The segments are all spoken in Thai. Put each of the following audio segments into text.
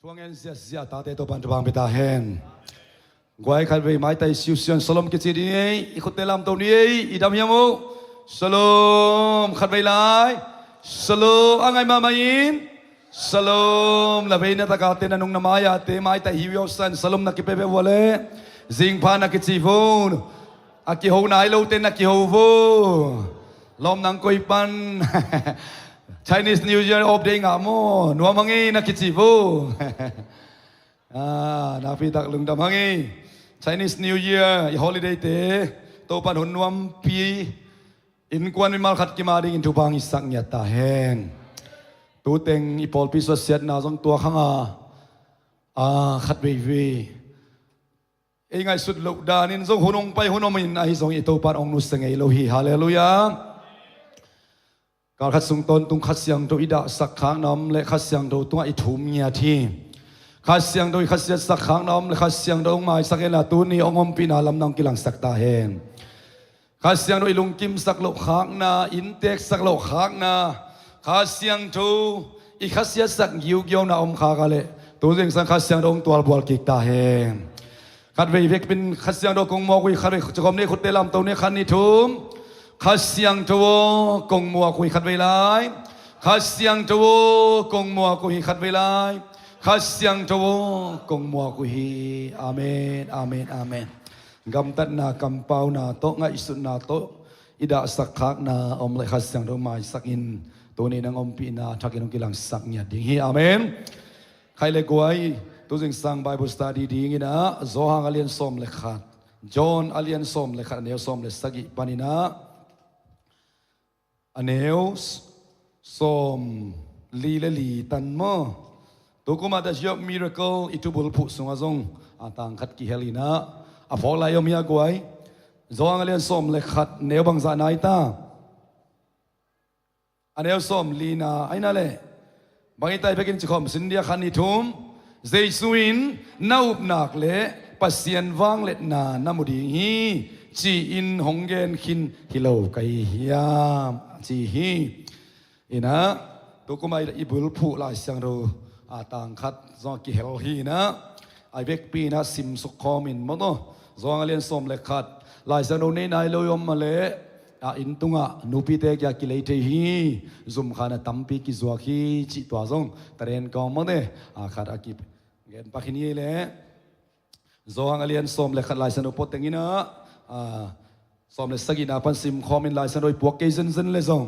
ทวงเงินเสียตาเตตัวปันจะบางไปตาเห็นกวยขัดไปไม้ไตซิวเซียนสลมกิจดีนี้อีกคนเตลามตัวนี้อีดำยามูสลมขัดไปไล่สลมอ่างไงมาไม่ยินสลมละเวนตะกาเตนันุงนามายาเตไม้ไตฮิวิโอสันสลมนักกิเปเปวะเลจิงพานักกิจิฟูนอากิโฮนายโลเตนักกิโฮฟูลมนังกวยปันChinese New Year of day ngamo nuwa mangi nakitsibu napi tak lung dam hangi Chinese New Year holiday te to pan hun nuam pi in kwan mal khat ki ma ding in tupang isak nya ta hen tu teng ipol pi so set na jong tua khanga khat ve ve ei ngai sut lo danin jong hunong pai hunom in ai jong i to pan ong nu sengei lo hi hallelujahการขัดส่งตนตุงขัดเสียงโดยด่าสักครั้งน้ำและขัดเสียงโดยตัวอิทุมเงียทีขัดเสียงโดยขัดเสียงสักครั้งน้ำและขัดเสียงโดยองค์หมายสักเอลาตูนี้องค์อมปีนาลำนองกิลังสักตาเฮนขัดเสียงโดยลุงกิมสักโลขางนาอินเตกสักโลขางนาขัดเสียงโดยอีขัดเสียงสักยิวเกี่ยวนาอมขากาเลตัวเองสังขัดเสียงโดยตัวบวลกิกตาเฮนขัดเวกเป็นขัดเสียงโดยกงมอกุยขัดจะคมนี้ขุดเตลำตัวนี้ขันนิทุมขัดเสียงตัวกงมัวคุยขัดเวลาขัดเสียงตัวกงมัวคุยขัดเวลาขัดเสียงตัวกงมัวคุยอาเมนอาเมนอาเมนกำตัดนากำเปานาโตง่ายสุดนาโตอิดาสักขักนาอมเลยขัดเสียงตัวมาสักอินตัวนี้นางอมปีนาทักอินองกิลังสักเนี่ยดิ่งฮีอาเมนใครเลยกวยตัวจึงสั่งไบเบิลสตัดดี้ดิ่งนะโจฮังอเลียนสมเลยขัดจอห์นอเลียนสมเลยขัดเนียวสมเลยสักิปานินะอันเอลส์สมลีเลลีตันมอตัวกุมาดัชยอมิราเคิลอิทุบุลพุสุงอาซงต่างขัดกิเฮลีนะพอลายมีอะไรจงเลียนสมเลขัดเนวบังซานายตาอันเอลสมลีนาไอ้นั่นเลยบางทีไปกินจิคอมสินเดียขันนิทุมเจสุอินนาอุบนักเละปัสเซียนวังเล็ดนานามุดีฮีจีอินหงเกนคินฮิโลไกฮิยามจีฮีอินะตัวก็ไม่อิบุลผู้ลายเสียงเราต่างคัดจงกิเฮลฮีนะไอเวกปีนะซิมสุขมินมั้งเนาะจงเลียนสมเล็กขัดลายเสียงเราในนายโลยมมาเละอินตุงะนูปีเตกยากิเลเทฮีซุมขานะตัมปีกิจวกีจิตัวจงตะเรนกองมั้งเนี่ยขัดอากิเงินปักนี้เลยจงเลียนสมเล็กขัดลายเสียงเราปดแต่งี้นะสมเลสกินาพันซิมคอมินลายสันโดยพวกเกจินซินเลซง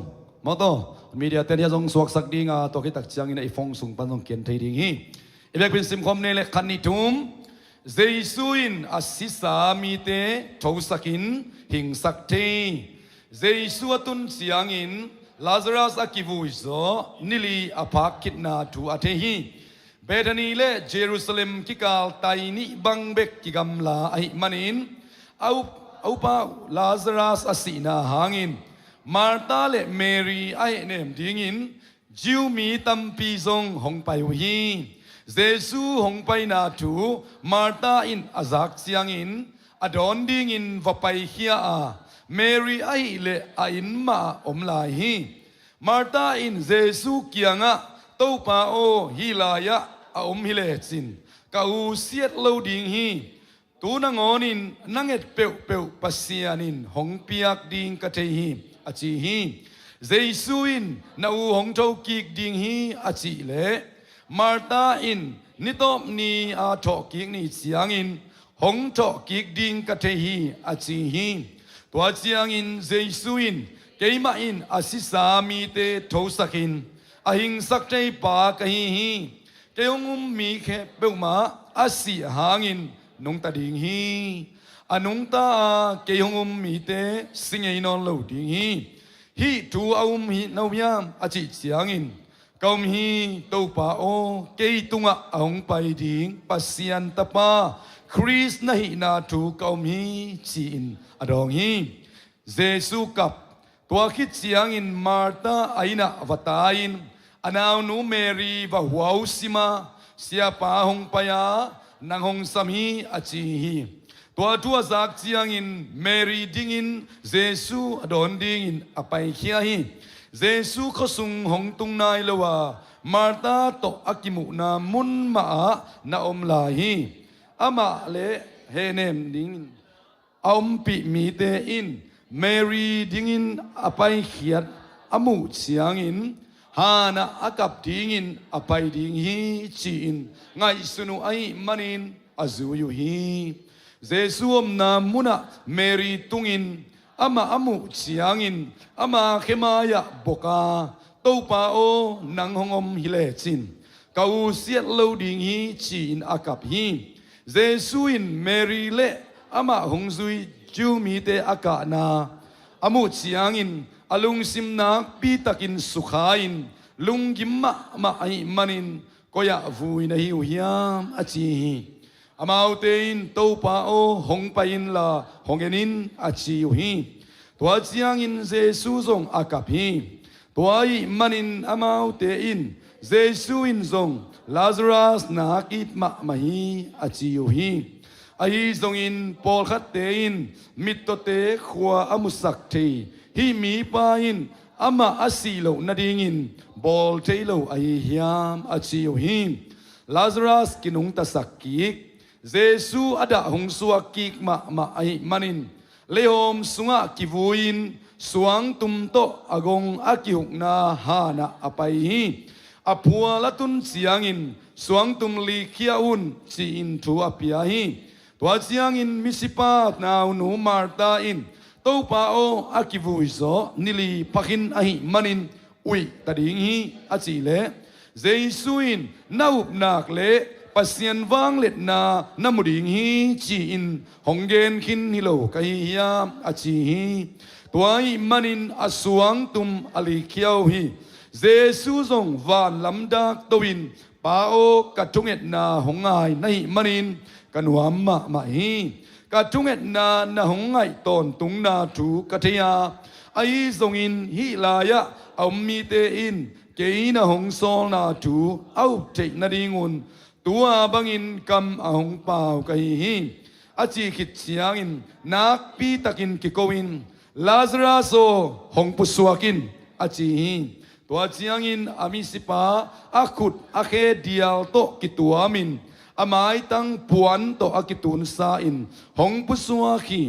มาต่อมีเดียเตนี่จงสวกสักดีงาตัวที่ตักเชียงอินไอฟงสุงปันจงเขียนไทยดิ่งฮีอีเบกเป็นซิมคอมเนเลขันนิทุมเจสุอินอาศิสามีเตทวสักินหิงสักเทเจสุตุนเสียงอินลาซารัสอากิวูอิโซนิลีอภักคิดนาทูอาเทฮีเบธานีเลเยรูซาเล็มกิกาลไตนิบังเบกกิกัมลาไอมันินเอาเปล่าลาซารัสอาศีนาหางินมาร์ตาและเมรีไอเนมดิ่งินจิวมีตัมปีซงหงไปวีเจซูหงไปนาทูมาร์ตาอินอาซักเสียงอินอดอนดิ่งินวไปเฮียเมรีไอเลอินมาอมลายฮีมาร์ตาอินเจซูเกียงะโตปาโอฮิลายะอมฮิเลซินกาอูเซียดโลดิ่งฮีตูนังอนินนังเอ็ดเปียวปัสเซียนินหงเปียกดิ่งกะเทฮีอาจีฮีเจสุอินนาอูหงโจกิกดิ่งฮีอาจีเลมาร์ตาอินนิตอบนีอาทอกิกนี่เสียงอินหงทอกิกดิ่งกะเทฮีอาจีฮีตัวเสียงอินเจสุอินเกมาอินอาศิสามีเตโทสักินอาหิงสักใจปากะฮีเกยงุมมีแค่เปียวมาอาศิหางอินนงตาดิ่งฮีอนงตาเกยงมีเตสิงไอนอนโลดิ่งฮีทูเอามีนาวายามอจิเสียงอินกอมฮีตูปาโอเกยตุงะองไปดิ่งปัสยันตปาคริสนะฮินาทูกอมฮีจีนอดองฮีเจสุกับตัวคิดเสียงอินมาร์ตาไอนะวัตาอินอนาวนูเมรีวะหัวอุสิมาเสียปาหงปยานางหงสามีอาจีฮีตัวจากเจียงอินเมรีดิ่งอินเจซูอดอนดิ่งอินอไปเขียฮีเจซูเขาสุงหงตุงนายละว่า มาตาโตอากิมุนามุนมานาอมลาฮีอามาเลเฮเนมดิงอมปิมีเตอินเมรีดิงินอภัยเขียดอามุเสียงอินฮานาอากับดิงินอภัยดิงฮีจีอินไงสุนุไอมันินอาจูยูฮีเจสุอมนามุนาเมรีตุงินอามาอามุเสียงอินอามาเขมายะบกาตูปาโอนังหงอมฮิเลจินกาอูเสียดโลดิงฮีจีอินอากับฮีเจสุอินเมรีเลอามาหงซุยจูมีเตอากานาอามุเสียงอินอลุงซิมนักปีตักินสุขาอินลุงกิมมะมาไอมันินก็อยากฟูอินหิวฮิยามอาจีอามาอุเตอินตูปาโอหงไปอินลาหงเอนินอาจีอยู่ฮีตัวเสียงอินเจสุซงอากับฮีตัวไอมันินอามาอุเตอินเจสุอินซงลาซารัสนากิดมะมาฮีอาจีอยู่ฮีไอซงอินปอลขัดเตอินมิตโตเตขวาอามุสักเทฮิมีปาอินอามาอาศิโลนาดิงินบอลเทโลไอฮิยามอาชิโยฮิมลาซารัสกินุงตาสักกิกเจสุอาดาหงสวากิกมาไอมันินเลโอมสุงะกิวูอินสวงตุมโตอากงอากิหุกนาฮานาอไปฮิอพัวละตุนเสียงอินสวงตุมลีเคียอุนจีอินทูอปิยาฮิตัวเสียงอินมิสิปาตนาอุนูมาร์ตาอินตูปาโออากิวุยโซนิลีพักินไอมันินอุยตาดิงฮีอาจิเลเจสุอินนาอุบนักเลปัสยันวังเลตนานามุดิงฮีจีอินหงเกนคินฮิโลกะฮิยามอาจิฮีตัวไอมันินอสวงตุมอลิเคียวฮีเจสุซงวานลำดักตวินปาโอกัจงเอ็ดนาหงไอในมันินกันวามมาฮีกาจุงเอ็ดนาหงไงตอนตุงนาถูกะเทียไอซงอินฮิลายะเอามีเตอินเกยนาหงโซนาถูเอาเจนาดิงุนตัวบังอินกำหงเป่ากะฮีอาจีขิดเสียงอินนักปีตะกินกิโกวินลาซารัสโซหงปุสวากินอาจีฮีตัวเสียงอินอามิสิปาอาขุดอาเคเดียลโตกิตัวอามินอามายตั้งปวนต่ออากิตุนซาอินหงปุสวาคี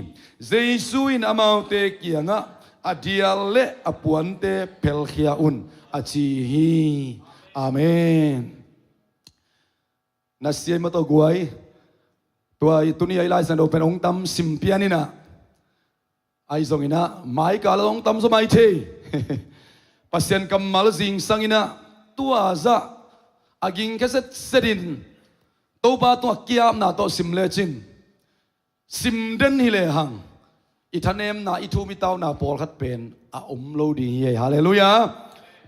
เจสุอินอามาวเตกียงะอาเดียเลอปวนเตเปลเคียอุนอาจีฮีอาเมนนัสเซียมาตัวกวยตัวตุนีไอไลสันโดเป็นองค์ตำสิมเปียนินะไอซงอินะไมกาลองตำสมัยเทปัสยันกัมมาลซิงสังอินะตัวอาซาอากิงแค่เสดินตัวปาตัวเกียมนาตัวสิมเลจินสิมเดนฮิเลหังอิทานเอมนาอิทูมิตาวนาปอลขัดเป็นอาอมโลดีเยฮาเลลูยา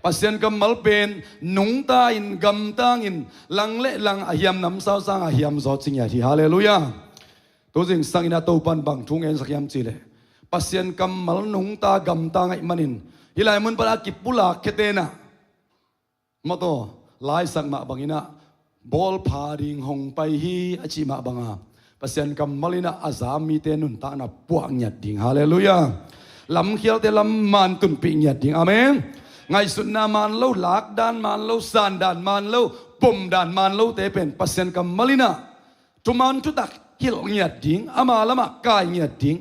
ปัสยันกัมมัลเป็นนุงตาอินกัมตังอินลังเละลังอาฮิมน้ำสาวสังอาฮิมจอดจิงยาที่ฮาเลลูยาตัวจริงสังอินาตัวปันบังทุงเอ็นสักยามจีเลปัสยันกัมมัลนุงตากัมตังไอมันินฮิลายมุนปรากิปุลาเคเตนะมาโตลายสังมาบังอินะบอลพาดิงหงไปฮีอาชิมาบังอาปัสยันกัมมัลินะอาซามีเตนุนตานะปวกหยัดดิงฮาเลลูยาลำเขียวเตลำมันตุนปิหยัดดิงอาเมนไงสุดนามันเล่าหลักด้านมันเล่าสานด้านมันเล่าปุ่มด้านมันเล่าเตเป็นปัสยันกัมมัลินะทุมันทุตักหิลหยัดดิงอามาละมากายหยัดดิง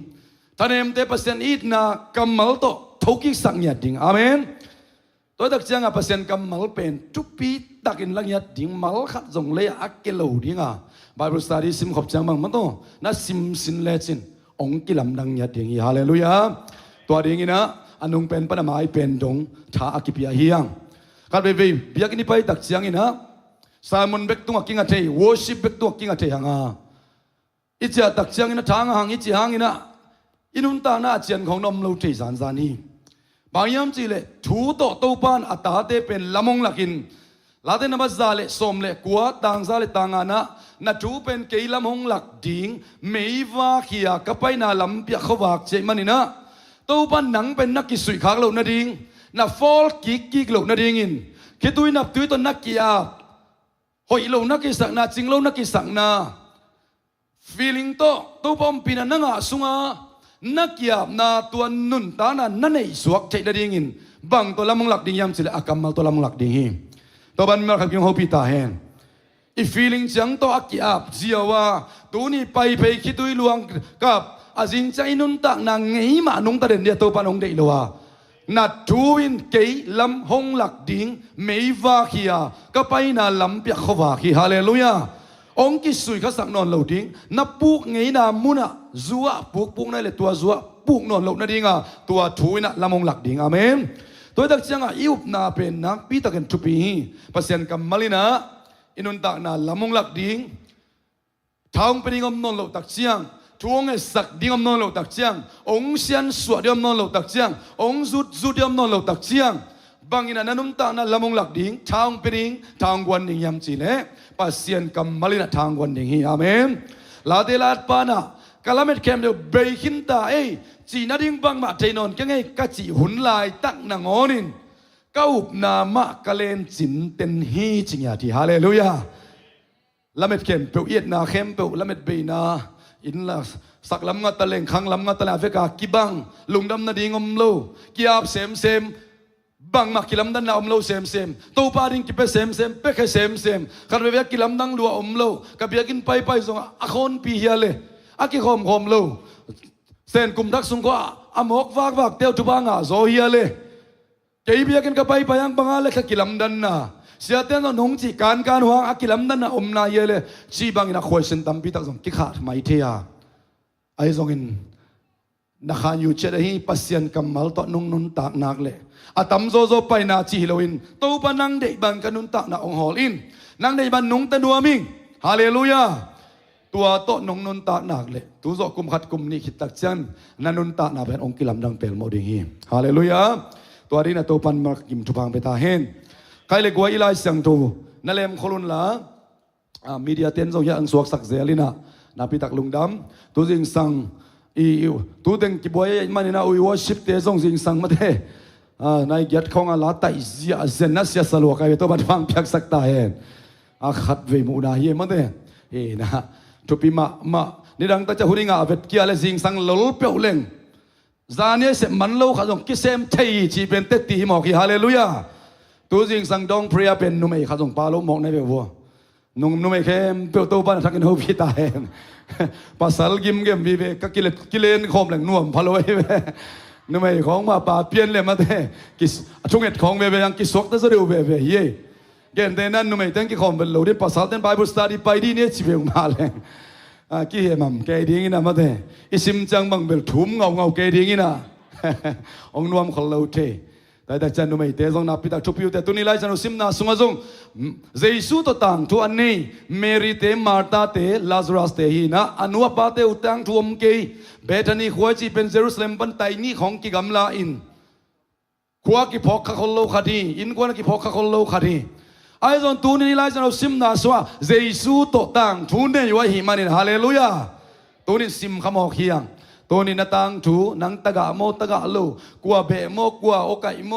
ท่านเอ็มเตปัสยันอีดนากัมมัลโตทุกิสังหยัดดิงอาเมนตัวตักเจียงปัสยันกัมมัลเป็นทุปีตักินลังยัดดิ่งมัลขัดจงเลยอักเกลูดิ่งบาบิลสตาดีซิมขบจังบังมันโตน่าซิมสินเลจินองกิลำดังยัดดิ่งฮาเลลูยาตัวดิ่งนะอันนุงเป็นปนามายเป็นดงท้าอากิปิยาเฮียงขัดไปเบียกินไปตักเจียงนะสามุนเบกตัวกิ้งอาเทยวอชิบเบกตัวกิ้งอาเทหังอิจฉาตักเจียงนะทางหังอิจฉาหังนะอินุนตาหน้าเจียนของนมลูที่สานซานีบางยามจีเลถูโตตูปานอัตตาเตเป็นละมงลักินลาเตนบัซาเลสมเลกัวต่างซาเลต่างานะนัดจูเป็นเกยลมงลักดิ่งไม่ว่าขี้ยกับไปนาลำเปียขวากเจมันนี่นะตูปันหนังเป็นนักกิสุยขากเหล่านาดิ่งนับฟอลกิกเหล่านาดิ่งอินคิดตุยนับตุยต้นนักกียาหอยเหล่านักกิสักนาจริงเหล่านักกิสักนา feeling โตตูปอมปีนันนังอาสุงานักกียานาตัวนุนตานานั่นไอสวกเจนาดิ่งอินบางตัวละมงลักดิ่งยามสิเลอากำมาตัวละมงลักดิ่งฮิ ตัวบันมาขับกินหัวปีตาเห็นอีฟีลิ่งจังตัวอักกีอับเจียวว่าตัวนี้ไปคิดตัวลวงกับอาจิงใจนุนตักนางไงมานุงตะเด่นเดียตัวปานองเดลัวนัดทูวินเกยลำหงหลักดิ่งไม่วาขียก็ไปนาลำเปียขวาขีฮาเลลูยาองค์กิสุยข้าสักนอนเหล่าดิ่งนับปุกไงนามุนะจัวปุกนั่นแหละตัวจัวปุกนอนเหล่านั่นดิ่งตัวทูวินะลำหงหลักดิ่งอาเมนตัวตักจังอิวนาเป็นนักปีตะกันทุปีภาษากัมมาลินะอินุนตักนาลำหงหลักดิ่งท้องเป็นงอมนอนเหล่าตักเชียงทวงไอ้สักดิ่งอมนอนเหล่าตักเชียงองค์เชียนสวดดิ่งอมนอนเหล่าตักเชียงองค์จุดดิ่งอมนอนเหล่าตักเชียงบางอินานุนตักนาลำหงหลักดิ่งท้องเป็นทางวันดิ่งยามจีเล่ภาษากัมมาลินะทางวันดิ่งอาเมนลาเดลาดปานะกาลาเมตเคมเดเบย์ขินตาจีนาดิ่งบังมาเทนอนกันไงกัจจิหุนลายตักนางอนินก้าวนามะกะเลนจินเต็นฮีจิงยาที่ฮาเลลูยาลาเมตเคมเปียวเอียดนาเคมเปียวลาเมตเบย์นาอินลาสักลำงัดตะเลงขังลำงัดตะเลอเฟกากิบังลุงดำนาดีงอมโลกิอาบเซมบังมากิลำดันนาอมโลเซมตัวปาดิงกิเปเซมเปกเซมขันเบียกิลำดังลัวอมโลกับเบียกินไปส่งอคอนปีเฮียเลยอากิคอมโลเส้นกุมทักสุงก็อามกวากเตียวทุบังโซเฮียเลยเกี่ยเบียกินกับไปยังบังอาเลยขกิลำดันนาเสียเต้นนงจีการหัวอากิลำดันนาอมนาเยเลยชีบังอินาคอยเซนตัมปีตักส่งกิขาดไม่เทียไอ้ส่งอินนักขันอยู่เช่นนี้ปัสยันกำมัลต่อนุนตากนักเลยอาตมโซไปนาจีฮิโลอินตัวปนังเด็กบันกันนุนตากนาองฮอลอินนังเด็กบันนุงตะดัวมิงฮาเลลูยาตัวโตนุนตากนักเลยตัวโซกุมขัดกุมนี่คิดตักจันนันนุนตากนาเป็นองค์กิลำดังเปลโมดิฮีฮาเลลูยาตัวนี้นะตัวปันมากิมทุพังไปตาเห็นใครเล็กว่าอีไลเสียงตัวนั่นแหละมคนลุนละมีเดียเต้นส่งยังสวกสักเซลินะนาพิตักลุงดำตัวจิงสังตัวเต็งกิบวยมันนี่นะอุยวชิปเตะส่งจิงสังมาเทนายยัดของอาลาไตเสียเซนนัสยาสลวกไอ้ตัวบัดฟังเพียกสักตาเห็นขัดเวมูนาเยมันเตนะทุปีมานี่ดังตาจะหุ่นงาเวทเกียร์เลยจิงสังหลุดเปียวเล่งจานนี้เสมันโลขจงกิเซมเทยจีเป็นเตตีหมอกฮาเลลูยาตัวจิงสังดองพรียเป็นนุ่มเอขจงปาโลหมอกในเบวัวนุ่มเอเข้มเปียวตัวบ้านทักกินหูพิตาเห็นภาษากิมเกมวีเวก็กิเลนคมแหล่งน่วมพะโลยเวนุ่มไอ้ของมาป่าเปลี่ยนเลยมาเต้กิช่วงเอ็ดของเวยังกิสกแต่สุดเวเย่เกณฑ์เต้นนั้นนุ่มไอ้เต้นกิคอมเป็นโหลดภาษาเต้นไบเบิลสตาร์ดีไปดีเนี่ยชีวิตมาเลยกี่เหมั่มแกดีงี้นะมาเต้อิสิมจังบังเบลทุ่มเงาแกดีงี้นะองนวมคนเราเต้แต่จันนุ่มไอ้เต้ทรงนับพิทักษ์ทุบอยู่แต่ตัวนี้ไล่จันอุสิมนาสุงาจงเจสุตตังทุอันนี้เมริเตมาร์ตาเตลาซารัสเตฮีนะอนุปาเตอุตังทุอมเกย์เบธานีขวาจีเป็นเยรูซาเล็มปันไตนี่ของกิกำลาอินขวากิพอกขคนโลคดีอินกวนกิพอกขคนโลคดีไอ้ส่วนตัวนี้ไล่จันอุสิมนาสวะเจสุตตังทุนเนี่ยอยู่หิมานินฮาเลลูยาตัวนี้ซิมขมอกเฮียงตัวนี้นาตังทูนังตะกะโมตะกะโลกัวเบโมกัวโอกายโม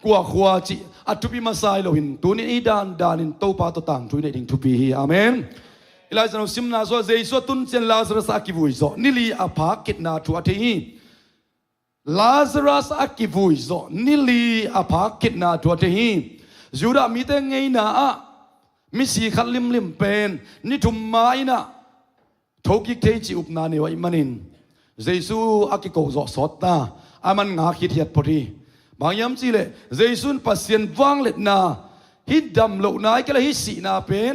กัวขวาจีอัตุปิมาไซโลหินตัวนี้อีดานอินโตปาตตังทุนเนี่ยดิ่งทุปีฮีอาเมนอิลาจันอุสิมนาสวะเจสุตุนเซนลาซารัสอากิวุยโซนิลีอาภากิดนาทัวเทฮีลาซารัสอากิวุยโซนิลีอาภากิดนาทัวเทฮียูดามีแต่ไงนะมิสีขัดลิมเป็นนิทุมมาอินะทกิกเทจิอุปนาเนวอิมานินเจสุอากิโกโซสอดตาอามันงาคิดเหตุพอดีบางยามจีเลเจสุนปัสยันวางเล็ดนาฮิดดำโลนายก็เลยฮิสีนาเป็น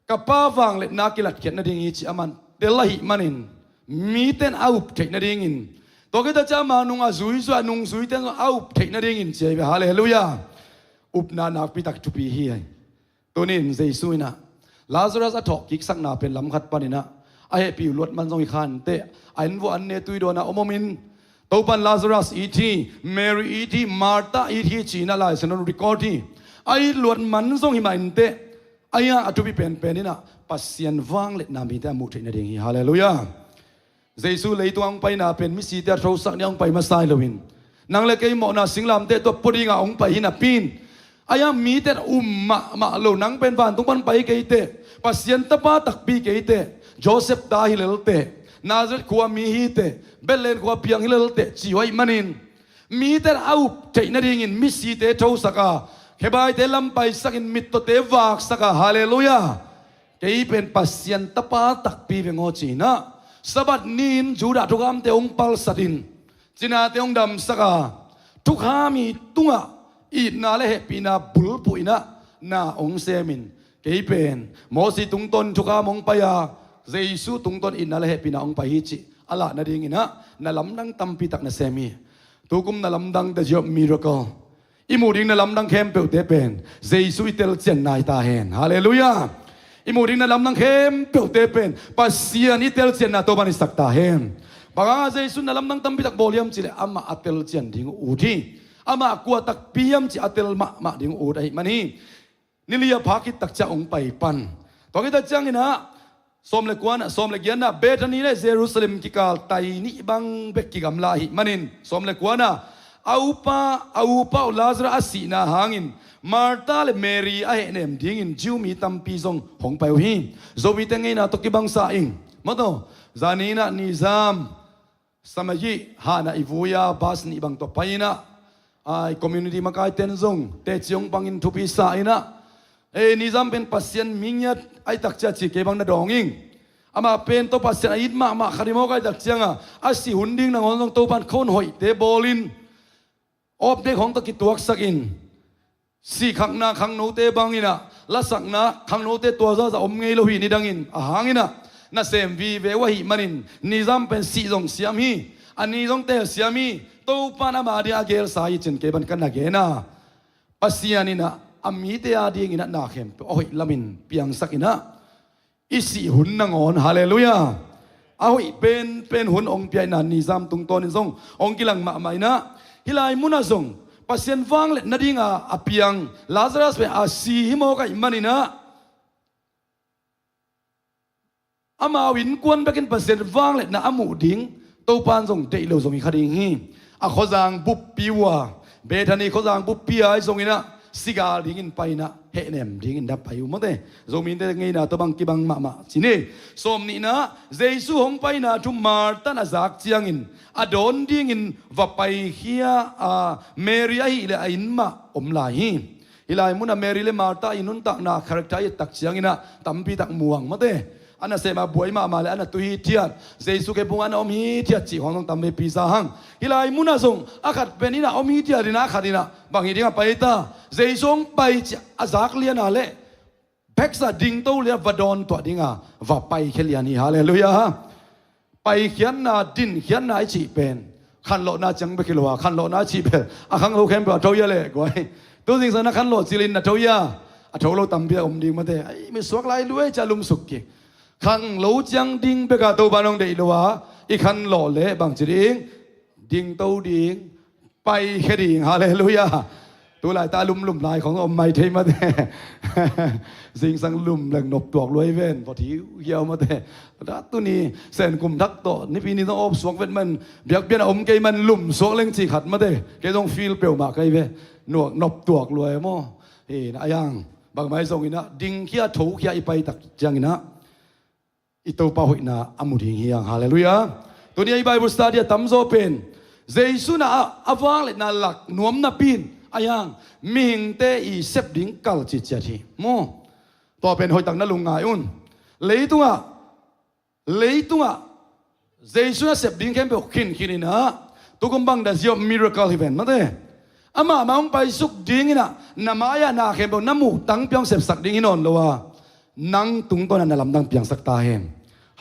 กับป้าวางเล็ดนากิลัดเขียนนาดิ่งอิจิอามันเดลหิมันินมีเต้นเอาเทคนาดิ่งอินตัวกิตาจามานุงอาซุยส่วนนุงซุยเต้นเอาเทคนาดิ่งอินเจไปฮาเลลูยาอุปนานักพิทักษ์ทุปีเฮียตัวนี้เจสุนะลาซารัสทอกกิกสักนาเป็นลำขัดปานินะไอ้ปิวลวดมันทรงอีขันเตะไอ้วัวอันเนตุยโดนะอมมินตัวปันลาซารัสอีทีเมรีอีทีมาร์ตาอีทีจีน่าไลส์นนริคอร์ดีไอ้ลวดมันทรงหิมันเตะไอ้ยาอัตุบิเป็นนี่นะปัสยันวังเล็ดนามีแต่มุทินเดียงฮาเลลูยาเจสุเลยตัวองไปนาเป็นมิสิเตอร์โทสักเนี่ยองไปมาไซโลวินนางเล็กไอ้หมอนาสิงลามเตะตัวปริงาองไปหินาปีนไอ้ยามีแต่มาโลนังเป็นบ้านตุ้งปันไปเกยเตะปัสยันตะป้าตักปีเกยเตะโจเซฟดาฮิเลลเตนาซาเรตขวามีฮิเตเบลเลนขวาเพียงฮิเลลเตจีไว้มันินมีแต่เอาใจนาดิ่งอินมิสีเตโทสักา เคบายเตลัมไปสักินมิตโตเตวากสักฮาเลลูยาเกยเป็นปัสยันตปาตักปีเวงอจีนะสบัดนินจูดาทุกามเตองปัลสตินจินาเตองดำสักทุกหามีตุงะอีนาเลปีนาบุลปุยนะนาองเซมินเกยเป็นโมสิตุงตนทุกหามองไปยาเจสุตุงตนอินาเลปีนาองไปฮิจิอัลลานาดิงินะนาลำดังตัมปีตักนาเซมีทุกุมนาลำดังเดจอบมิราเคิลอิมูดิงนาลำดังเข้มเปิลเตเป็นเจสุอิเตลเจนนายตาเฮนฮาเลลูยาอิมูดิงนาลำดังเข้มเปิลเตเป็นปัสยานิเตลเจนนาโตบันิสักตาเฮนบางอาเจสุนาลำดังตัมปีตักบอลยมจิเลอามาอัเตลเจนดิงอูดีอามากัวตักปียมจิอัเตลมาดิงอูดไอมันนี่นิลิยาภาคิตักจะองไปปันตอนนี้ตักจังนะสมเลกวนสมเลกยันนะเบธานีและเยรูซาเล็มกิกาลไตนี่บังเบกกิกำลาหิมันินสมเลกวนเอาปาลาซาอัสซีนาหางินมาร์ตาและเมรีไอเนมดิ้งินจิวมีตัมปีซงหงไปหินโจวิเตงไงนะตกิบังซาอิงมาโตจานีนะนิซามสมัยฮานะอิฟูยาบาสนิบังตไปนะไอคอมมูนิตี้มาไกเตนซงเตจิองปังอินทุปิสาอินะนิซามเป็นปัสยันมิงยัดไอตักจัดสิเก็บังนาดองอิงอามาเป็นตัวปัสยันอิดมาคดีโมกไอตักจังอาศัยหุ่นดิ้งนางองตัวปันคนหอยเตบอลินอบเด็กของตะกิตัวสักอินสี่ขังนาขังโนเตบังอินะละสักนาขังโนเตตัวซาอมเงยโลหินิดังอินอาหางอินะน่าเซมวีเววะหิมันินนิซามเป็นสี่จงเสียมีอันนี้จงเตเสียมีตัวปันอามาดีอาเกลสายจินเก็บันกันนักเกนะปัสยันอินะอามีเตียดีงินะนาเข้มโอ้ยลามินเปียงสักอินะอิสิหุ่นนางอนฮาเลลูยาโอ้ยเป็นหุ่นองเปียนันนิซามตุงตอนิซงองกิลังมาไม่นะฮิลายมุนาซงปัสยันฟังเล็ดนาดิงอาเปียงลาซารัสเป็นอาซีฮิโมกอิมันอินะอามาวินกวนไปกินปัสยันฟังเล็ดนาอามูดิงตัวปานซงเดอิโลซงอีคดีฮีอาขจางบุปปีวาเบธานีขจางบุปปีไอซงอินะสิกาดิ้งไปนะเฮเนมดิ้งดับไปอยู่มั้งเต้โจมินเตงนะตัวบังกิบังมาสิเน่สมนี่นะเจสุหงไปนะทุมาร์ตันอาจักเจียงอินอดอนดิ้งอินว่าไปเฮียเมรีไอเลอินมาอมลายฮิลายมุนเมรีเลมาร์ตาอินุนตักนาคาแรคเตอร์ตักเจียงอินะตัมปีตักม่วงมั้งเต้อันนั้นเสมาบวยมาเลยอันนั้นตุยเทียนเจสุเก็บพงอันอมฮีเทียจีของต้องทำเมปีซาหังฮิลายมุนาซงอาคัดเป็นนี่นะอมฮีเทียดีนะอาคัดนี่นะบางทีที่ไปตาเจสงไปอาจักเลียนอะไรเพ็กซ์ดิ้งโตเลียวัดดอนตัวดิ้งว่าไปเขลียนี่ฮาเลลูยาไปเขียนนาดินเขียนนาจีเป็นขันโลนาจังไปกิโลขันโลนาจีเป็นขังโลเข้มแบบโตยเลยกวยตัวสิ่งสำคัญขันโลจิลินนะโตยโตโลตัมเบียอมดิ้งมาเตะไม่สวกลายด้วยจะลุมสุกกี้ขังโลจังดิ้งไปกับตัวบ้านองเดลวะอีขันโลเละบางจีดิ้งดิ้งโตดิ้งไปแค่ดิ้งฮาเลลูยาตัวลายตาลุ่มลายของอมไม่เทมาแต่สิ่งสังลุ่มแหล่งนบตัวรวยเว้นพอที่เยี่ยวมาแต่ตัวนี้เส้นกลุ่มทักต่อนี่ปีนี้ต้องอบสวงเว้นมันเบียกเบียนอมเกยมันลุ่มสวงเล่งจีขัดมาแต่เกยต้องฟีลเปลี่ยวมากไกเว้หนวกนบตัวรวยมั่งเฮ้ยนะยังบางไม้ส่งอินะดิ้งเขี้ยถูเขี้ยอีไปตักจังอินะอีตัวป่าหินะอามุดิงเฮียงฮาเลลูยาตัวนี้ไอ้ไบเบิลสตาดี้ตั้มโซเป็นเจสุนะอาวางเลยน่าหลักนวมน่าปีนอายังมิงเตอีเซบดิ้งกัลจิตเจทีโมต่อเป็นหอยตังนั่นลุงไงอุ่นเลยตัวเจสุนะเซบดิ้งเข้มไปขินนะตุกบังดัชยอมิราเคิลอีเวนต์มาเต้อามาองไปสุกดิ้งนะน้ำมายานาเข้มไปน้ำมูตังเปียงเซบสักดิ้งนนเลวะนังตุงตัวนั้นลำดังเปียงสักตาเฮม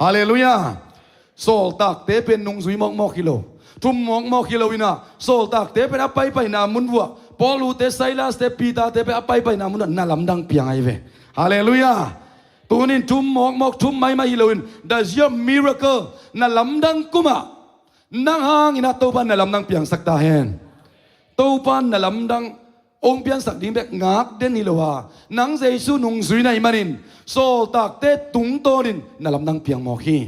ฮาเลลูยาโซลตักเตเป็นนุงซุยมอกกิโลทุ่มมอกกิโลวินาโซลตักเตเป็นไปนามุนวัวพอลูเตไซลัสเตปีตาเตไปนามุนน่าลำดังเปียงไอเวฮาเลลูยาตัวนี้ทุ่มมอกทุ่มไม่ฮิโลวิน That's your miracle น่าลำดังกุมานังหางอินาตัวปันน่าลำดังเปียงสักตาเฮนตัวปันน่าลำดังองเปียงสักดิ้งแบบงักเด่นฮิโลวานังเจสุนุงซุยในมันนินโซตักเตตุงโตนินน่าลำดังเปียงมอกี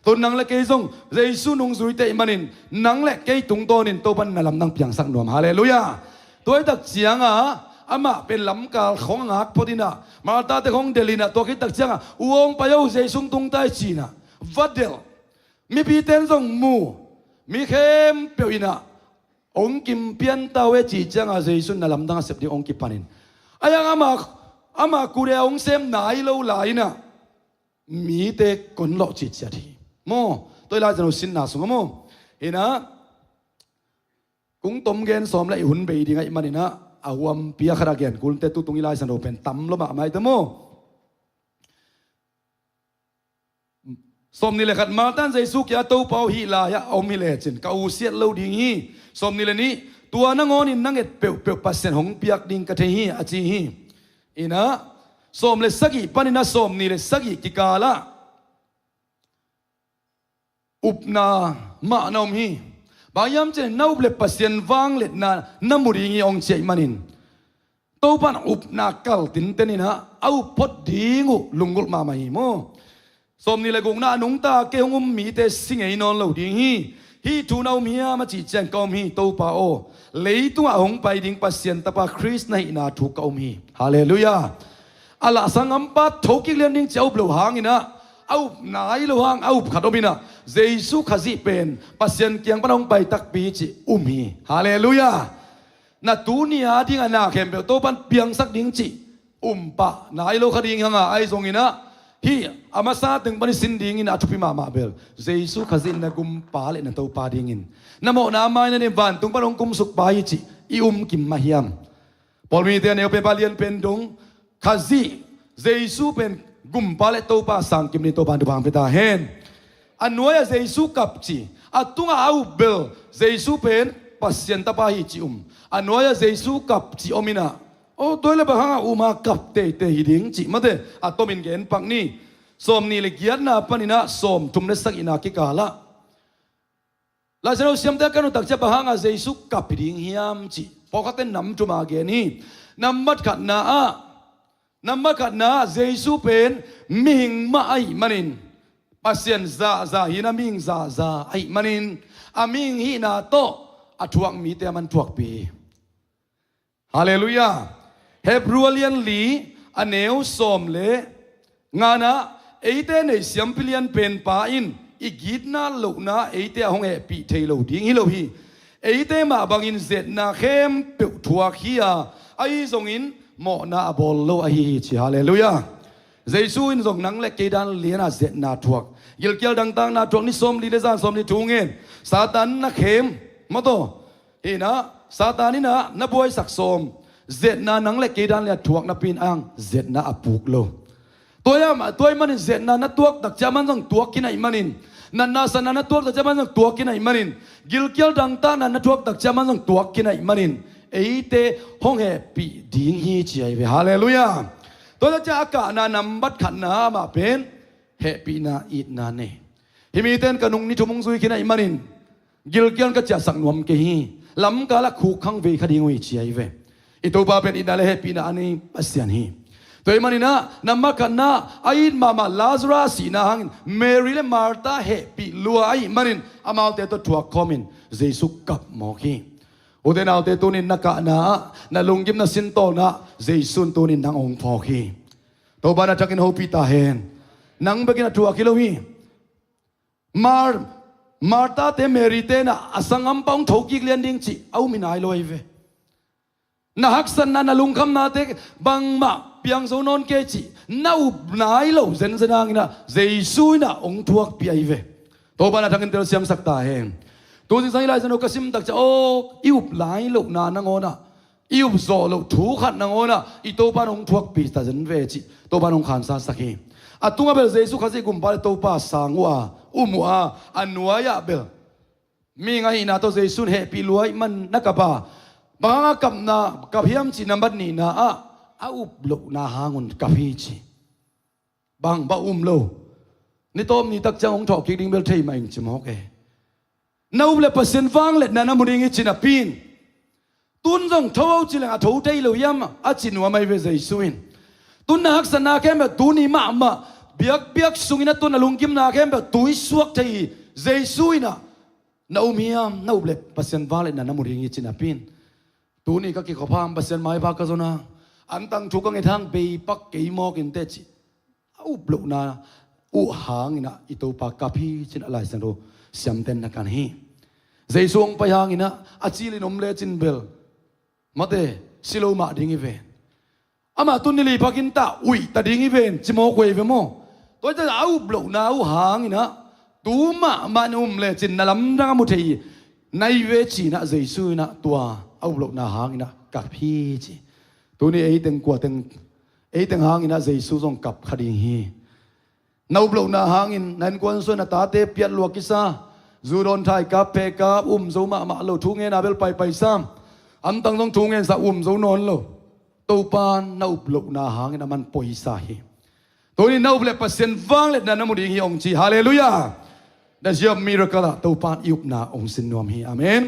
ตัวนังเล็กเกยซงเจสุนุงซุยเตมันนินนังเล็กเกยตุงโตนินตัวปันน่าลำดังเปียงสักนวมฮาเลลูยาตัวตักเสียงอามาเป็นลำกาลของงักพอดีนะมาตาเตของเดลินะตัวคิดตักเสียงวงไปเอาเจสุงตุงใต้จีนะวัดเดลมีปีเตนซงมูมีเข้มเปียวอินะองกิมเปียนตาเวจีจังอาเจสุนน่าลำดังเสพดีองกิปันิน ayang ama kure ong sem nai lo lai na mi te kon lo chi cha thi mo tôi la janu sin na sung mo ina kung tom gen som lai hun be di ngai manina awam pia khara gen kul te tu tung ilai san pen tam lo ma mai te mo som ni le khat ma tan jesu kya to pau hi la ya om mi le chen ka u siat lo ding hi som ni le ni tua na ngon in nanget pe pasen hong piak ding ka the hi a chi hi ina som le sagi panina som ni le sagi ki kala upna ma nom hi bayam chen nau ble pasen wang le na namuri ngi ong che manin to pan upna kal tin tenina au pot dingu lungul ma mai mo som ni le gong na nung ta ke hong mi te sing ei non lo ding hi tu nau mia ma chi chen kom hi to pa o leitung a hong pai ding pasien ta pa Christ na ina thu ka hi hallelujah ala sangam pa thoki len ding chau blo hang ina au nai lo hang au khadomina jesu khazi pen pasien kyang panong pai tak pi chi hi hallelujah na tu nia ding ana khem be to pan piang sak ding chi pa nai lo khading hanga ai zong ina hi amasa teng pani sin ding in athupi ma bel jesu khazin na gum pa le na to pa ding in namo na mai na ne van tung panong kum suk pa hi chi kim ma hiam pol mi te ne pe palian pen dong khazi jesu pen gum pa le to pa sang kim ni to ban du bang pe ta hen anoya jesu kap chi atunga au bel jesu pen pasien ta pa hi chi anoya jesu kap chi omina o toile ba hanga uma kap te hiding chi mate atomin gen pak ni som ni le giat na panina som tum le sak ina ki kala la jero siam ta kanu tak cha ba hanga jesu kap ding hiam chi pokaten nam tuma ge ni nammat khat na jesu pen ming ma ai manin pasien za hina ming za ai manin aming hi na to athuak mi te man thuak pi hallelujah Hebrualian li aneu som le ngana eite nei siampilian pen pa in igit na lo na eite hong e pi thei lo ding hi lo hi eite ma bangin zet na khem pe thuak hi a ai zong in mo na bol lo a hi chi hallelujah jesu in zong nang le ke dan liana zet na thuak gil kyal dang tang na thuak ni som li le zan som li thungen satan na khem mo to ina satanina na boy sak som zet na nang le ke dan le thuak na pin ang zet na apuk lo toy manin zet na tuak tak chaman jong tuak kinai manin na sana na tuak tak chaman jong tuak kinai manin gilkyal dang ta na tuak tak chaman jong tuak kinai manin eite hong he pi ding hi chi ai ve hallelujah to cha ka na nambat khan na ma pen he pi na it na ne himi ten kanung ni thumung zui kinai manin gilkyal ka cha sak nom ke hi lam ka la khu khang ve khading wi chi ai ve ito pa pen inale happy na ani pasyan hi to imanina namakana ain mama Lazarus na hang Mary le Martha happy lua ai manin amau te to thua komin jesu kap mo ki uden au te tunin naka na lunggim na sinto na jesu tunin nang ong pho ki to bana takin hopi ta hen nang begina thua kilohi Martha te Mary te na asangam paung thoki glending chi au minai loi ve na haksan na lungkham na te bang ma piang zo non ke chi na up nai lo zen zenang na jesu na ong thuak pi ai ve to bana thangin tel siam sakta hen to jing sai lai zano kasim tak cha o iup lai lo na ngona iup zo lo thu khat na ngona I to ban ong thuak pi ta zen ve chi to ban ong khan sa sakhi atunga bel jesu khazi gum bal to pa sangwa umwa anwaya bel mi ngai na to jesu he pi luai man nakapa banga kap na kaphiam chi nambat ni na a up lo na hangun kaphi chi bang ba lo ni tom ni tak chang ong thok ki ding bel thei mai chim hok e nau le pasen wang le na muring chi na pin tun jong thau chi la thau thei lo yam a chin wa mai ve zai suin tun na hak sana kem ba tu ni ma biak sungina tun alung kim na kem ba tui suak thei zai suina na umiam na uble pasen wang le na muring chi na pin tu ni ka ki khopam pasen mai ba ka zona antang thu ka ngai thang be pak ke mo kin te chi au blo na u hang ina ito pa kapi chin alai san ro siam ten na kan hi jeisung pa hang ina achili nom le chin bel mate silo ma ding ve อามาตุนิลีพักินตาอุยตาดิ้งอีเวนจิโมกเวเวโมตัวจะเอาบลูนาเอาหางอีนะตูมามันเลจินนลำดังมุทัยในเวจีนะเจสุนะตัวเอาบลูนาหางอีนะกับพี่จีตัวนี้ตึงกว่าตึงหางอีนะเจสุส่งกับคดีฮีนาบลูนาหางอินนั่นกวนส่วนตาเตเปียลวกิซาจูโดนไทยกับเปกับซูมาเราทุ่งเงินอาเบลไปซ้ำอันตั้งต้องทุ่งเงินสะซูนอนโลตัวปานนาบลูนาหางอินมันปอยสาฮีตัวนี้นาบเลปเซนฟังเล็ดนั่นมุดีฮีองจีฮาเลลูยาได้เชื่อมิราเคิลตัวปานยุบนาองสินนวมฮีอาเมน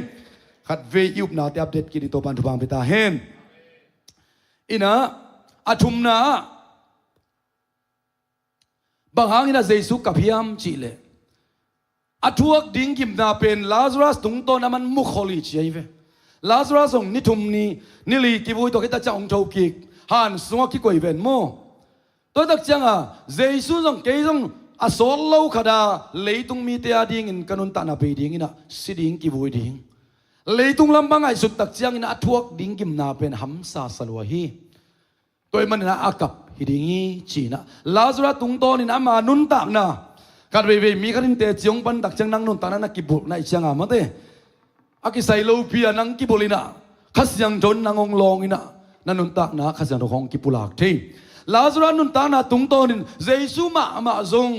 ขัดเวยุบนาที่อัปเดตกินตัวปานทุบังไปตาเห็นอินะอาทุมนาบางครั้งนี่เจสุกับพิมจีเลอัทวกดิ้งกิมนาเป็นลาซารัสตุงโตนามันมุขลิจีเวลาซารัสองนิทุมนีนิลีกิบุยตัวกิตาจังทาวกิกฮันสวงกิกวยเวนโมตัวตักจังอ่ะเจสุจงเกยจงอสอลเลวขดาเลยตุงมีเตียดิ้งอินกันุนตานาไปดิ้งอินะสิดิ้งกิบุยดิ้งเลยตุงลำบางไอสุดตักจังอินะอัทวกดิ้งกิมนาเป็นหัมซาสลวะฮีตัวมันนะอากับฮิดิงีจีนะลาซารัสตุงโตนี่นะมานุนตักนะการเวมีกันเตะจงปันตักจังนังนุนตานะกิบุนะอิจังอามาเตอากิไซโลพิอานังกิบุลินะขัสยังจนนังองลองอินะนันนุนตักนะขัสยังรองกิบุลากทีลาซารัสนุนตานะตุงโตนินเจสุมาจง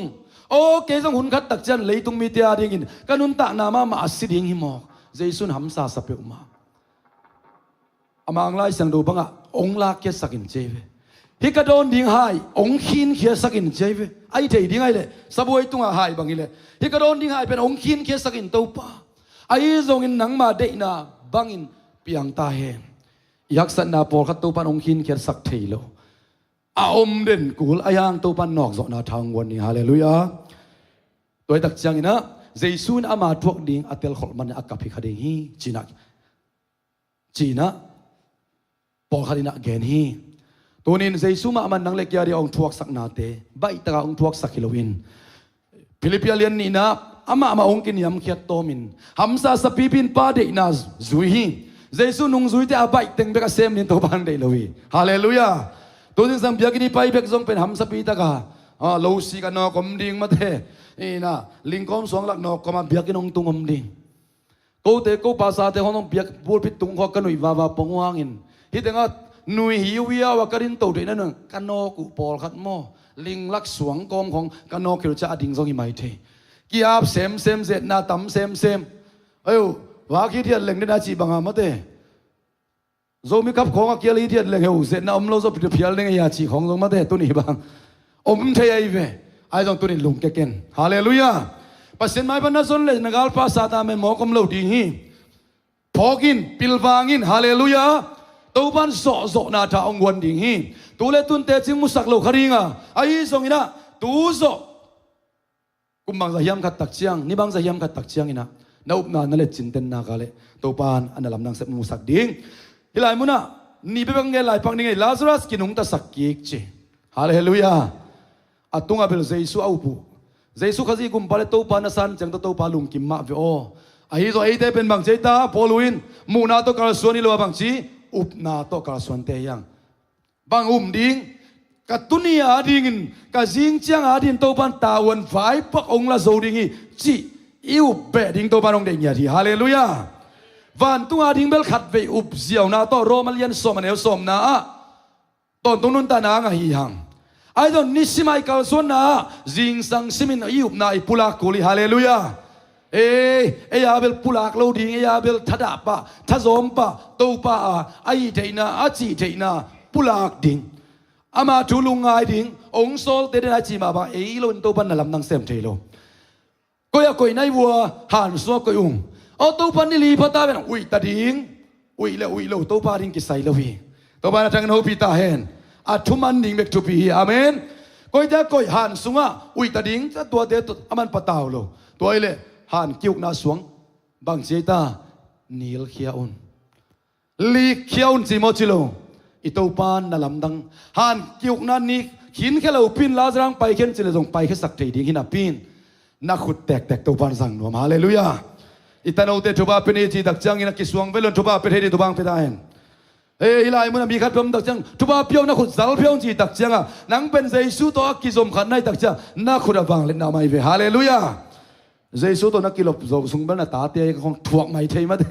โอเกจงหุนขัดตักจันเลยตุงมีเตียดิ้งอินกันนุนตักนะมาสิดิ้งหิมอกเจสุนหัมซาสเปอุมาอามังไลสังดูบังอ่ะองลากเกสักินเจเวฮิกาโดนดิ้งหายองคินเขียสักินเจเวไอเทดิ้งไอเลยสบวยตุงหายบางทีเลยฮิกาโดนดิ้งหายเป็นองคินเขียสักินตัวป้าไอซงอินหนังมาเดน่าบางอินเปียงตาเฮยักษ์สันนาปอลขัดตัวปันองคินเขียสักเทโลอาอมเด่นกูลอายังตัวปันนอกจอกนาทางวันนี้ฮาเลลูยาตัวตักจังอินะเจสุนอามาทวกดิ้งอัตเตลขอมันอักกับพิคดีฮีจีนะปอลขัดินะเกนฮีตัวนี้เจสุมามันนังเล็กยาดีองทวกสักนาเตใบตะองทวกสักฮิโลวินฟิลิปปิเลียนนี่นะอามาองกินยำเขียดโตมินฮัมซาสปีปินปาเดนาซุยฮีเจสุนุงซุยเตอาใบเต็งเบกเซมนินตัวบันเดลวีฮาเลลูยาตัวนี้สัมเบียกินีไปเบกซงเป็นฮัมสปีตะกาโลซีกันนอกมดิงมาเทนี่นะลิงคอมสองหลักนอกก็มาเบียกินองตุงอมดิงกูเตกูภาษาเตหอนเบียกบูพิตุงขอกันหนุ่ยวาวปงวางินฮิตngaนุยหิววิาวกัรินโตเดนั่นกันนอกุปอลขัดโมลิงลักสวงกอมของกันนอคิลจะอดิ่งทรงอิไม่เทกีอาบเซมเซนาตั้มเซมเอ้ยวาคิดเทียนเล็งได้นาจีบังอามาเตโซมิกับของอาเกียลีเทียนเล็งเฮวเซนอมโลโซปิดเพียลเล็งยาจีของทรงมาเตตัวนี้บังอมเทียเวไอจงตัวนี้ลุงเก่งฮาเลลูยาปัสสินไม่ปนส่วนเลยนักอัลฟาซาตาเมมอกมโลดีฮีพอกินปิลวางินฮาเลลูยาตัวบ้านโซนาท่าองวันดิ่งฮีตัวเล็ตุนเตจิมุสักโลคาริงาไอ้ส่งอินะตัวโซกุมบังจะยำขัดตักเชียงนี่บังจะยำขัดตักเชียงอินะนาอุปนานั่นเลยจินเตนนากาเลตัวบ้านอันนั้นลำนังเสมุสักดิ่งฮิลายมุนะนี่เป็นไงหลายปังนี่ไงลาซารัสกินุงตาสักกิกจีฮาเลลูยาอัตุงอาเบลเจสุอาอุเจสุขจีกุมปาเลตัวบ้านนัสันจังตัวบ้านลุงกิมมาเวโอไอ้ตัวไอ้เตเป็นบางเจตาพอลุยนมูนาตัวการส่วนนี่เราบางจีอุปนาโตกาส่วนเตียงบางดิ้งกัตุนีอาดิ้งกัจิงเจียงอาดิ้งโตปันตาวันไฟปักองละโซดิ้งจีอิวเบดิ้งโตปันองเดียร์ที่ฮาเลลูยาวันตัวอาดิ้งเบลขัดเวอุบเสียวนาโตโรมาเลียนสมเนลสมนาตอนตรงนู้นตานางหิหังไอ้ตอนนิสิไมกัลส่วนนาจิงสังซิมินอิวนาอิปุลากุลิฮาเลลูยาเอ้ยาเบลปุลากโลดิ้งเอ้ยาเบลทัดาปะทัซอมปะตัวปะไอ้เทน่าอาจีเทน่าปุลากดิ้งอามาทุลุงไงดิ้งองโซลเตเดนาจีมาบะเอ้ยโลนตัวปันนั่นลำนังเซมเทโลก็อยากคุยในวัวหันสวกอุงเอาตัวปันนี่ลีพัตตาเป็นอุยตาดิ้งอุยโลตัวปันดิ้งกิไซเลวีตัวปันทางโนพิตาเฮนอาทุมันดิ้งเบกทูพีอาเมนก็อยากคุยหันสุงะอุยตาดิ้งจะตัวเดียวอามันปะตาวโลตัวไอ้เล่หันคิวนาสวงบางเจตานิลเขียอุนลีเขียอุนจิโมจิโลอิโตปานนั่นลำดังหันคิวนานี่หินแค่เราปินลาจรังไปเข็นจิเลจงไปแค่สักทีดิ้งหินปินนักขุดแตกตัวปานสั่งหนัวฮาเลลูยาอิตาโนเตทุบาเป็นเอจีดักจังอินักกิสวงเวลนทุบาเป็นเฮดิทุบังเป็นได้ ลายมันมีขัดพรมตักจังทุบาเปียวนักขุดสารเปียวจีตักจังอ่ะนังเป็นเยซูตัวกิจมขันในตักจังนักขุดฟังเล่นนาไม่เวฮาเลลูยาเยซูตัวนักกิลบสุงเป็นตาเตียของถ่วงไม่เทมาเด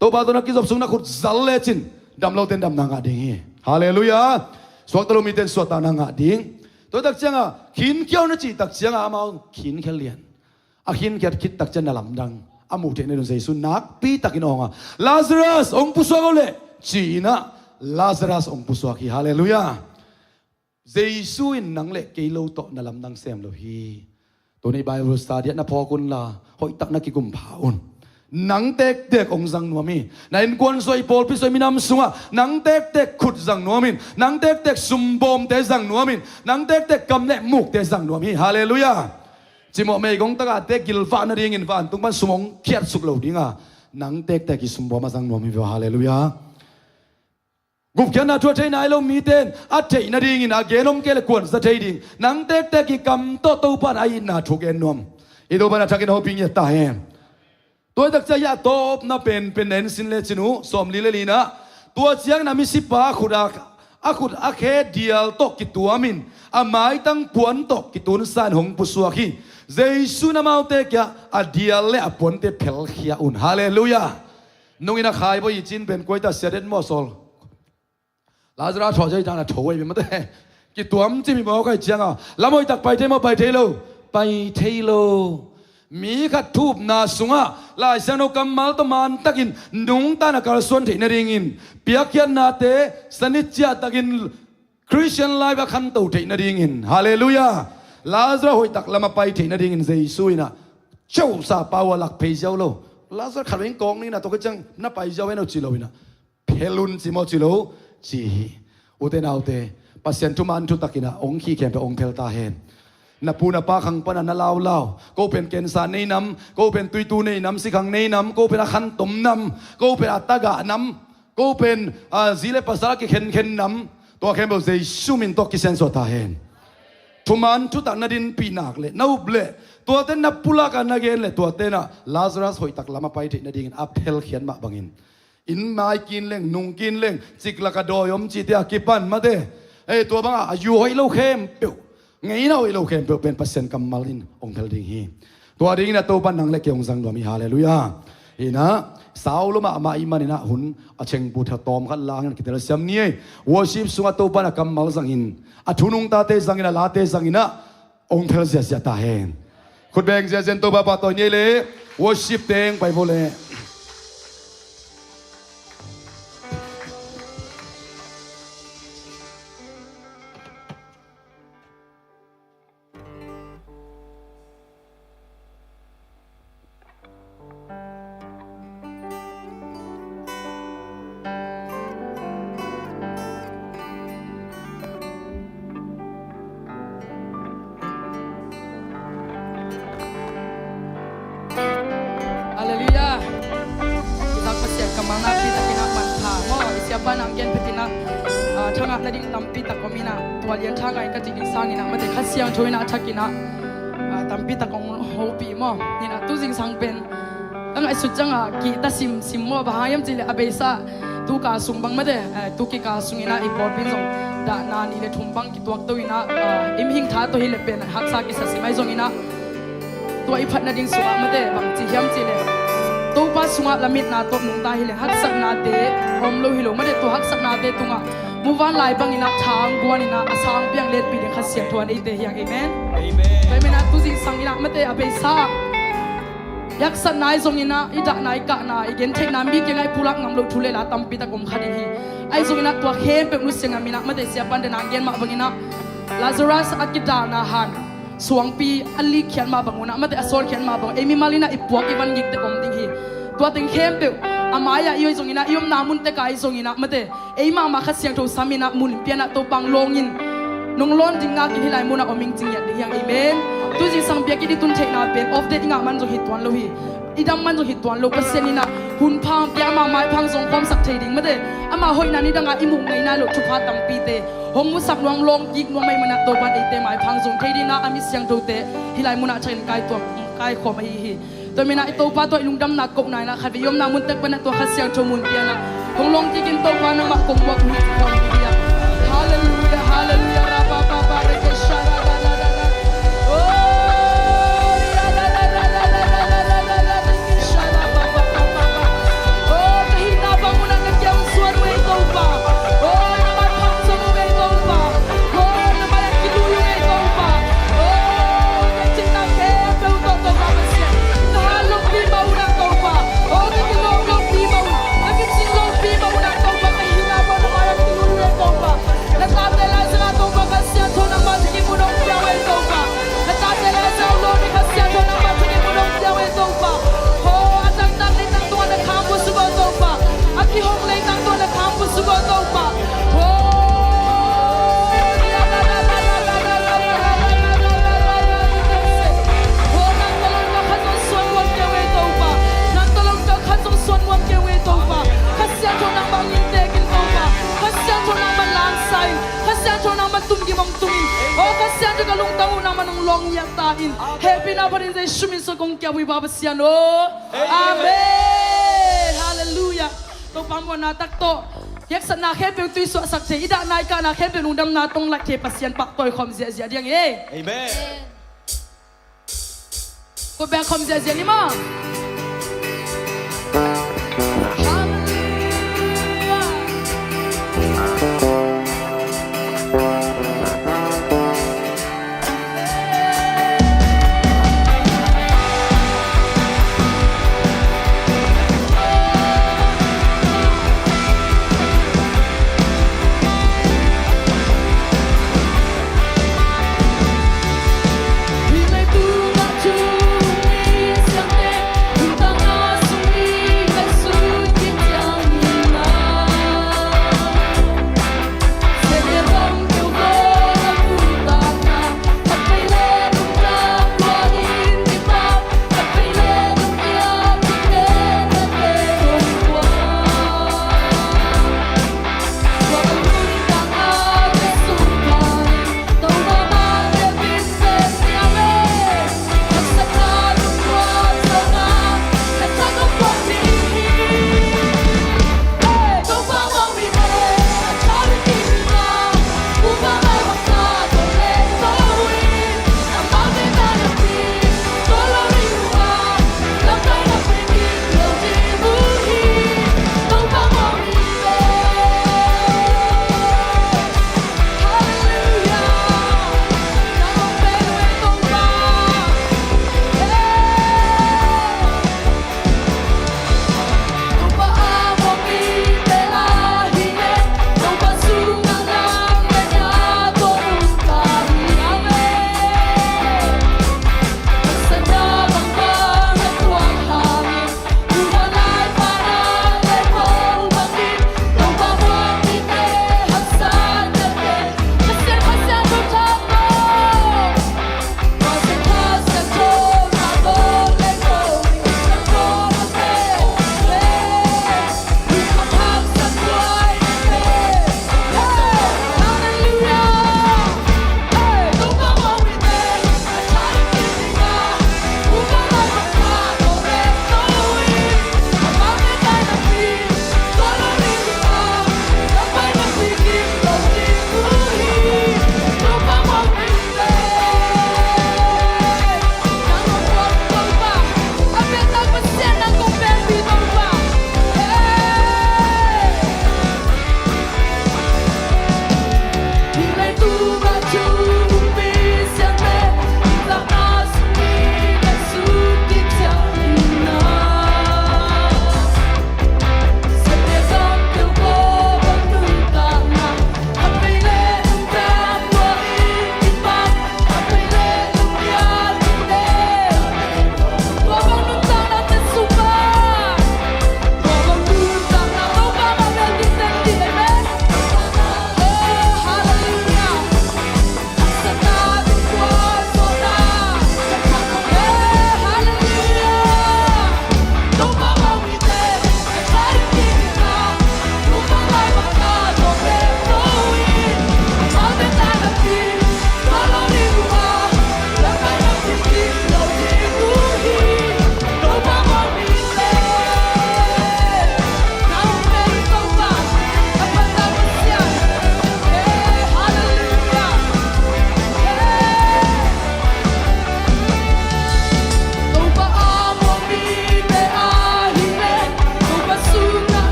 ตัวบาตัวนักกิจสุงนักขุดสารเลจินดำเราเต้นดำนางาดิ่งฮาเลลูยาสวดตะลุมีเต้นสวดตานางาดิ่งตัวตักจังอ่ะขินเกี่ยวนักจีตักจังอ่ะมาขินแค่เลียนอ่ะขินแค่คิดตักจังน่ะลำดังอามูเทนในดวงเยซูนักปีตักกินองอ่ะลาซารัสองค์ผู้สวกเลยจีน่ะลาซารัสองค์ผู้สวกีฮาเลลูยาเยซูอินนังเล็กเกโลโตน่ะลำดังเซมโลฮีตัวในไบเบิลสตาร์เดียน่ะพอคุณล่ะหอยตักนักกิกุมผาอุนนังเต็กเต็กองจังนัวมีนายกวนสวยโพลพิสวยมีน้ำสุงะนังเต็กเต็กขุดจังนัวมินนังเต็กเต็กสุมบอมเตจังนัวมินนังเต็กเต็กกำเนมุกเตจังนัวมีฮาเลลูยาจิโมเมย์กงตะกาเต็กกิลฟ้านาดีงินฟ้าตุงมันสมองเขียดสุกเหล่าดิ้งอ่ะนังเต็กเต็กกิสุมบอมมาจังนัวมีฮาเลลูยากุบเขียนน่ะทั่วไทยนายเรามีเต้นอัดเทนาดีงินอาเกนอมเกลกวนสะเทดิ่งนังเต็กเต็กกิกำโตโตปานอายินน่ะทุกเอ็นนวมอีโดบันทักกินหัวปิงยะตาเฮตัวตักจะยาโตบน่ะเป็นเอ็นสินเลจินูสมลีเลลีนะตัวเจียงน่ะมีสิปาขุดอาเคเดียลตกกิตัวมินอาไม้ตั้งปวนตกกิตุนสานหงปุสวาคีเยซูน่ะมาเอาเตกะอาเดียลเลอปวนเตเพลขียอุนฮาเลลูยานุ่งอินะขายบ่ยิจินเป็นกวยตาเสด็จมอสอลลาซารัสถอดใจจางน่ะโถยเป็นมาเตกิตัวมจิมีบ่ก็เจียงอ่ะละมอยตักไปเทมาไปเทโลไปเทโลมีขัดทูบนาสุงะลายเสนกำมัลตมันตักินนุงตานักการส่วนที่นริงินเปียกยันนาเตสนิจจตักินคริสเตียนไลฟ์ขันตูที่นริงินฮาเลลูยาลาซารัสหอยตักละมาไปที่นริงินเยซูนะเจ้าซาปาวลักเพย์เจ้าโลลาซารัสขัดเวงกองนี่นะตัวก็จังนับไปเจ้าเวนเอาจิโลวินะเพลุนจิโมจิโลจีอุเตนาอุเตปัสยันทุมันทุตักินะองค์ขี้แข็งเป็นองค์เพลตาเฮนนับปูนับปาขังปนันลาวลาวก็เป็นเกณฑ์สารในน้ำก็เป็นตุยตูในน้ำสิขังในน้ำก็เป็นอาคันตมน้ำก็เป็นอัตตากะน้ำก็เป็นซีเลปัสสาวะเข็นน้ำตัวเข็นบอกเจสุมินตัวกิเซนสวตาเฮนทุมันทุตักนาดินปีนักเลยนาอุบเลยตัวเต้นนับปุลักันนักเกณฑ์เลยตัวเต้นน่ะลาซารัสหอยตักลามาไปที่นาดินอัพเทลเขียนมาบังอินอินมากินเล่งนุ่งกินเล่งจิกละกระโดยมจีเตียกิปันมาเด้ตัวบังอายุหอยโลเข้มเปียวไงน่าวิโลเข้มเป็นเปอร์เซ็นต์กำมัลินองค์เทลดิ่งฮีตัวดิ่งน่ะตัวปันนังเล็กองสังดวมีฮาเลลูยาอีนะสาวลมาอิมันนะหุ่นอาเชงปูทะตอมขันลางกันกิตเลสยามนี้วอชิปสุงตัวปันกำมัลสังอินอาทุนุงตาเตสังอินะลาเตสังอินะองค์เทลเสียตาเฮนคุณแบงเสียเซนตัวบาปตัวนี้เลยวอชิปเตงไปโบเลบ้านอังเกนพินาทางนั้นดิ่งตั้มปีตะกมินาตัวเลี้ยงทางไงก็จริงสร้างนี่นะมันจะขัดเสียงช่วยนะชักกินะตั้มปีตะกงโฮปีมั่งนี่นะตู้จริงสังเป็นตั้งไอ้สุดจังกีตาซิมมั่วบ้ายมจิเลอเบซ่าตู้กาสุงบังมาเดตู้กีกาสุงอินะอีปอร์ปินซงดานานี่เลทุ่มบังกีตัวตัวอินะอิมหิงท้าตัวฮิเลเป็นฮักซากิสัสิไม่ซงอินะตัวอีพัดนาดิ่งสุงมาเดบังจิเฮียมจิเลตัวป้าสุงะละมิดนาตัวนุ่งตาฮิเลฮักสักนาเดอมโลฮิโลไม่ได้ตัวฮักสักนาเดตุงะมูวันลายบังอินะทางกวนอินะอาสางเปียงเล็ดปีเดขัดเสียงทวนไอเตยังเอเมนไปไม่นะตุจิงสังอินะไม่ได้อเบซ่ายักษ์สันนายทรงอินะอิดักนายกะนายเย็นเทน้ำมีเกี่ยงไอผู้รักงำโลทุเลละตั้มปีตะกมขัดฮีไอทรงอินะตัวเข้มเป็นมุสลิมอินะไม่ได้เสียปันเดนางเย็นมาบังอินะลาซารัสอักิดานาฮันสวงปีอัลลีเขียนมาบังอุนะไม่ได้อสอลเขียนมาบังเอมิมาลินะอิปวกอีวันยิกเตกมติงฮีตัวติงเข้มเปวอามายาอีทรงอินะยมนามุนเตกายทรงอินะไม่ได้เอมาขัดเสียงทูสามินะมุนเปียนะตัวบังลงอินนงล้นจิงงากินที่ไรมุนะอมิงจิงยัดยังเอเมนตุจิสังเปียกิดิตุนเทนาเป็นออฟเดตงามันจะหิตวันโลหีอีดังมันจะหิตวันโลเปอร์เซ็นต์นี่นะหุ่นพังเปียมาไม้พังทรงความสักเทดิ่งไม่ได้อามาหอยนันนี่ดังอิมุงในนาโลทุพาตังปีเตหงมุสักนวงลงยิกนวงไม่มันตัวบันเอเตไม้พังทรงเทดิ่งนะอามิเสียงโดเตที่ไรมุนะเชนกายตัวกายขอมาฮี ตัวมีนาไอโตปาตัวลุงดำนักกบนายนะขัดไปยมนามุนเต็กเป็นตัวขัดเสียงโจมุนเตียนะคงลงที่กินโตปานังมากงบอกหุ่นคนเดียฮาเลลูยาฮาเลลูยาราบาบาบาเรเกชาราดาดาดาโอ้ยาดาดาดาดาดาดาดาดาดาเรเกชาราบาบาบาบาโอ้ยนาbangunan nagyang suwan mo ikaw paโอ้ยnaman pangsa mo ikaw paโอ้ยnaman kiluyo ikaw paโอ้ยnagsinang kepe uto to kapasya nahalong bibaw na ikaw paโอ้ยnagilong bibaw nagitsinglong bibaw na ikaw pa kahinapan naman kiluyo ikaw pa natatala sa ikaw pa kasya to naman sige mo nung piyaw ikaw pa natatala sa ulo ni kasya to naman sige mo nung piyaw ikaw pa oh at ang tatay ng tuwa na kampo suba ikaw pa at ihong lay ng tuwa na kampo suba ikaw pa kasihan juga lung tahu nama nung long yang tain happy na parin sa shumin so kong kya wi babasian oh amen hallelujah to pambo na takto yak sa na happy tu so sakse ida nai ka na happy lung dam na tong lak the pasian pak toy khom zia zia diang Amen. ko ba khom zia zia ni ma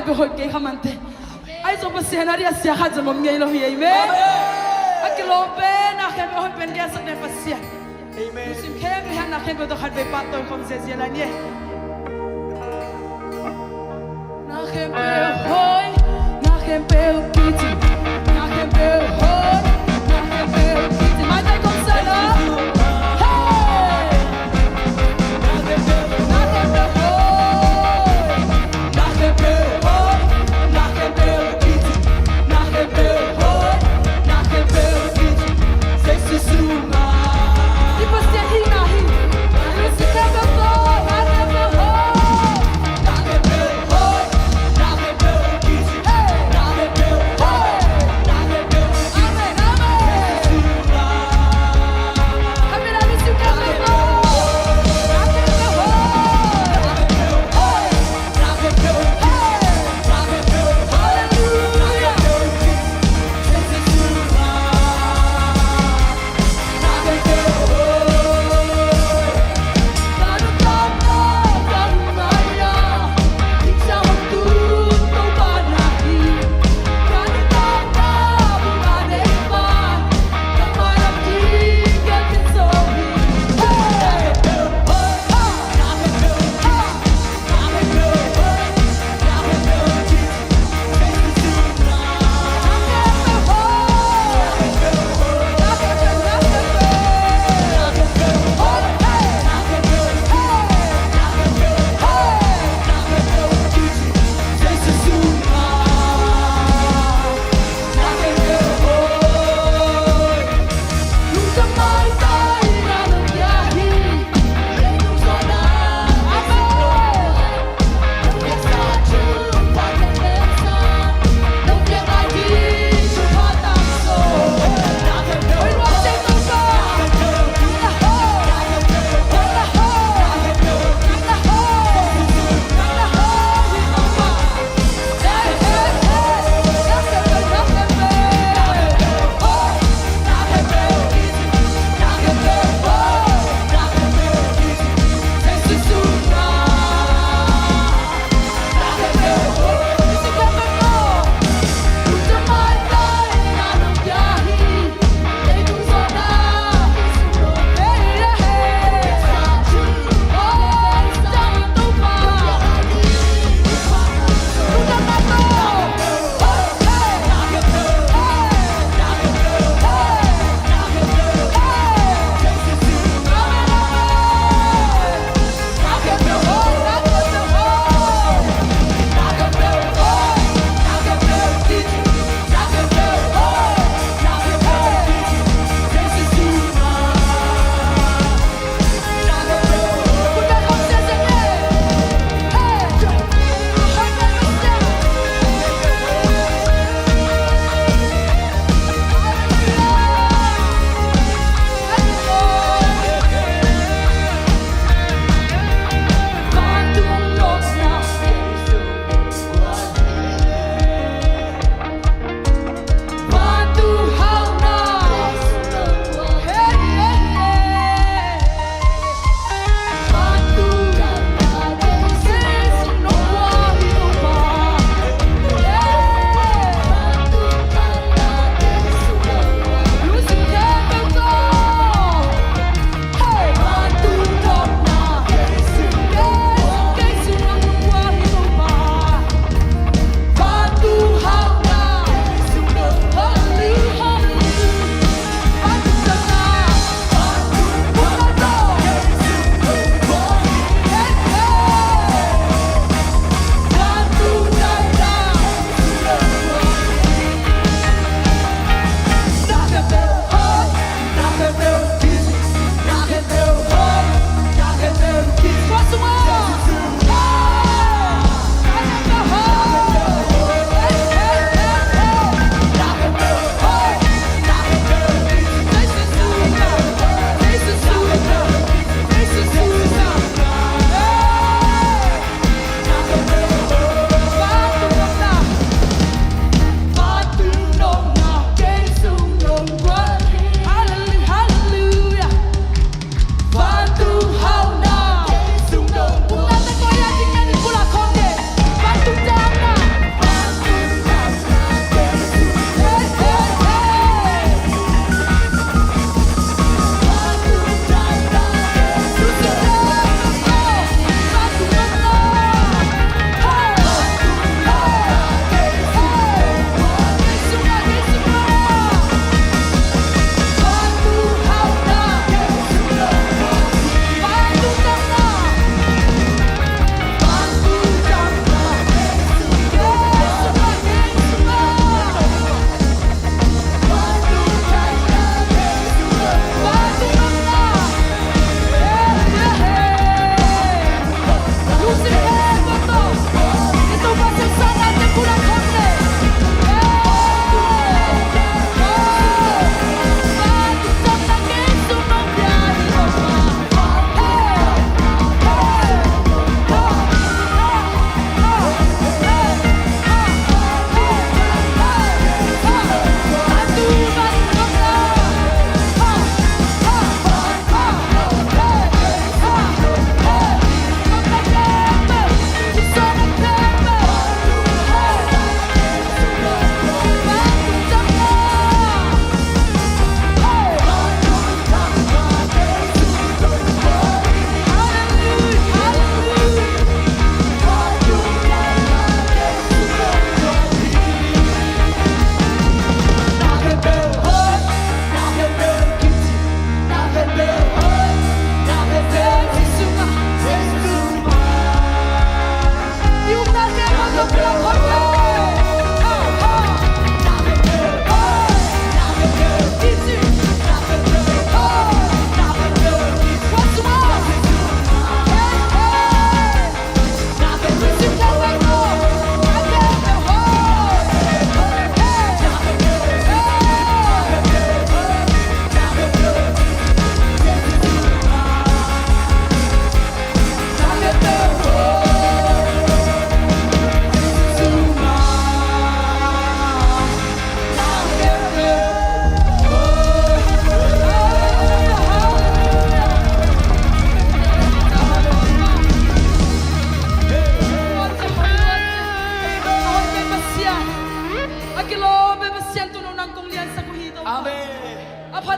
ไปหอยเกยขมันเตไอ้จงเปเสียนาเรียเสียขาดจะมมเงยเราเฮียเมอากิโลเปนักเห็นไปหอยเป็นแกสักในเปเสียสิมเข้มเห็นนักเห็นไปตัวขัดไปปัดตัวคอมเสียอะไรเนี่ยนักเห็นไปหอยนักเห็นไปกิจินักเห็นไปหอยนักเห็นไปกิจิไม่ได้คงเสียแล้ว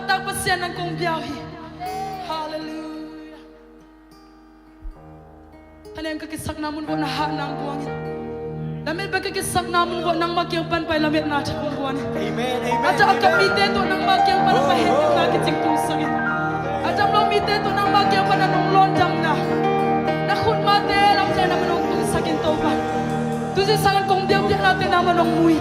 tak pasien ang kong biyahe. Hallelujah. Ano yung kakisak namun ko na hanang buwangin. Lamit ba kakisak namun ko nang magyangpan pa lamit na siya kong buwangin. Amen, amen. At ang kamite to nang magyangpan na mahigit na kiting tusangin. At ang lomite to nang magyangpan na nung londang na. Nakun mate lang siya naman nung tusangin to ba. Tusi sangan kong biyak-biyak natin naman nung muwi.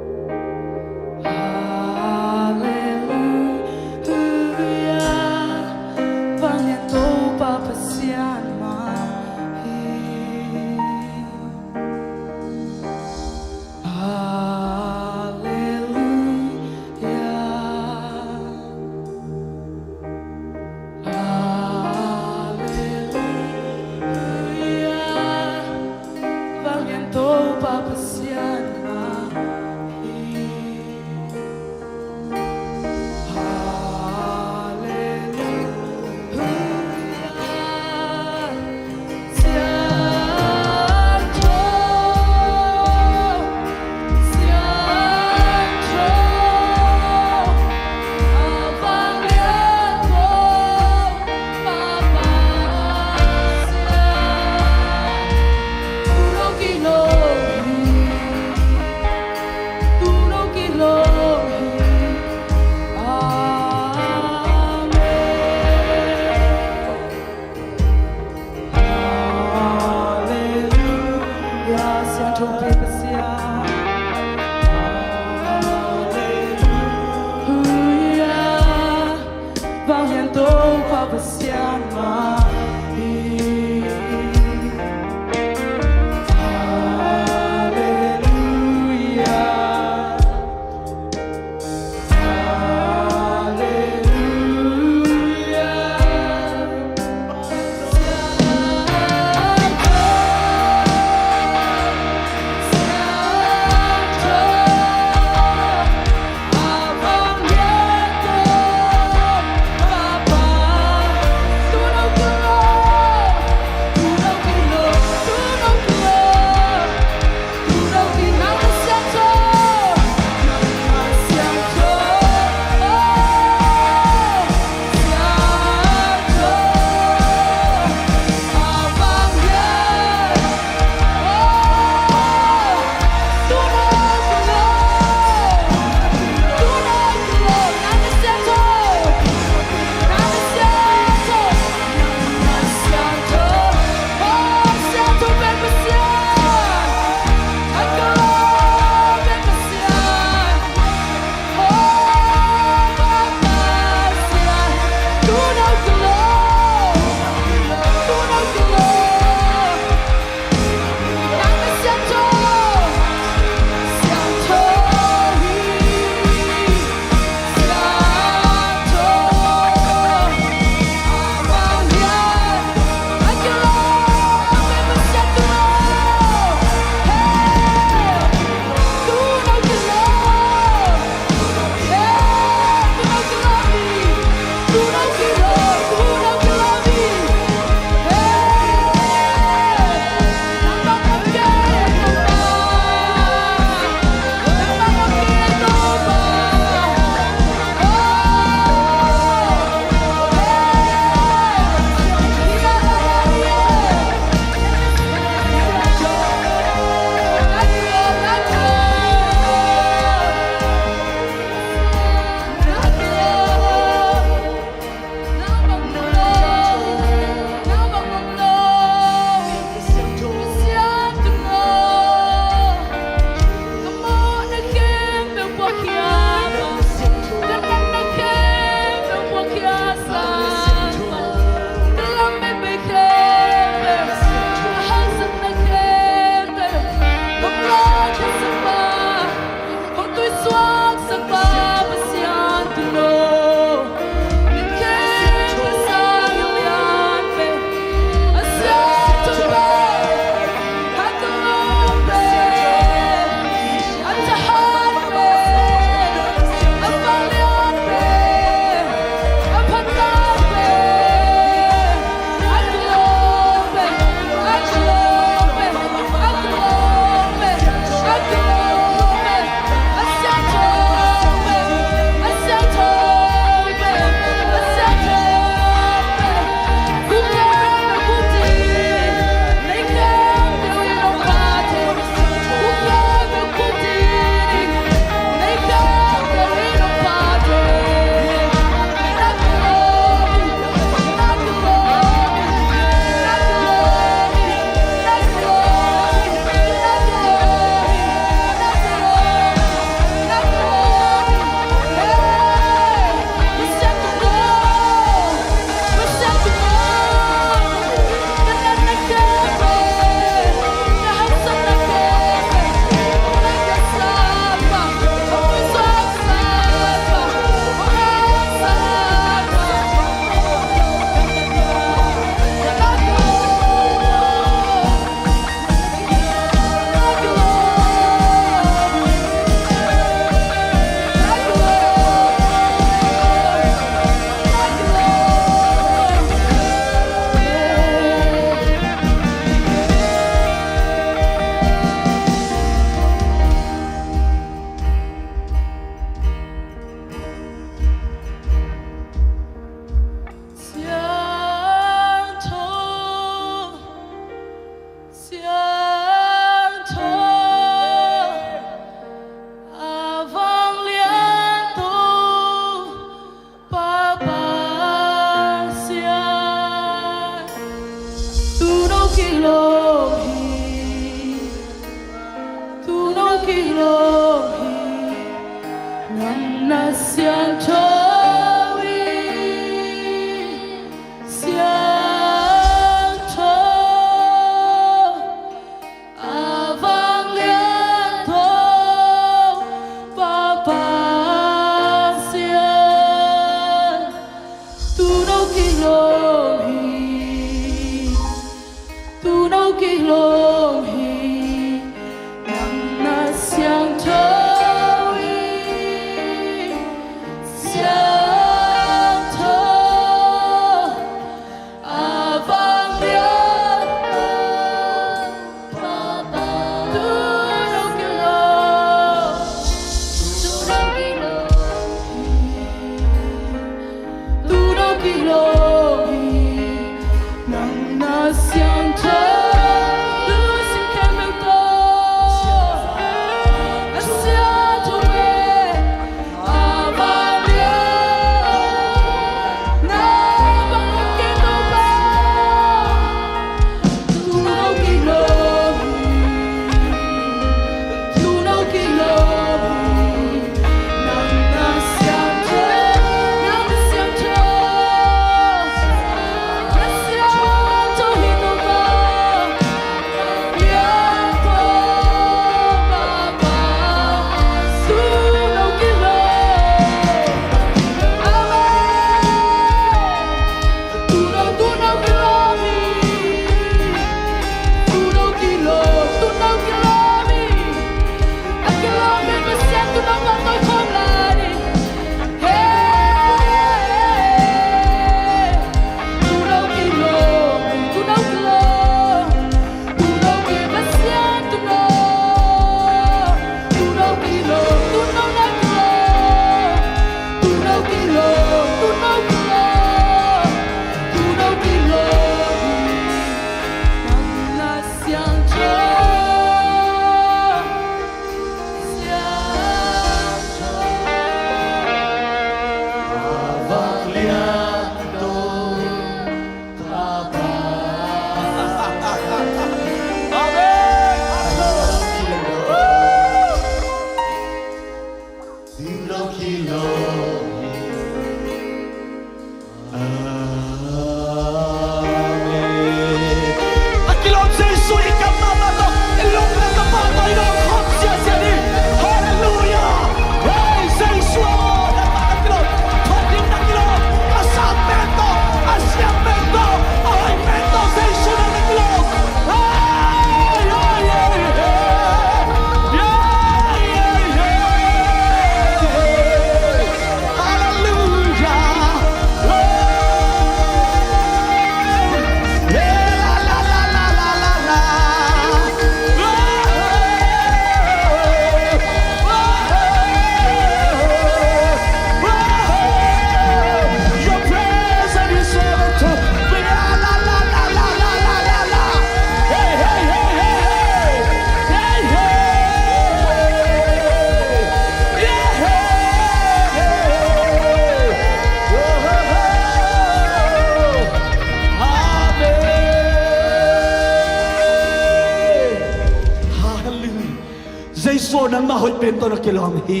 Jaiso nang mahoy pento na kilom hi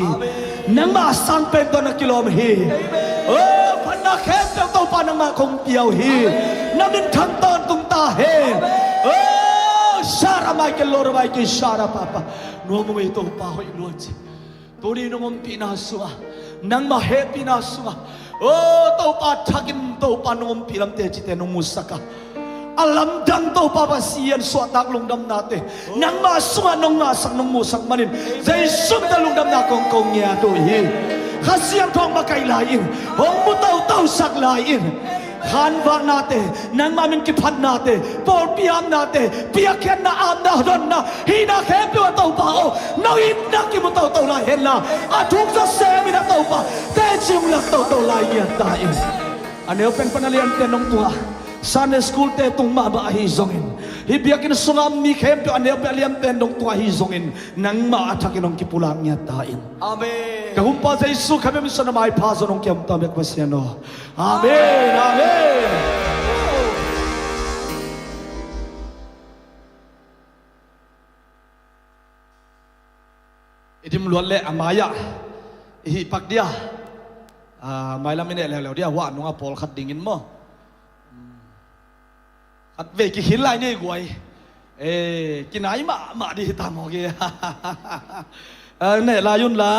nang maasang pento na kilom hi oh panakhet to pa nang makong piaw hi namin kanton tung tahe oh Shara Michael Lord Michael Shara Papa no mo ito pa hoy Lord Tori nung pinasua nang mahe pinasua oh to pa takin to pa nung pilam te chite nung musaka alam dan to papasiyan suatak lungdam nate nang masuma nung masak nung musak manin zay sum da lungdam na kong kong ya to hi khasiang thong makailain hong mutaw taw sak lain khanwa nate nang mamin kiphan nate por piam nate piakyan na am na don na hina khepyo to pa o no inna ki mutaw taw la hella athuk sa semi na to pa te chim lak to la ya ta in aneo pen panalian te nong tua Sunday school te tung maba ahizongin hibiakin sungam mi khempyo aneo pe aliam pendong tua hizongin nang maatakin ong kipulang niya tain amen kahumpa sa Isu kami misa na may paso nong kiyam tamek pasiano amen amen idim luat le amaya hi pak dia mai lam ne le dia wa nunga pol khat dingin mo khat ve ki hin lai nei guai kinai ma di ta mo ge ne la yun la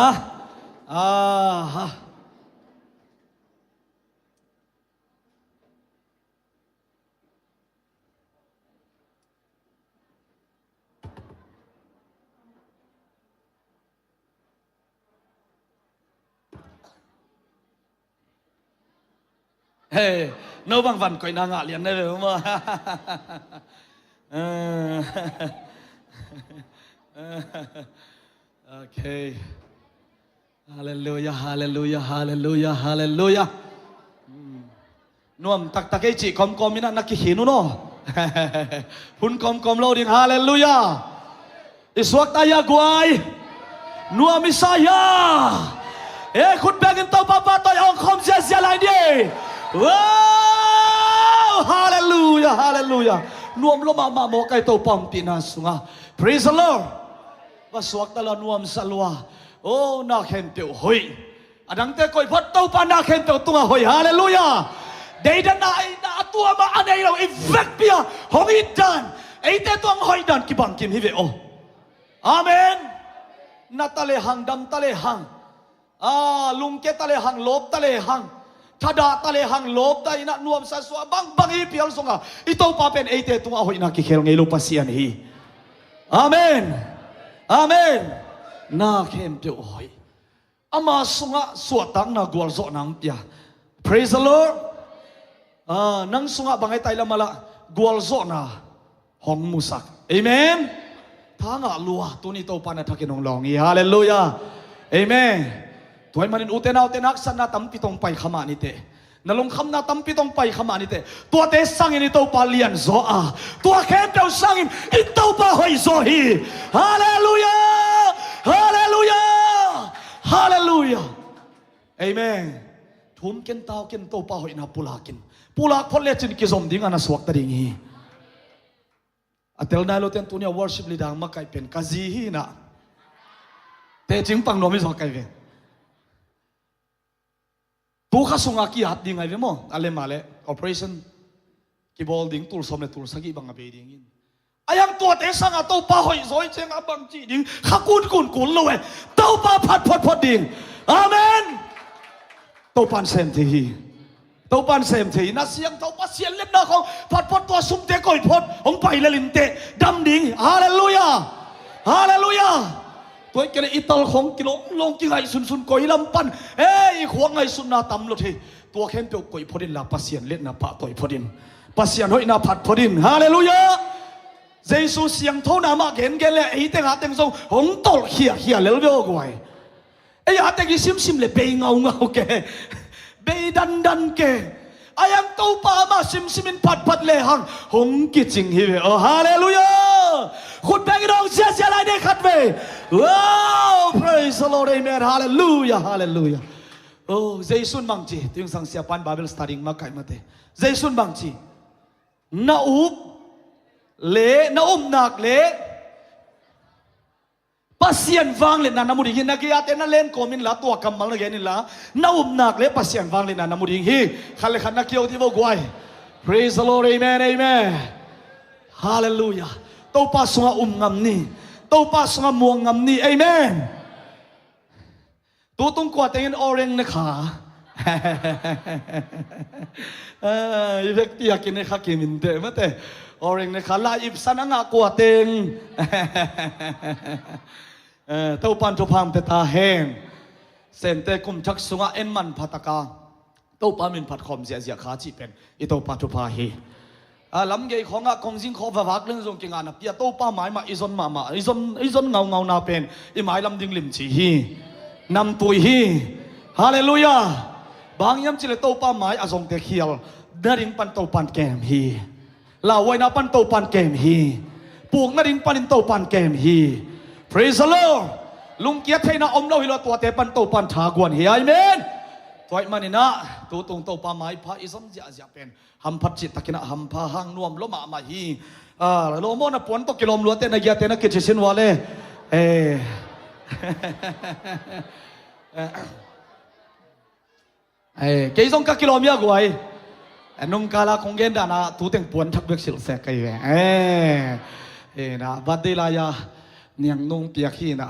nấu bằng vần coi nàng ngạ liền đây đúng không? Ok, Hallelujah, Hallelujah, Hallelujah, Hallelujah. Nuông tak tak chị com ina nak kihinu no. Hun com lâu din Hallelujah. Iswak taya guai. Nuông Messiah. Khut begin tau papa toy ong khom sia lại đi. Wow! Hallelujah! Hallelujah! Nuam lo mama mo kay to pam pinasunga. Praise the Lord! Waswak tala nuam salwa. Oh, na khen teu hoi. Adang te koi phat to pa na khen teu tunga hoi. Hallelujah! Dei dan na tua ma anei lo effect pia hoi dan. Ei te tuang hoi dan ki bang kim hi ve o. Amen. Na tale hang dam tale hang. Lungke tale hang lop tale hang. Tada tale hang lop ta ina nuam sa swa bang hi pial songa ito pa pen ate tunga hoi na ki khel ngei lo pasian hi. Amen. Amen. Na khem teu hoi. Ama sunga suatang na gwal zo nang pia. Praise the Lord. Nang sunga bangai tai lamala gwal zo na hong musak. Amen. Thanga lua tuni to pa na thakinong longi. Hallelujah. Amen. Tuhay manin utenaw tenaksan na tampitong pay kama nite. Nalungkam na tampitong pay kama nite. Tua te sangin ito palian zoa. Tua kempew sangin ito pa hoy zohi. Hallelujah! Hallelujah! Hallelujah! Amen. Tum ken tao ken to pa hoy na pulakin. Pulak pon lechin kizom dinga na swak taringi. Atel nalo ten tunya worship lidang makay pen kazihi na. Te ching pang nomi zo kay ven. Tuka sunga ki hat ding ay mo ale male operation ki bolding tool som le tool sagi bang abe ding in ayang to te sanga to pa hoi zoi cheng abang chi ding khakun kun lo we to pa phat ding amen to pan sem thi na siang to pa sian let na khong phat to sum te koi phot ong pai le lin te dam ding hallelujah hallelujah tôi cái này ital khong kilong long ki ngai sun koi lampan khuang ngai sun na tam lo thi tua khen pe koi phodin la pasien let na pa toi phodin pasien hoi na phat phodin hallelujah Jesus siang tho na ma gen le ei te nga teng song hong tol khia lel be ogwai a te gi sim le be ngau ke be dan ke ayang to pa ma simin phat le hang hong ki ching hi ve hallelujah khut bang dong sia lai de khat ve. Wow, praise the Lord, amen, hallelujah, hallelujah. Oh, Jaisun bangchi, tu yung sang siapan Bible studying makai mate. Jaisun bangchi, na nak le, pasien vang le na namuding na kiyate na len komin la tua kamal na genin la, na nak le pasien vang le na namuding hi, khale khan na kiyo di bo guay. Praise the Lord, amen, amen, hallelujah. Tau pa sunga ngam ni. Tau pa sunga muang ngam ni. Amen. Tutung kwa tingin oreng na ka. Ibek tiyakin na kakiminde. Mate. Oreng na ka. Laib sana nga kwa ting. Tau pan tupam tetaheng. Sente kum chak sunga enman pataka. Tau pa min pat khom zia kha chi pen. Ito pa tupahi. Lam gay khong a kong jing kho vak leng zong king anap ya to pa mai ma izon ngau na pen I mai lam ding lim chi hi nam tui hi hallelujah bang yam chile to pa mai azong te khial daring pan to pan kem hi la wai na pan to pan kem hi puk na ring pan to pan kem hi praise the Lord lung kia theina om lo hi lo to te pan to pan tha gwan hi amen toy manina tu tung to pa mai pha izom ja pen ham phat chi takina ham pha hang nuam lo ma hi lo mo na pon to kilom lo te na gya te na ke chisin wale Cái dòng các kilo mía của ai nông cá là không gen đàn à tú tiếng buồn thắc việc xịt xe cái về na birthday là ya niang nông tiệc khi na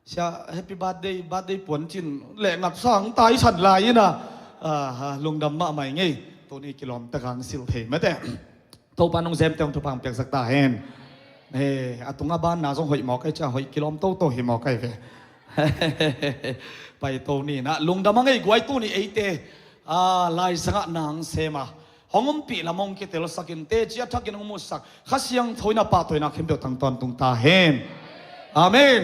xa happy birthday buồn chín lệ ngặt sáng tai sẵn lại na lùng đầm mạ mày nghe tôi đi kilo tất cả xịt thế mất đấy tôi ban nông xem trong tôi bằng tiệc sắc ta hen tung ban na trong hội mỏ cái cha hội kilo tôi hội mỏ cái vềไปตัวนี้นะลุงดำมังไอ้กวยตัวนี้ไอ้เตลายสังนางเสมาห้องปีละมงกิเตลสักินเตจีทักกินมุสักข้าเสียงถอยน่ะป่าถอยน่ะเข้มเดียวตั้งตอนตุงตาเห็นอาเมน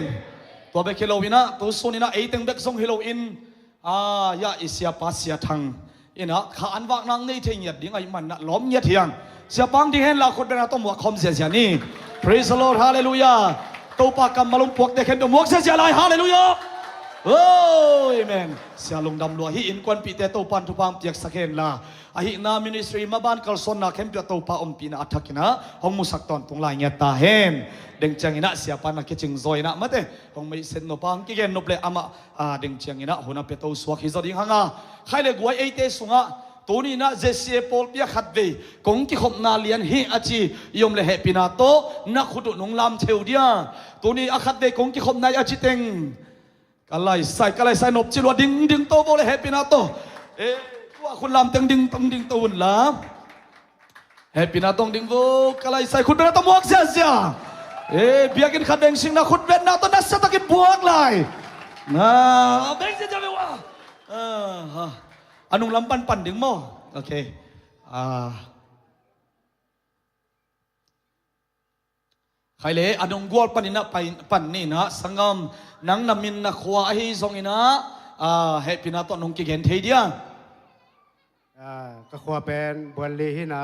ตัวเบคเฮโลวินะตัวโซนี่นะไอ้เต็งเบกซงเฮโลวินยาอิเสียปัสเสียทังอินะข้าอันวักนางนี่เทียดดิ้งไอ้มันนะล้อมเงียเทียงเสียปังที่เห็นละคนเป็นอาต้องหมวกคอมเสียเสียนี่ praise the Lord hallelujah ตัวปากกำมาลงพวกเด็กเห็นตัวหมวกเสียเสียอะไร hallelujahโอ้ยแมนเสียลงดำลัวฮิอินควันปีเตโตปันทุบามเตียกสักเห็นละอหินามินิสทรีมาบ้านกัลซอนนาเข้มเปียโตปาอมปีนาอัฐกินะห้องมุสักตอนตรงลายเงียตาเห็นเด้งจังอินะเสียปันนักจิงซอยนะมาเต้ห้องไม่เซ็นโนปังกิเกนโนเปลอามาเด้งจังอินะหัวหน้าเปโตสวกฮิจดิงฮังอาใครเล็กไว้เอเตสุงะตัวนี้นะเจสีปอลเปียขัดเวกงกิขบนาเลียนฮิอาจียมเลเหปินาโตนักขุดนงลามเทวเดียตัวนี้อาขัดเวกงกิขบนายอาจิเต็งกะไลใส่นบจิลวดิ้งโตโบเลยเฮปินาโตว่าคุณลำเต็งดิ้งตูนละเฮปินาโตดิ้งโวกะไลใส่คุณเป็นตัวมวกเสียเบียกินขัดเด้งสิงนะคุณเป็นนาตัวนัสตะกินบวกเลยนะเด้งเสียไปว่าอันนุ่งลำปั่นดิ้งโมโอเคใครเลยอันนุ่งกวลปั่นนี่นะไปปั่นนี่นะสังกมนังนามินนักขวาให้ทรงอินะเฮปินาต้นนงกิเกนเทียก็ขวาเป็นบวนลีหินะ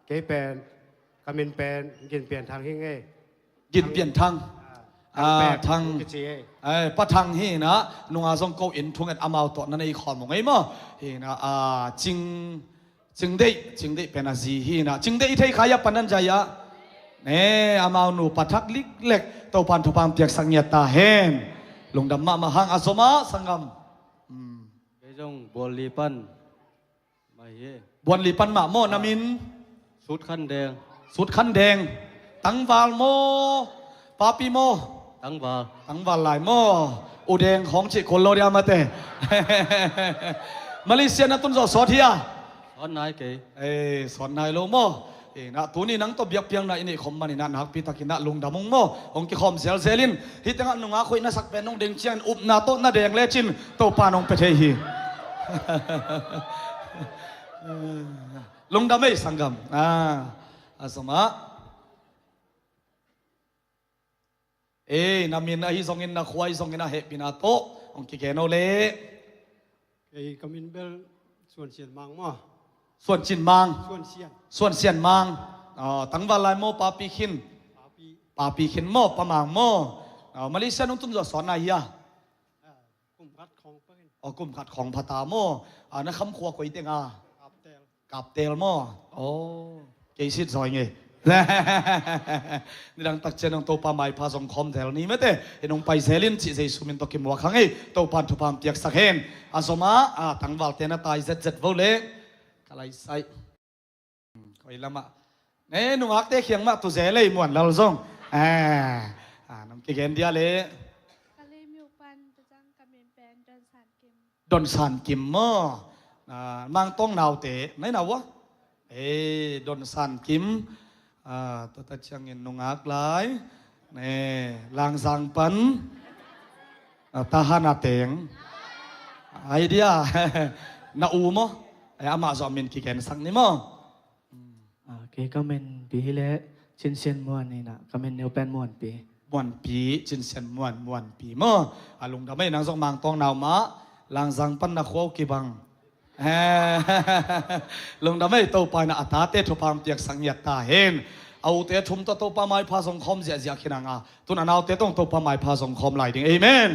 เก๋เป็นกามินเป็นกินเปลี่ยนทางหิ้งเอกินเปลี่ยนทางทางปะทางฮีนะนุ่งอาทรงเกาอินทุ่งเอ็ดอามาตัวนั่นไอ้ขอนมงไอ้มั้งฮีนะจิงได้เป็นอาซีฮีนะจิงได้ที่ขายปันนันใจอะเนี่ยอามาหนูปัทักเล็กตัวปันทุบามเปียกสังเงียตาเห็นลงดำมาหังอาสมาสังกมไอ้จงบวนลีปันมาเย่บวนลีปันมาโมนามินสุดขั้นแดงตังวาลโมปาปีโมตังวาลหลายโมอุแดงของจิคนโลเดียมาเตมาเลเซียนะตุนสอนเทียสอนนายเก๋สอนนายโลโมนะตัวนี้นังตัวเบียกเพียงนะอินี่คอมมันนี่นะนักพิทักษ์นะลุงดำมงโมองค์คอมเซลลินฮิตงะนุ่งอาคุยนะสักเป็นน้องเด้งเชียนอุบนาโตนะแดงเลจินโตปานองเปเทฮีลุงดำไม่สังกัมอาสมะนามินนะฮิซองอินนะควายซองอินนะเฮปินาโตองค์เกโนเลไอ้กามินเบลส่วนเชียนมังมั้งส่วนจินมังส่วนเสียนมังตั้งวันลายโมปาปีขินโมปะมังโมมาเลเซียนุ่งตุ้มจะสอนนายะกลุ่มขัดของเพื่อนกลุ่มขัดของพัตตาโมนักคำขวกุยเตงกับเตลโมเกยสิทธิ์ซอยไงนี่ดังตักเจนองโตปาไมพาส่งคอมแถวนี้ไม่เต้เห็นองไปเซลินจิเซสุมินตกิมวะขังไงโตปันทุพามเตียกสักเห็นอาสมาตั้งวันเตนะตายเจ็ดโวเล่อะไรใส่คอยละมาเนี่ยนุ่งอักเตะเขียงมาตุเจเลยมวนเราส่งน้ำเกนเดียเลยกะเลยมิวปันจะจังกะเมนแปนดอนสานกิมมั้งมังต้องนาวเตะไหนนาวะดอนสานกิมตัวตัดช่างเงินนุ่งอักหลายเนี่ยลางสังปันตาหนาเตงไอเดียนาอูมั้งอามาจอมินกิเกนสังนี่มั้งเกก็เป็นปีที่แล้วชินเซียนมวนนี่นะก็เป็นแนวแปนมวนปีชินเซียนมวนปีมั้งลุงทำให้นางสองมังต้องนาวมาลางสังปันนักขวากีบังลุงทำให้โตไปนะอัตาเตทุพามเตียกสังเงียตาเห็นเอาเตะทุ่มโตปาไม้พาส่งคอมเสียขินังตุนเอาเตะต้องโตปาไม้พาส่งคอมไหลดิ่งเอเมน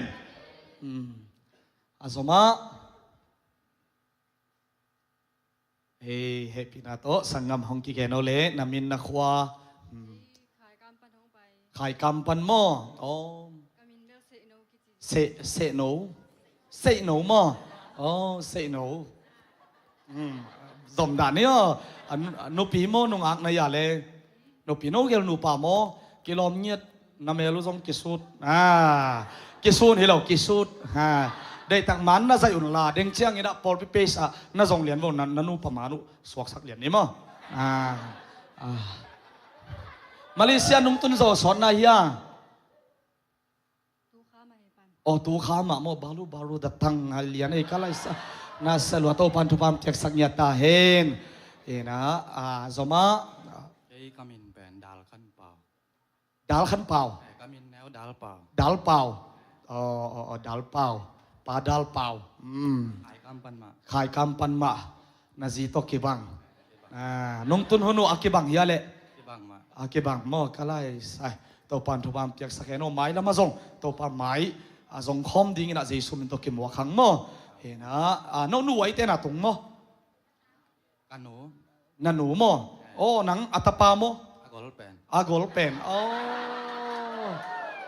อาสมาเฮปินาโตสังกมฮองกิเกโนเลนามินนักขวาขายกำปันห้องไปขายกำปันโมกามินเบลเซโนกิ เสหนูเสหนูมั้งอ๋อเสหนูดมด่านนี้นุปีโมนุงอักนายาเลยนุปีโนเกลนุปาโมกิโลเมตรนาเมลุซงกิสุดกิสุดเฮลกิสุดได้ตั้งมันน่าใส่อุ่นลาเด้งเชียงนี่นะพอลพิเปสน่าส่งเหรียญวันนั้นนุปามานุสวกสักเหรียญนี่มั้งมาเลเซียนุ่งตุนโซสอนนายาoh Tuhan mak mau baru datang halian kalau na selalu atau pantu-pam cek saknya tahen zoma kamin pen dal kan pau dal kan pau kamin neo dal pau dal pau dal pau padal pau khai kampan mak nazito kibang nung tun hunu akibang ya le akibang mo kalai sai tau pantu-pam cek sakeno mai lama zong tau pam mai zong khom ding na Jesu min to kim wa khang mo no nu wai te na tung mo kanu na nu mo nang atapa mo agol pen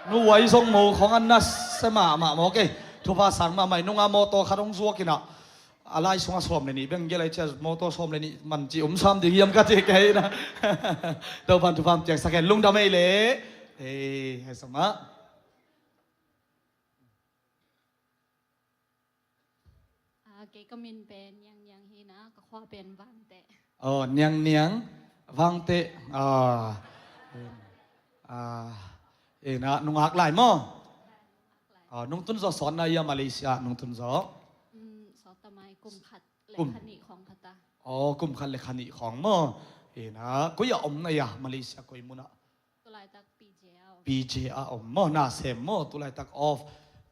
nu wai zong mo khong an nas sema ma mo ke thu pa sang ma mai nunga mo to kharong zuwa kina alai sunga som le ni beng ge lai che mo to som le ni man ji sam ding yam ka che ke na to pan thu pam chek sa ke lung da mai le hai sama cái comment bên yang hi na có khoa bên vang tệ niang vang tệ na nung hak lại mo nung tun gió són này Malaysia nung tun gió sọ tầm mai cùng khát lệ Cùng. khaniของพัตตา cùng khăn lệ khăn nịของmo na có ya om này Malaysia có imu na ตัวลายตักปีเจียว PJ om mo na sem mo tu lai tak off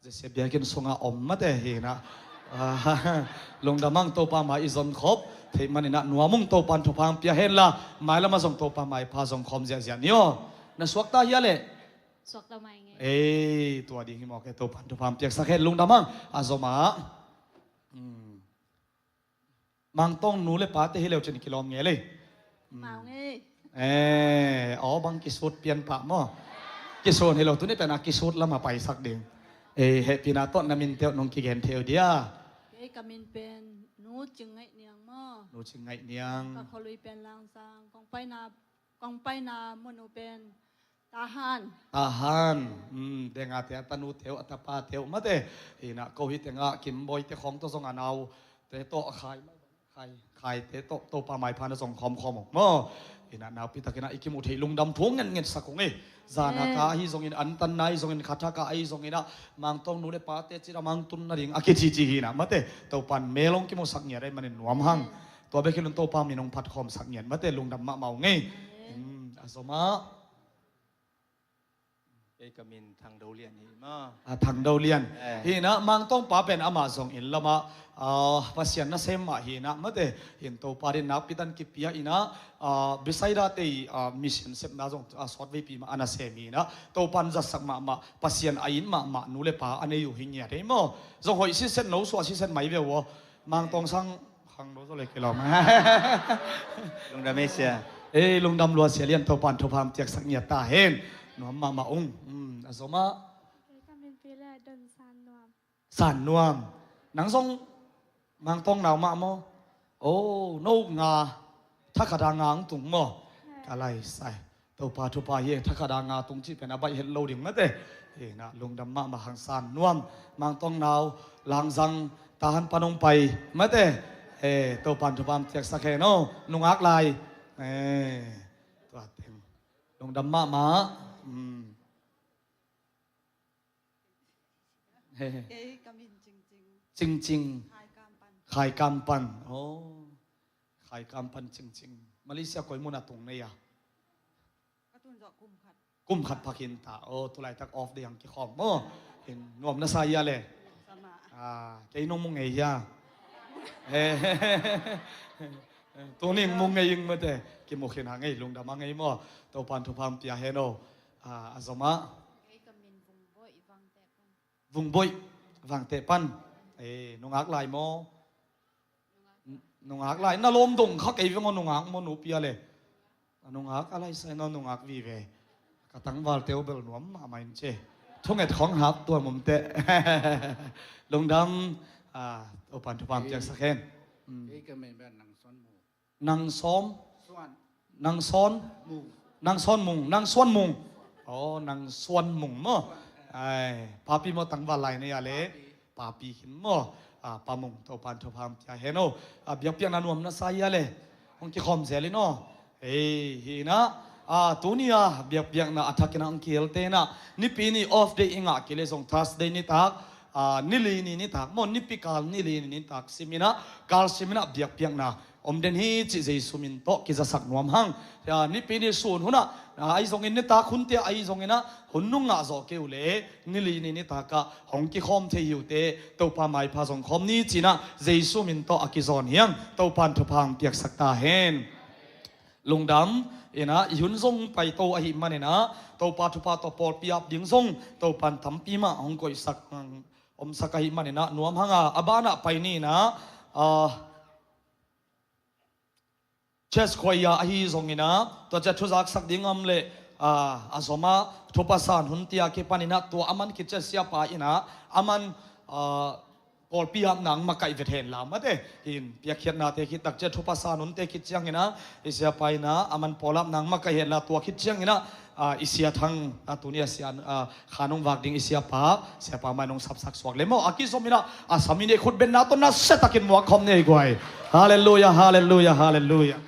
je se biakin songa om ma te na lung damang to pa mai izon khop thei manina nuamung to pan thu phang pia hen la mai lama zong to pa mai pha zong khom zia zia nio na suak ta hiale สวกตำไมไง ตัวดีhi mo ke to pan thu phang pia sa khen lung damang azoma mang tong nu le pa te hi leo chen kilom nge le เมาไง bang kisut pian pa mo kisut hi lo tu ni pe na kisut lama pai sak ding he pina to na min teo nong ki gen teo dia cái camin pen nú chừng ngày niang mo nu ching ngai niang các khối lui pen lang sang kong pai na monu pen tahan tahan denga te tanu teo atapa teo mate ina ko hi tenga kim boy te khong to song anau te to khai te to pa mai phan song khom mo ina naw pitakina ikimu thei lungdam phung ngen sakong zana ka hi zong in an tan nai zong in khatha ka ai zong ina mang tong nu le pa te chira mang tun na ring aki chi hi na mate to pan melong ki mo sak nya rai manin nuam hang to be kilun to pa minong phat khom sak nyen mate lungdam ma mau nge azoma cái kamin thằng đầu liền thì mà thằng đầu liền hi na mang tong pa pen ama zong in lama pasian na sem ma hi na mate hin to pa rin na pitan ki pia ina bisaida te mission sep na zong sot ve pi ma ana sem hi na to pan za sak ma pasian ain ma nu le pa ane yu hin ya re mo zong hoi si set no so si set mai ve wo mang tong sang khang do so le ke lo ma lung đam Asia lung dam lo sia lian to pan to pam tiak sak nya ta hen no ma ung azoma cái camin pen là đơn san nuam san nuam nang song mang tong nào mà mo no nga thakada ngang tung mo kalai sai to pa thu pa ye thakada nga tung chi pena bai het loading mate na lungdam ma hang san nuam mang tong nào lang zang tahan panong pai mate to pan thu pam tiak sakhe no nungak lai to atem lungdam ma cái camin chừng ching ching hai cam pan ขายกำปันขายกำปันจริงๆมาเลเซียก็มุนาตรงนี้ก็ตุนจอกกุมขัด กุมขัดพักินตาตุลายตักออฟเดียงกี่ของโมเห็นนวมนาซายาเลย สมา แกน้องมุงไงยาตัวนี้มุงไงยิงมาแต่กิโมเข็นหางไงลุงดามังไงโมตัวปันทุพามปียาเฮโนอาซมา cái comment vùng vội vang tệ con วุงบอยวังเตปันนงอักลายโมนงอักลายน่าลมดงเขาเก็บไว้งอนงอักโมนูปียาเลยนงอักอะไรใส่นงอักวีเวกระตังวาลเตวเบลนวมมาไม่เจ ช่วงไอ้ของหับตัวมุมเตะ ลงดำโอปันทุพามจากสักเห็น cái cái mình bên nằng son mù นางซ้อม xoan นางซ้อน mù นางซ้อนมุงนางซ้อนมุงอ๋อนางซ้อนมุงมั้งไอ้ปาปีมอตังวาไลเนี่ยอะไรปาปีหินมั้งปามุงตัวปันทุพามจะเห็นโอ้เบียบเปียงนันวมนัสไซยาเลยคงจะคอมเสียเลยเนาะเฮ้ยนะตัวนี้เบียบเปียงนะอัฐกินังเกลเตนะนี่ปีนี้ออฟเดย์อิงอ่ะกิเลสงทัสเดย์นี่ตักนิลีนี่ตักมอนนี่ปีกาลนิลีนี่ตักสิมินะกาลสิมินะเบียบเปียงนะอมเดนฮีจิเจสุมินโตกิจะสักนวมหังนี่ปีนี้ส่วนหุ่นไอ้ทรงอินนี่ตักหุ่นเตไอ้ทรงอินนะหุ่นนุ่งอ่ะจอกเกลเล่นิลีนี่ตักหงกิคอมเทียวเตตัวปาไม้พาทรงคอมนี่จีนะเจสุมินโตอากิจอนเฮียงตัวปันทุพังเปียกสักตาเฮนลงดำนะยุนทรงไปโตอหิมันนะโตปาทุปาโตปอลปียบยิงทรงโตปันทำปีมาองกอยสักอมสักอหิมันนะนวมหังอบานะไปนี่นะเชสคอยยาอหิทรงนะตัวจะทุจักสักดิ่งอมเละอาสมาทุปัสสานหุนตียาเกปานินะตัวอามันคิดจะเสียไปนะอามันพอปียบหนังมาไกลเวทเห็นลามาเตหินเปียกเขียนนาเตคิดตักเจทุปัสสานุนเตคิดเชียงนะอิเสียไปนะอามันพอลับหนังมาไกลเห็นลาตัวคิดเชียงนะอิเสียทั้งตัวนี้เสียขานุงวักดิ่งอิเสียป้าไม่นงสับสักสวกเลยมั้งอากิสมินะสามีเนี่ยขุดเป็นนาตัวนั้นเสตักินมัวคอมเนี่ยกว่าฮาเลลูยาฮาเลลูยาฮาเลลูยา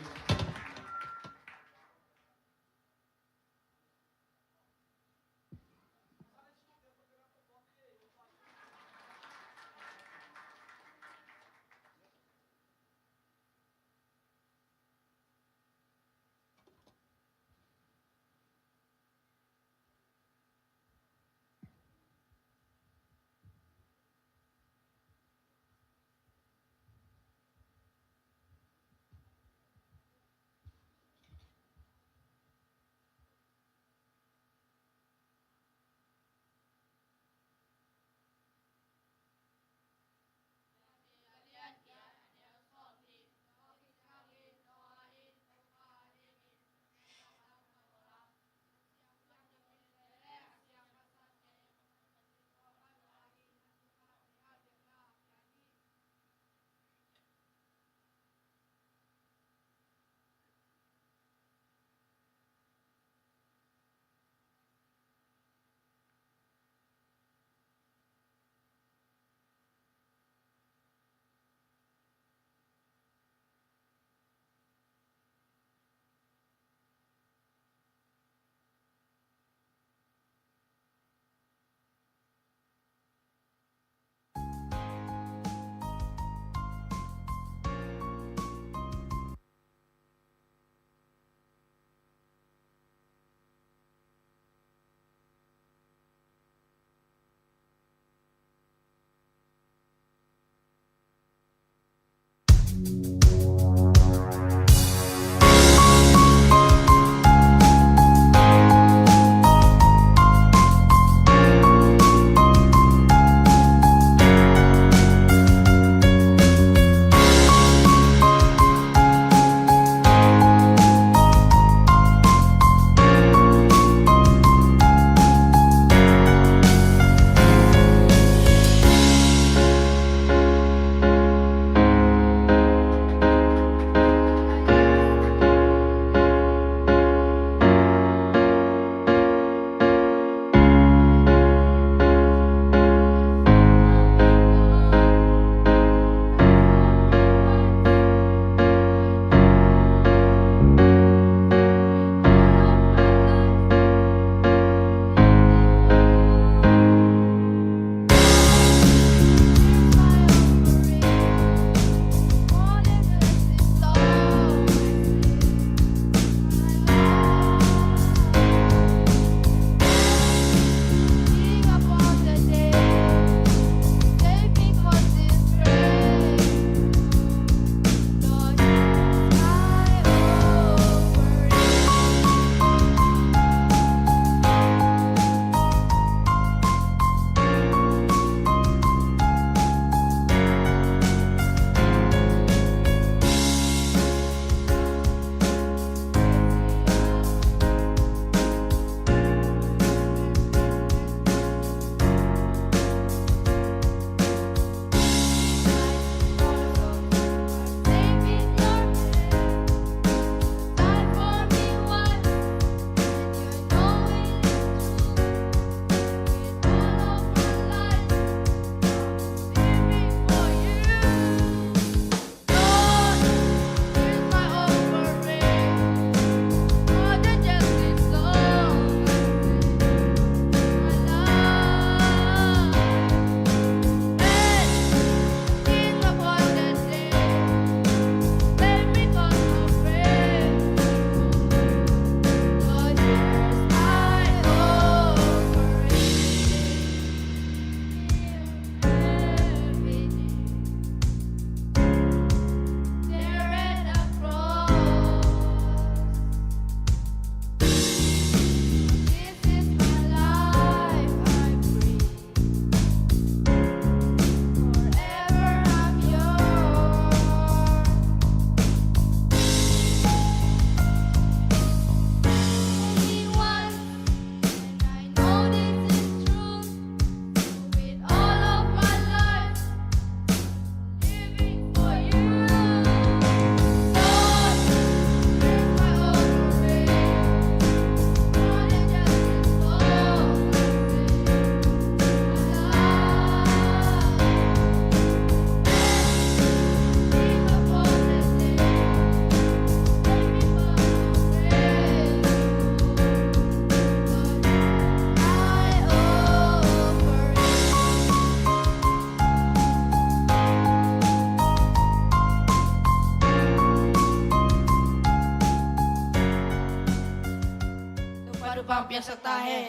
बाप पिया सकता है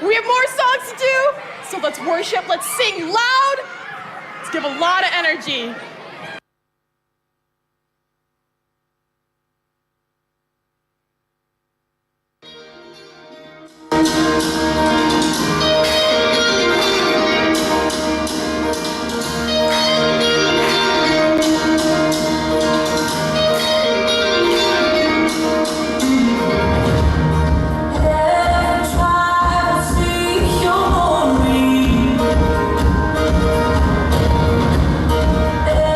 We have more songs to do, so let's worship, let's sing loud, let's give a lot of energy. Every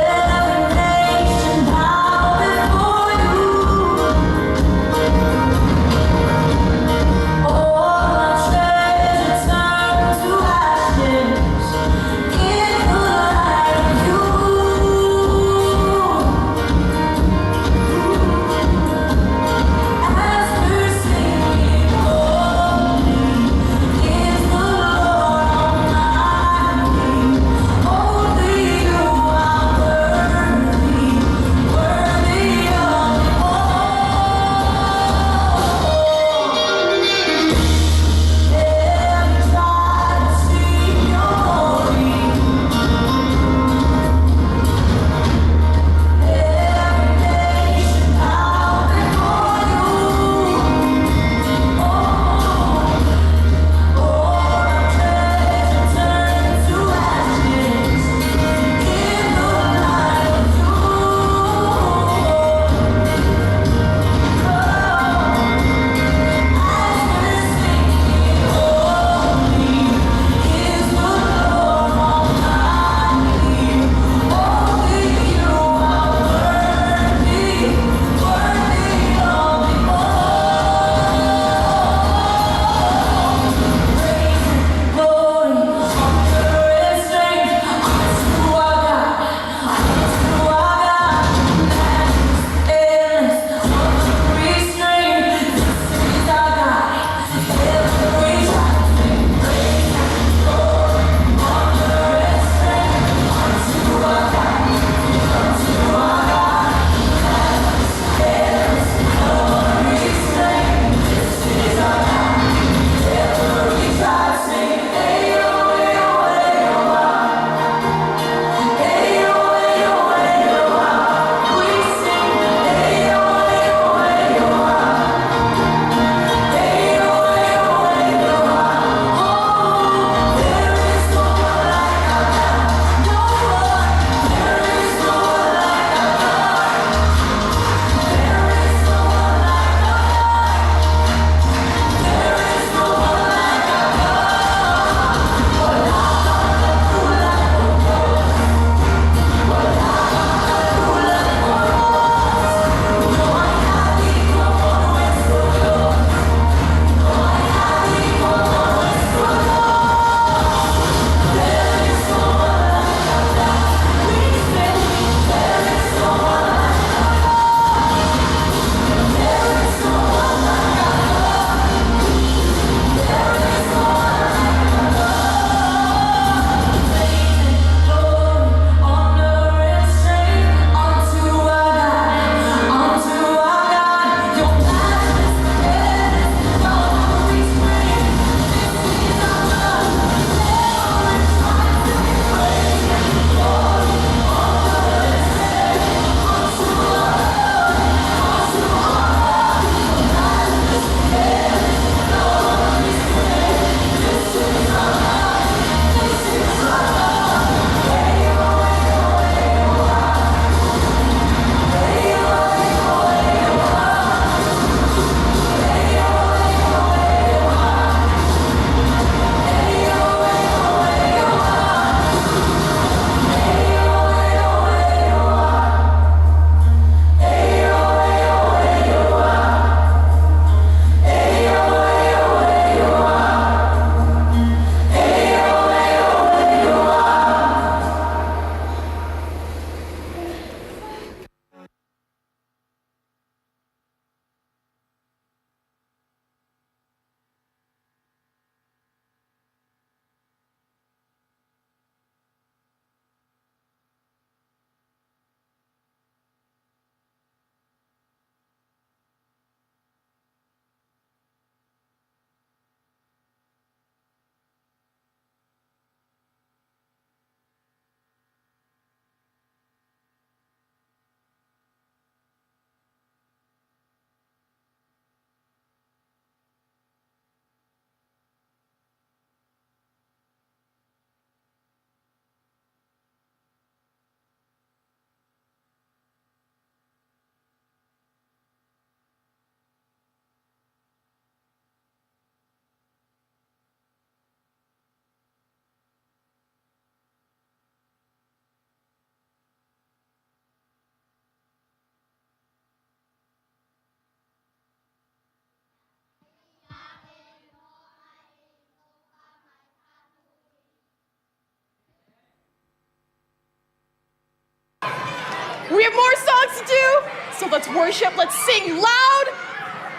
We have more songs to do, so let's worship, let's sing loud,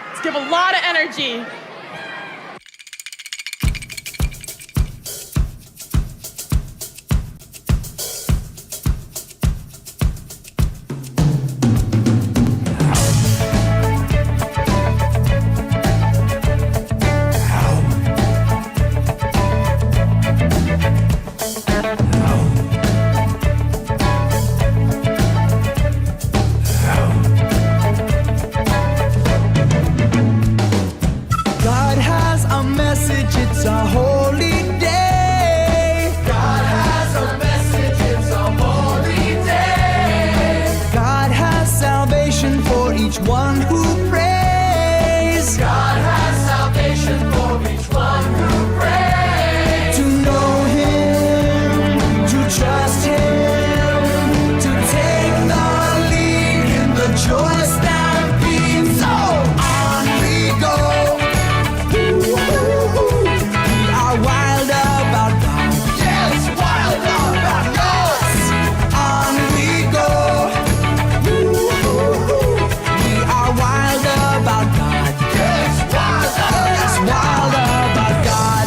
let's give a lot of energy. God has a message, it's a holy day. God has a message, it's a holy day. God has salvation for each one who prays. God has salvation for each one who prays. To know Him, to trust Him, to take the lead in the joy stampede. So on we go. We are wild about God. Yes, wild about God. On we go. We are wild about God. Yes, wild about God.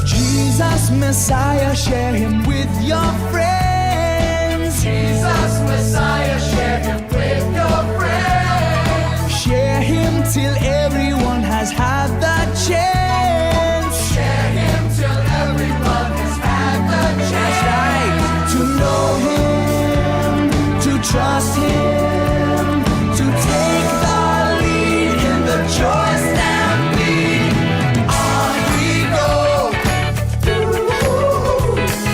Jesus Messiah, share Him with your friends. Jesus Messiah, share Him with your friends. Share Him till everyone has had the chance. Share Him till everyone has had the chance. That's right. To know Him, to trust Him, to take the lead in the joy stampede. On we go.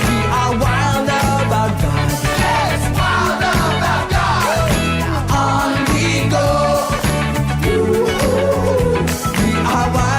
We are wild about God. Yes, wild about God. On we go. We are wild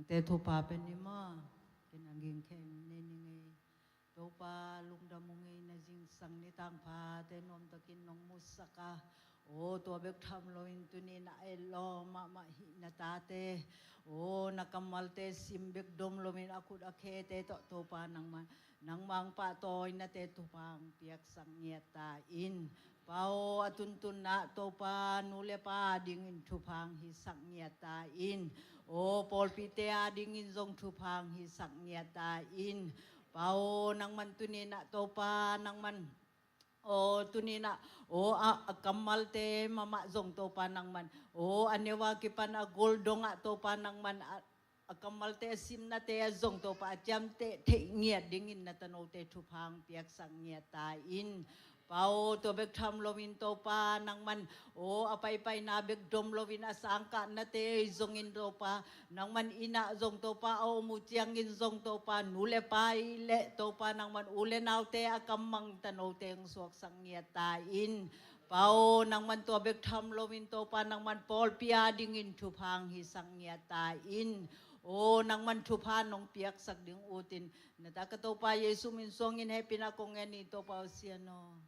te thupa penima kinanging kem neningi topa lungdamungi na jing sang ni tang pa te nom takin nong musaka o to bek tham loin tuni na elo ma hi na tate o nakamalte simbek dom lomin akut akhe te to topa nang mang pa toy na te tupang piak sang nyeta in pao atuntun na topa nule pa dingin tupang hi sang nyeta in o polpite adingin zong tupang hi sang nyeta in pao nang man tuni na topa nang man o tunina o kamal te mama zong topa nang man o anewa kipan a goldong topa nang man kamal te sim na te zong topa jam te ngiat dingin na tano te tupang piak sang ngiata in pao to bek tham lovin topa nang man o apay na bek dom lovin asangka na te zongin topa nang man ina zong topa o mutiang in zong topa nule pai le topa nang man ule naw te akamang tano te ang suak sang ngiata in pao nang man to bek tham lovin topa nang man pol pia dingin tupang hi sang ngiata in o nang man tupa nong piak sak ding utin natakatopa Yesu min songin happy na kong ngani topa siano.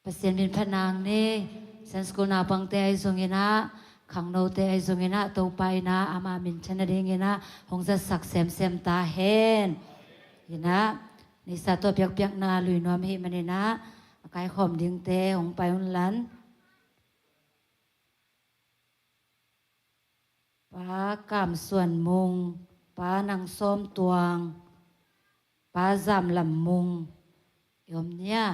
Pasien bin phanang ne san school na pangte ai zongina khangno te ai zongina to pai na ama min chana ringina hongza sak sem sem ta hen ina ni sa to piak piak na lui nom hi manina kai khom ding te hong pai un lan pa kam suan mung pa nang som tuang pa zam lam mung yom nia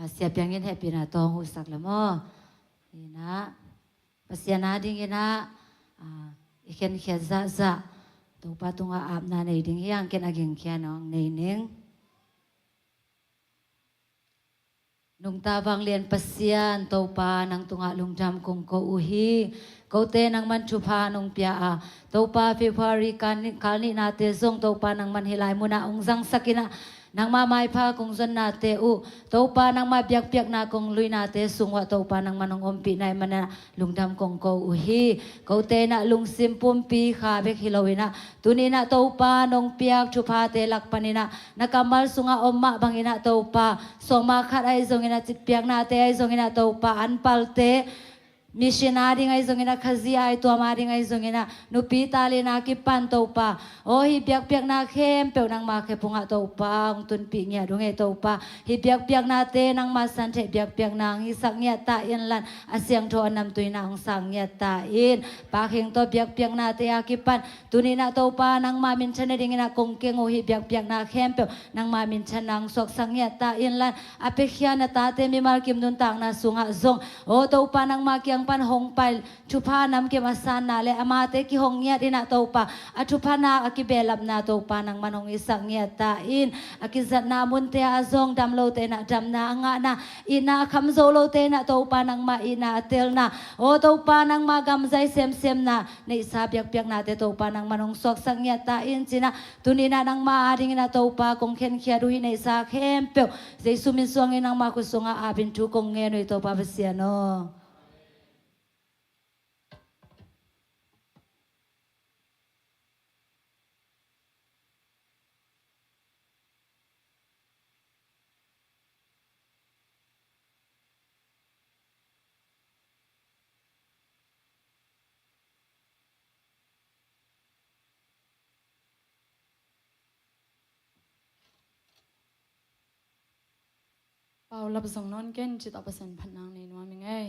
siap yang ini happy na tong usak lemo ina pasiana ding ina iken khia za to patunga ap na nei ding yang ken aging khia nong nei ning nung ta bang lian pasian to pa nang tunga lungjam kong ko uhi ko te nang man chupa nung pia a to pa February kani na te zong to pa nang man hilai muna ong zang sakina nang mamay pa kung zon na te to pa nang mabiyak-biyak na kung luy na te sungwa to pa nang manong umpi na mana lungdam kong ko uhi ko te na lungsim pumpi kabek hilawin na tuni na to pa nong piyak chupa te lakpanina nakamal sunga omma bangina to pa so makat ay zongina piyak na te ay zongina to pa anpal te missionary ngay zongina khazia ay tuamari ngay zongina nupi tali na kipan to pa o hibiak piak na kem pe nang make punga to pa ung tun pi nya dunge to pa hibiak piak na te nang masan the biak piak nang isak nya ta in lan asyang tho nam tuina ung sang nya ta in pa kheng to biak piak na te akipan tuni na to pa nang mamin chane dingina kongkeng o hibiak piak na kem pe nang mamin chanang sok sang nya ta in lan apekhya na ta te mi mal kim nun tang na sunga zong o to pa nang makyang pan hong pal chupa nam ke masana le amate ki hong nya dina to pa achupa na akibelap na to pa nang manong isang nya ta in akizat na mun te azong damlo te na dam na nga na ina khamzolo te na to pa nang ma ina tel na o to pa nang magam zai sem sem na ne sabyak pyak na te to pa nang manong sok sang nya ta in china tunina nang ma aring na to pa kong khen khia ru hi ne sa khem pe jesu min suang nang ma ku sunga abin tu kong nge no to pa basiano Pau lap zong non ken chit apasan phanang nei nuam ngai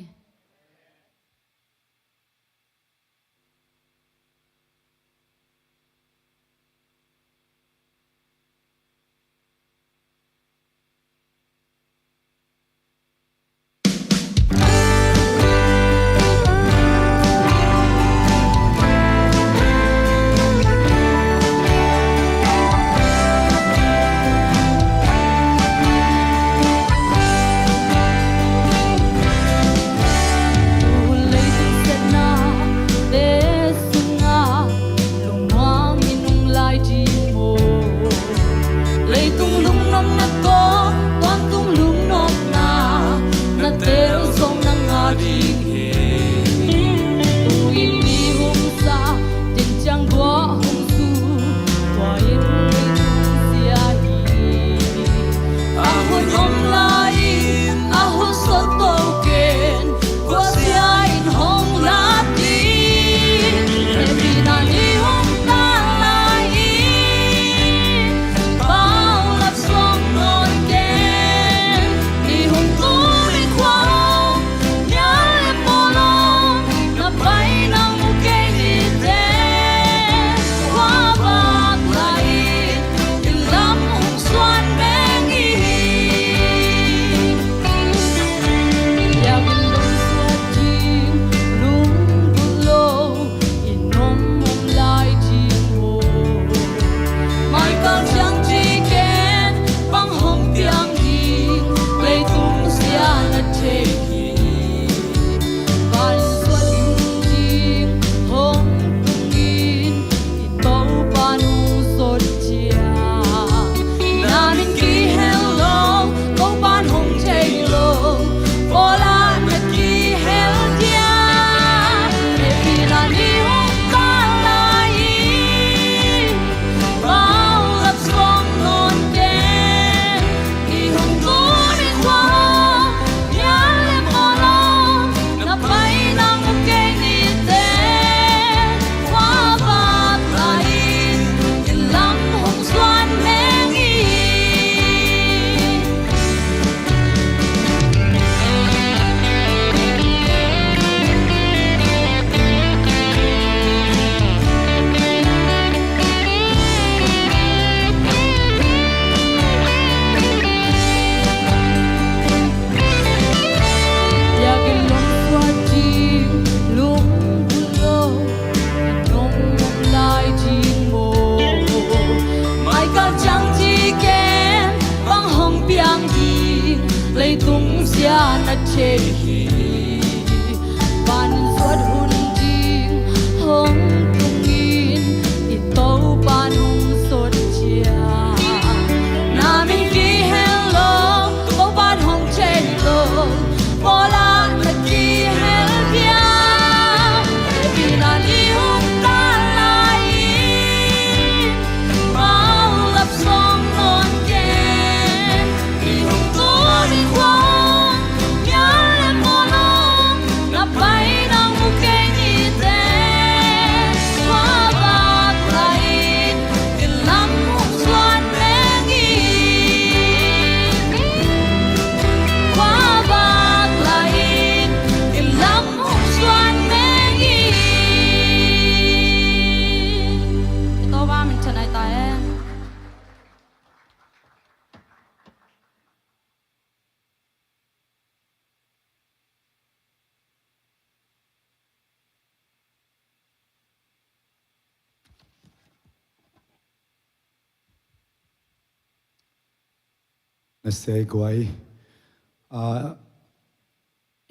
na sei guai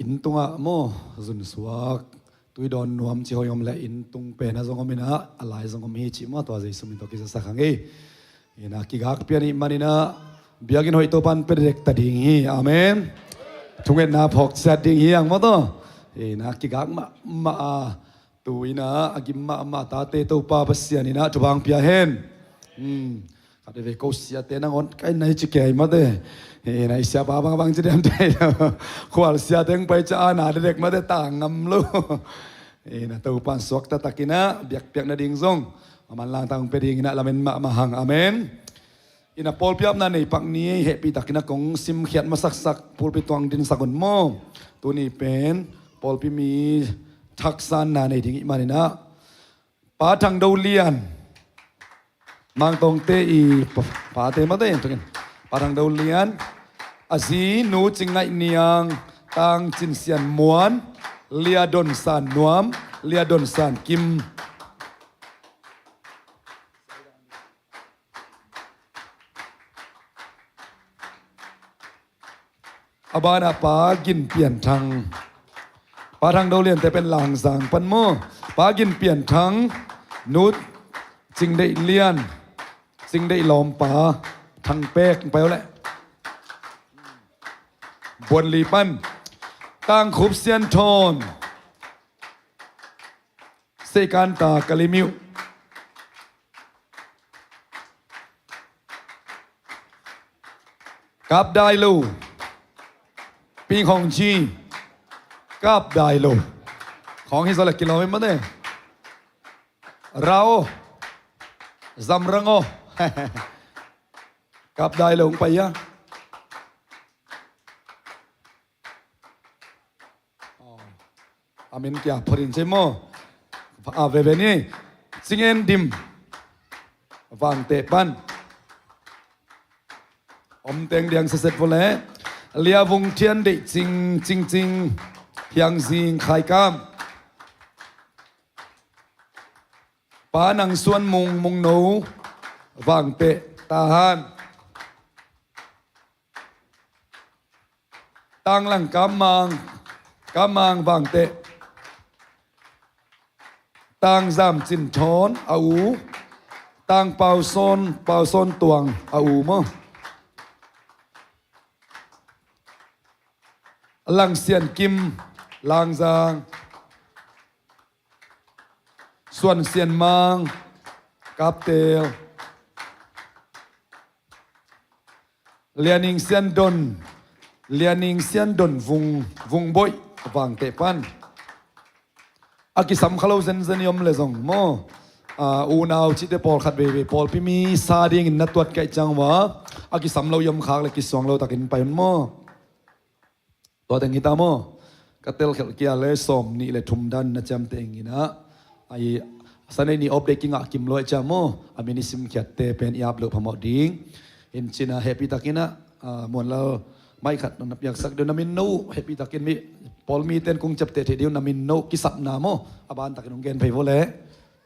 in tunga mo zun suak tui don nuam chi hoyom la in tung pe na zong omina alai zong om hi chi ma to zai sumin to ki sa khange ina ki gak piani manina biagin hoi to pan perek ta ding hi amen thungen na phok sa ding hi ang mo to ina ki gak ma tuina agim ma ta te to pa pasian ina chubang pia hen kade ve ko sia te na on kai nai chi ke ma de nai sia ba bang chi dem te khwal sia teng pai cha na dek ma de ta ngam lu na to pan sok ta takina biak piak na ding zong man lang tang pe ding na lamen ma hang amen ina pol piap na nei pak ni happy takina kong sim khiat ma sak pol pi tuang din sakon mo tu ni pen pol pi mi thak san na nei ding ma ni na pa thang do lian mang tong te i pa te ma te tukin pa thang do lian azi nu chingai niang tang chin sian muan lia don san nuam lia don san kim abana pa gin pian thang pa thang do lian te pen lang sang pan mo pa gin pian thang nu ching dei lian ching dei lom pa thang pekไปแล้วแหละบนลีปันตั้งขุบเซียนทอนเซกันตากะลิมิวกับได้ลูปีของจีกับได้ลูของฮิสระกิโลเมตรมาเด้เราจำรังโอกับได้ลงไปยะอามินक्याพรินเจโมเวเวนี่ซิงเอ็นดิมวางเตปันอมเต็งเดียงเสร็จพอแล้วเลียวงเทียนเด็กจริงเพียงซิงไข่กามปานังส่วนมุงหนูวางเตะตาหันตั้งหลังกำมังวางเตะตั้งจำจินทอนเอาตั้งเป่าโซนตวงเอามั้งหลังเสียนกิมหลังจางส่วนเสียนมังกับเตลเลียนิงเสียนดนวุงบอยวางเตปันอากิสัมขลุ่มเซนยมเลซงโมอูนาวชิดเตปอลขัดเบบีปอลพิมีซาดิงนัดตัวไก่จังวะอากิสัมเรายมขากเลยกิสวงเราตักินไปมันโมตัวแต่งกีตาโมกเตลเขลเกียเลสอมนี่เลยทุ่มดันนะจำเตงกินะไอสันนี่ออบเดกิงอากิมลอยจามโมอามินิสิมเขียดเตเป็นยาบลุพมอดิงอินชินะเฮปิตักินะมวนเราไม่ขัดนับอยากสักเดือนนามินโนเฮปิตักินมีพอลมีเต้นคงจับเตะเดียวนามินโนกิสับนาโมอาบานตักินองเกนไปโวเล่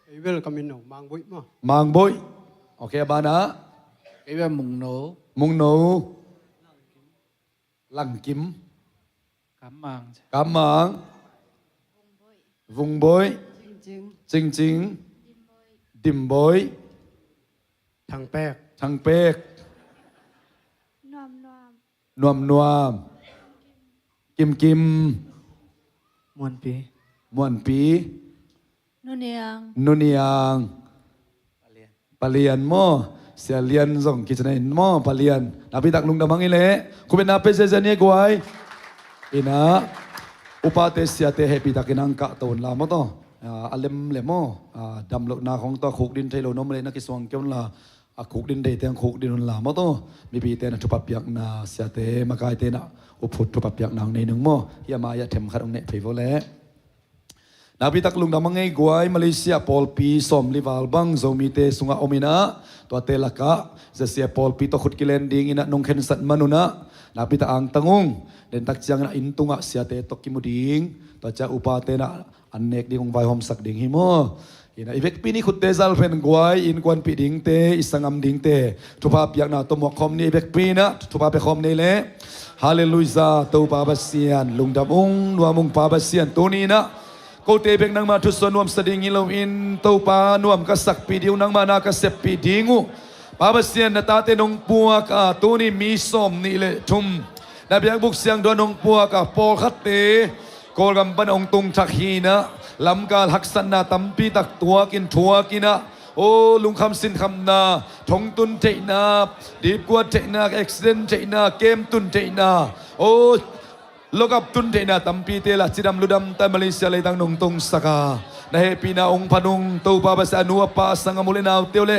ไอเวลกามินโนมังบุยมั้งมังบุยโอเคอาบานะไอ้แบบมุงโนลังกิมกำมังวุงบุยจริงดิมบุยทางแปกนวมกิมมวนปีนุเนียงปะเลียนโมเสียเลียนส่งกิจในโมปะเลียนนาพิตักลุงดำมังอิเล่คุณเป็นนาเปเซเซเนียกวยอินะอุปาเตเสียเตเฮปิตักินังกะตูนลามโตอัลเลมเลโมดำโลนาของตัวขุกดินไทโลนมเลยนักสวงเกี่ยวลาขุกดินเดเตียงขุกดินลามโตมีปีเตนะทุบปียกนาเสียเตมากายเตนะอุพุททุบปียกนางในหนึ่งโมยามายาเทมขัดองเนเพโวเล่นาพิตักลุงดำมังไงกวยมาเลเซียปอลปีสมลิวาลบังโซมีเตสุงาอมินะตัวเตลักะจะเสียปอลปีตัวขุดกิเลนดิงอินะนงเข็นสัตมนุนะนาพิตาอังตังงเดินตักจังนะอินตุงะเสียเตตกิมุดิงตัวจะอุปาเตนะอันเนกดิงไวหอมสักดิงหิโม ina ivek pini khut te zal pen guai in kwan pi ding te isangam ding te thupa piak na to mo khom ni ivek pina thupa pe khom nei le hallelujah to pa basian lungdam ong nuamung pa basian to ni na ko te bek nang ma thu son nuam sading ilo in to pa nuam ka sak pi diu nang ma na ka sep pi dingu pa basian na ta te nong puak a to ni mi som ni le thum na biak buk siang do nong puak a pol khat te kol gam pan ong tung thak hi na lam kal haksan na tampi tak tua kin thua kinaโอ้ลุงคำสินคำนาทงตุนเจนาดีบกว่าเจนาเอ็กซ์เดนเจนาเกมตุนเจนาโอ้โลกับตุนเจนาตัมปีเตละจิดำลุดำแต่มาเลเซียเลยตั้งนงตงสกาในเฮปีนาองพนุงตูปาภาษานัวปาสังมุเลนาวเตียวเล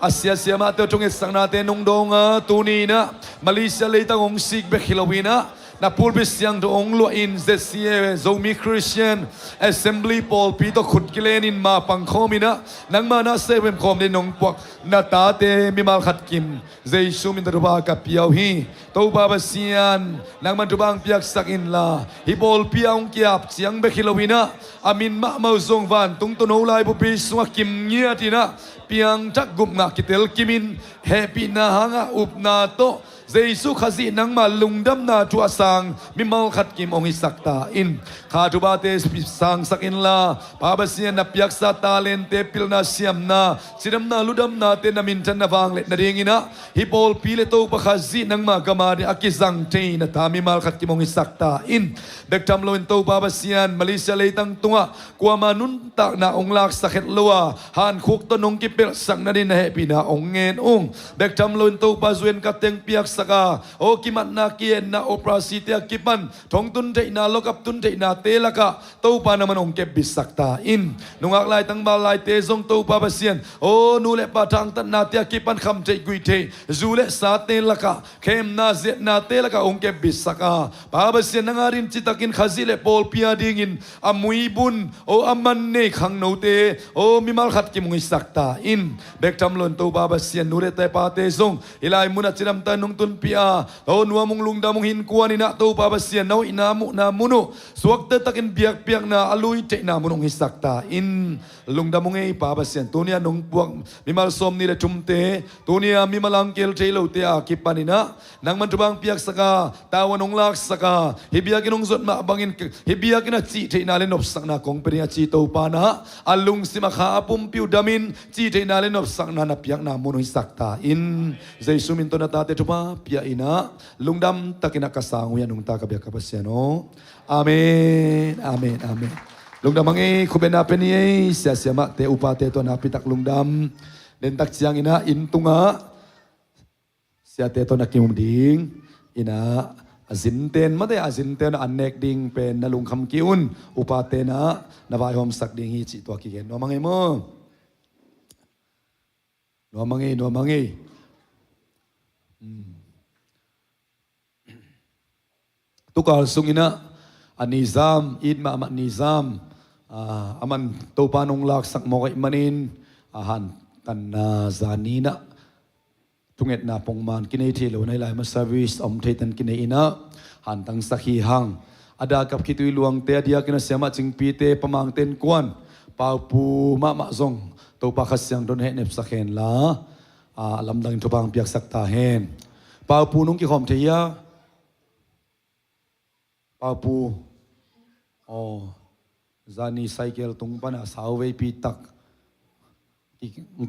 อาเซียเซียมาเตียวจงเอสังนาเตนงดงตูนีนะมาเลเซียเลยตั้งองซิกเบคิลวีนะna pulbis yang do ong lo in zesie zomi Christian Assembly Paul Pito khut kilenin ma pangkhomina nang ma na sevem khom de nong pok na ta te mi mal khat kim jaisu min ruba ka piau hi to ba basian nang man tubang piak sakin la hi Paul piang kiap chiang be khilowina amin ma mau zong van tung to no lai bu pi suwa kim nia tina piang tak gup nga kitel kimin happy na hanga up na to Jesu khazi nang ma lungdam na tu asang mi mal khat kim ong isakta in kha tu ba te sang sakin la pa ba sian na piak sa talent te pil na siam na sidam na ludam na te na min chan na wang let na ringina hi pol pile to pa khazi nang ma gama de akizang te na ta mi mal khat kim ong isakta in bek tam lo in to pa ba sian Malaysia le tang tunga kwa manun ta na ong lak sakhet lowa han khuk to nong ki pel sang na din na he pina ong ngen ong bek tam lo in to pa zuen ka teng piak saka o kimat na kien na operasi te kipan thong tun te na lokap tun te na te laka to pa naman ong ke bisakta in nungak lai tang ba lai te zong to pa basian o nu le pa thang tan na te kipan kham te gui te zule sa te laka khem na zet na te laka ong ke bisaka pa basian nangarin chitakin khazile pol pia dingin amui bun o amman ne khang no te o mimal khat ki mungi sakta in bek tam lon to pa basian nu le te pa te zong ilai munat chiram ta nung tun pia o nuwa mong lungda mong hin kuan ina to pa basian no ina mu na muno suak te takin biak piak na alui te na munong hisakta in lungda mong ei pa basian tunia nung buak mimal som ni le tumte tunia mimalang kel thelo te a kipanina nang man tubang piak saka tawanong lak saka hibiak inong zot ma bangin hibiak ina chi te na le nop sak na kong peria chi to pa na alung simakha apum piu damin chi te na le nop sak na piak na munong hisakta in Jesu min to na tate tupa pia ina lungdam takina kasang uyan nung taka biak kapasiano amen amen amen lungdam mangi kubena peni sia sia mak te upate to na pitak lungdam den tak siang ina intunga sia te to na kimding ina azinten mate azinten anek ding pen na lung kham kiun upate na nawai hom sak ding hi chi to ki gen no mangi mo no mangi tukal sungina anizam idma amat nizam aman topanong lak sak mo kay manin ahan kan zanina tunget na pongman kinay thilo na ilay mas service thaitan kinay ina hantang sakhihang ada kap kitui luang te dia kina siama chingpite pamangten kwan paupu ma zong topa khasyang don he nep sakhen la lamdang tupang piak sakta hen paupu nung ki khom theya paupu zani cycle tung pana sawe pi tak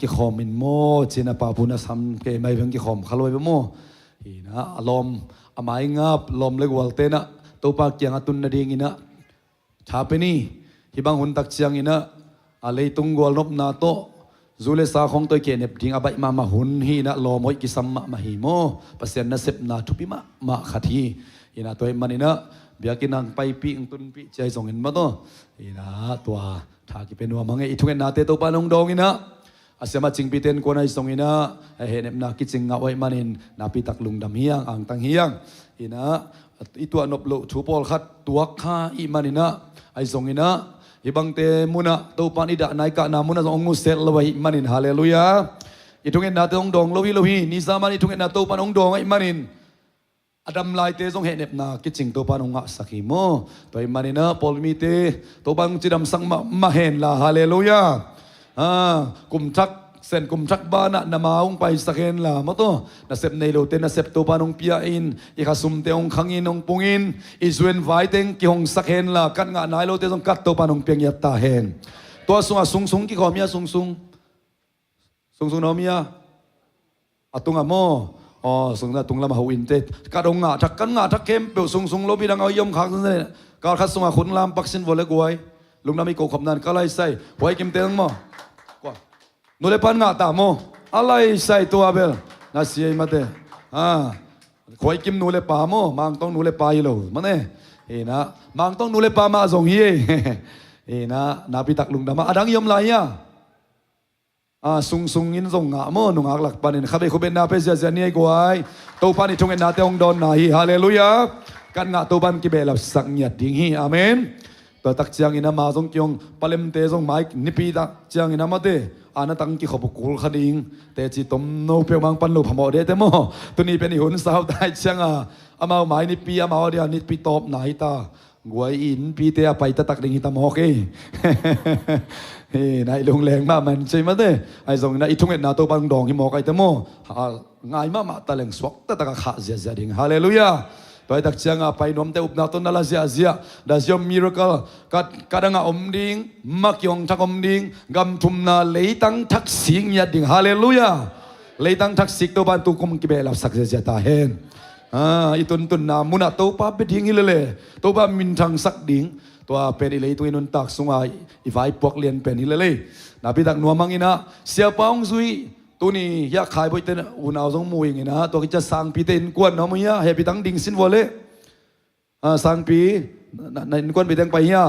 ki khomin mo china paupu na sam ke mai bang ki khom khaloi mo ina alom amai ngap lom legwal te na topa kyang atun na ding ina thapeni hibang hun tak chiang ina alei tung gol nop na to zule sa khong toy ke nep ding abai ma hun hi na lomoi ki sam ma hi mo pasien na sep na thupi ma khathi ina toy manina biakinang paipi ang tunpi chai zongin ma to ina tua tha ki penwa mange ithungen na te to panong dong ina asyama chingpiten ko na zongina henep na ki chinga wai manin na pitak lungdam hiang ang tang hiang ina itu anoplo thupol khat tuak kha i manina ai zongina ibang te muna to panida naika na muna zong musel lawai manin hallelujah itungen na tong dong lohi ni zaman itungen na to panong dong ai manin Adam lai te zong henep na kiching to panong nga sakhi mo toy manina polmi te to bang chidam sang ma hen la hallelujah กุมทักเส้นกุมทักบ้านนะมาองไปสักเห็นละมาตัวนะเสพในโลเตนะเสพตัวปานองเปียอินอีกสุมเตองขังอินองปุงอินอิสเวนไวเตงกิฮงสักเห็นละกันงานนายโลเตต้องกัดตัวปานองเปียงยัตตาเห็นตัวสุงกี่ขอมียสุงน้อมียตุงอะโมอ๋อสุงนะตุงละมาหูอินเตกระดงงาทักกันงาทักเข้มเปียวสุงโลบีดังเอายมขังนั่นเลยการคัดสุงอะขุนลามปักสินวอลเลกวยลุงน้ำมีโกขบนันก็ไล่ใส่ไว้กิมเตงโมนูเลปันงาตามโมอะไรใส่ตัวเบลน่าเสียมาเตคอยกิมนูเลปาโมมังต้องนูเลปาอยู่เลยมันเนี่ยนะมังต้องนูเลปามาส่งเฮนะนาพิตักลุงดามาอดังยมลายะสุงอินส่งงาโมนุงอักหลักปานินข้าไปคุเบนนาเปเซียนี่กวยตัวปานิทงเอ็นนาเตองดอนนาฮีฮาเลลูยากันงาตัวบันกิเบลับสักเงียดดิ้งฮีอาเมนตัวตักเจียงอินามาส่งยงปเลมเตส่งไม้นิปีตักเจียงอินามาเตอานาตังกิขบุกุลขดิงแต่จีตมโนเปียวมังปันลูพมอเดเตโมตัวนี้เป็นหุ่นสาวได้เชียงอามาไม้นิปีอามาเดียนิปีตบไหนตากวยอินปีเตะไปตักดิ่งตามอกเฮ้นายลงแรงมากมันใช่ไหมเต้ไอ้ส่งนายทุ่งเอ็นนาตัวปังดองหิมอกไอ้เตโมง่ายมากตะเลงสวกตะตะกะขาเสียดิ่งฮาเลลูยาไปตักเชียงไปน้อมเตอุปนาต้นนาลาเซียดาเซียมิราเคิลกัดงาอมดิ่งมักยองทักอมดิ่งกำทุมนาเลยตั้งทักสิงยัดดิ่งฮาเลลูยาเลยตั้งทักสิกตัวบ้านตุกุมกิเบลับสักเสียตาเห็นอีตุนนามุนาตัวป้าเป็นดิ่งฮิเลเลตัวป้ามินทางสักดิ่งตัวเป็นอะไรตัวนุนตักสุงายอีไฟพวกเรียนเป็นฮิเลเลนาพิตักนัวมังอินะเสียป้องซุยตัวนี้อยากขายไปเต้นอุณเอาสงมวยอย่างนี้นะตัวที่จะสั่งปีเต้นกวนน้องมึงเนี่ยเฮปีตั้งดิ่งสินวอลเล่สั่งปีในกวนปีตั้งไปเนี่ย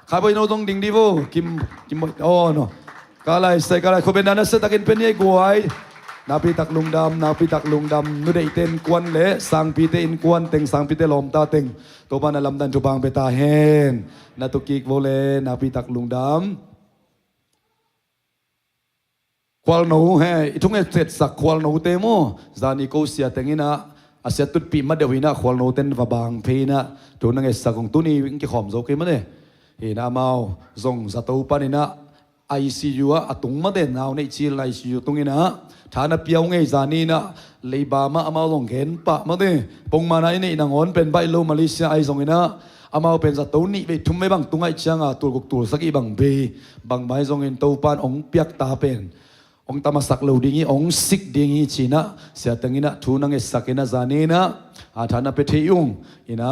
ขายไปน้องต้องดิ่งดีโวกิมโอ้เนาะกาไลใส่กาไลคนเป็นนั้นเสตักินเป็นยังกวยนาปีตักลุงดำนู่นได้เต้นกวนเละสั่งปีเต้นกวนเต็งสั่งปีเต้นลมตาเต็งตัวบ้านลำดันจุบังไปตาเฮนนาตุกิกโวเล่นาปีตักลุงดำควอลโนเฮทุ่งเอเสร็จสักควอลโนเตโมจานิโกเซียเตงินะอาเซียตุดปีมาเดวินะควอลโนเตนวบางเพนะตัวนังเอสักของตัวนี้วิ่งกี่ขอมโซเกมันเนี่ยเห็นอามาส่งสตูปานินะICU อะตุงมาเดนเอาในชีล ICU ตรงนี้นะฐานะเปียวไงจานีนะเลยบามาอามาลงเห็นปะมาเดปงมาไหนนี่นางอนเป็นใบโลมาเลเซียไอส่งนะอามาเป็นสตูนี่ไปทุ่มไม่บังตุงไอเชียงอ่ะตัวกุกตัวสักอีบังเบบางใบส่งเห็นตัวปานองเปียกตาเป็นองตามาสักเหลวดิ่งองสิกดิ่งชีนะเสียตังอินะทูนังเอสักอินะจานีนะอาฐานะเปทยุงอินะ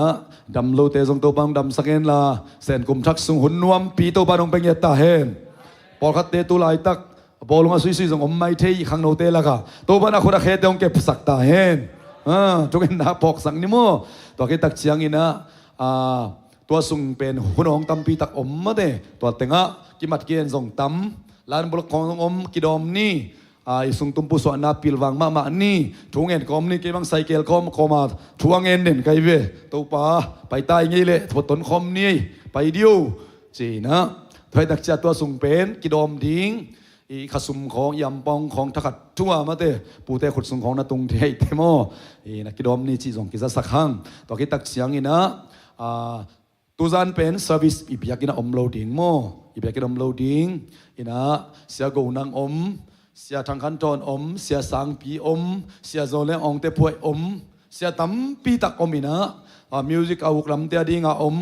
ดำโลเตจงตัวปังดำสักเอ็นละเส้นกุมทักสุงหุ่นนวมปีตัวปานองเป็นเยตาเฮนพอคัดเตตุลายตักบอลงมาซุยจงอมไม่เทยขังโนเตละค่ะตัวปานคนละเขตองเก็บสักตาเฮนจงเห็นนะพอกสังนิโมตัวเกตักเชียงอินะตัวสุงเป็นหุ่นองตัมปีตักอมมาเดตัวเต็งะกิมัดเกียนจงตัมลานบล็อกของอมกิดอมนี่สุงตุมปุสวนาปิลวังมานี่ทวงเงินคอมนี่เก็บังไซเคิลคอมมาทวงเงินเด่นไกเวตัวป้าไปตายงี้เลยถดต้นคอมนี่ไปเดียวจีนะถอยตักจัดตัวสุงเป็นกิดอมดิ้งอีขสุมของยำปองของทักทั่วมาเตปูเตขุดสุงของนาตุงเทยเตโมนักกิดอมนี่จีจงกิจสักครั้งตัวกิตักเสียงนี่นะตัวจานเป็นเซอร์วิสอีพิยากินอมโหลดดิ้งโมอีพิยากินอมโหลดดิ้งอินะเสียกูนังอมเสียทางคันตอนอมเสียสังปีอมเสียโซเลงองเตป่วยอมเสียตั้มปีตักอมอินะมิวสิกอาวุกลำเตียดิ้งอม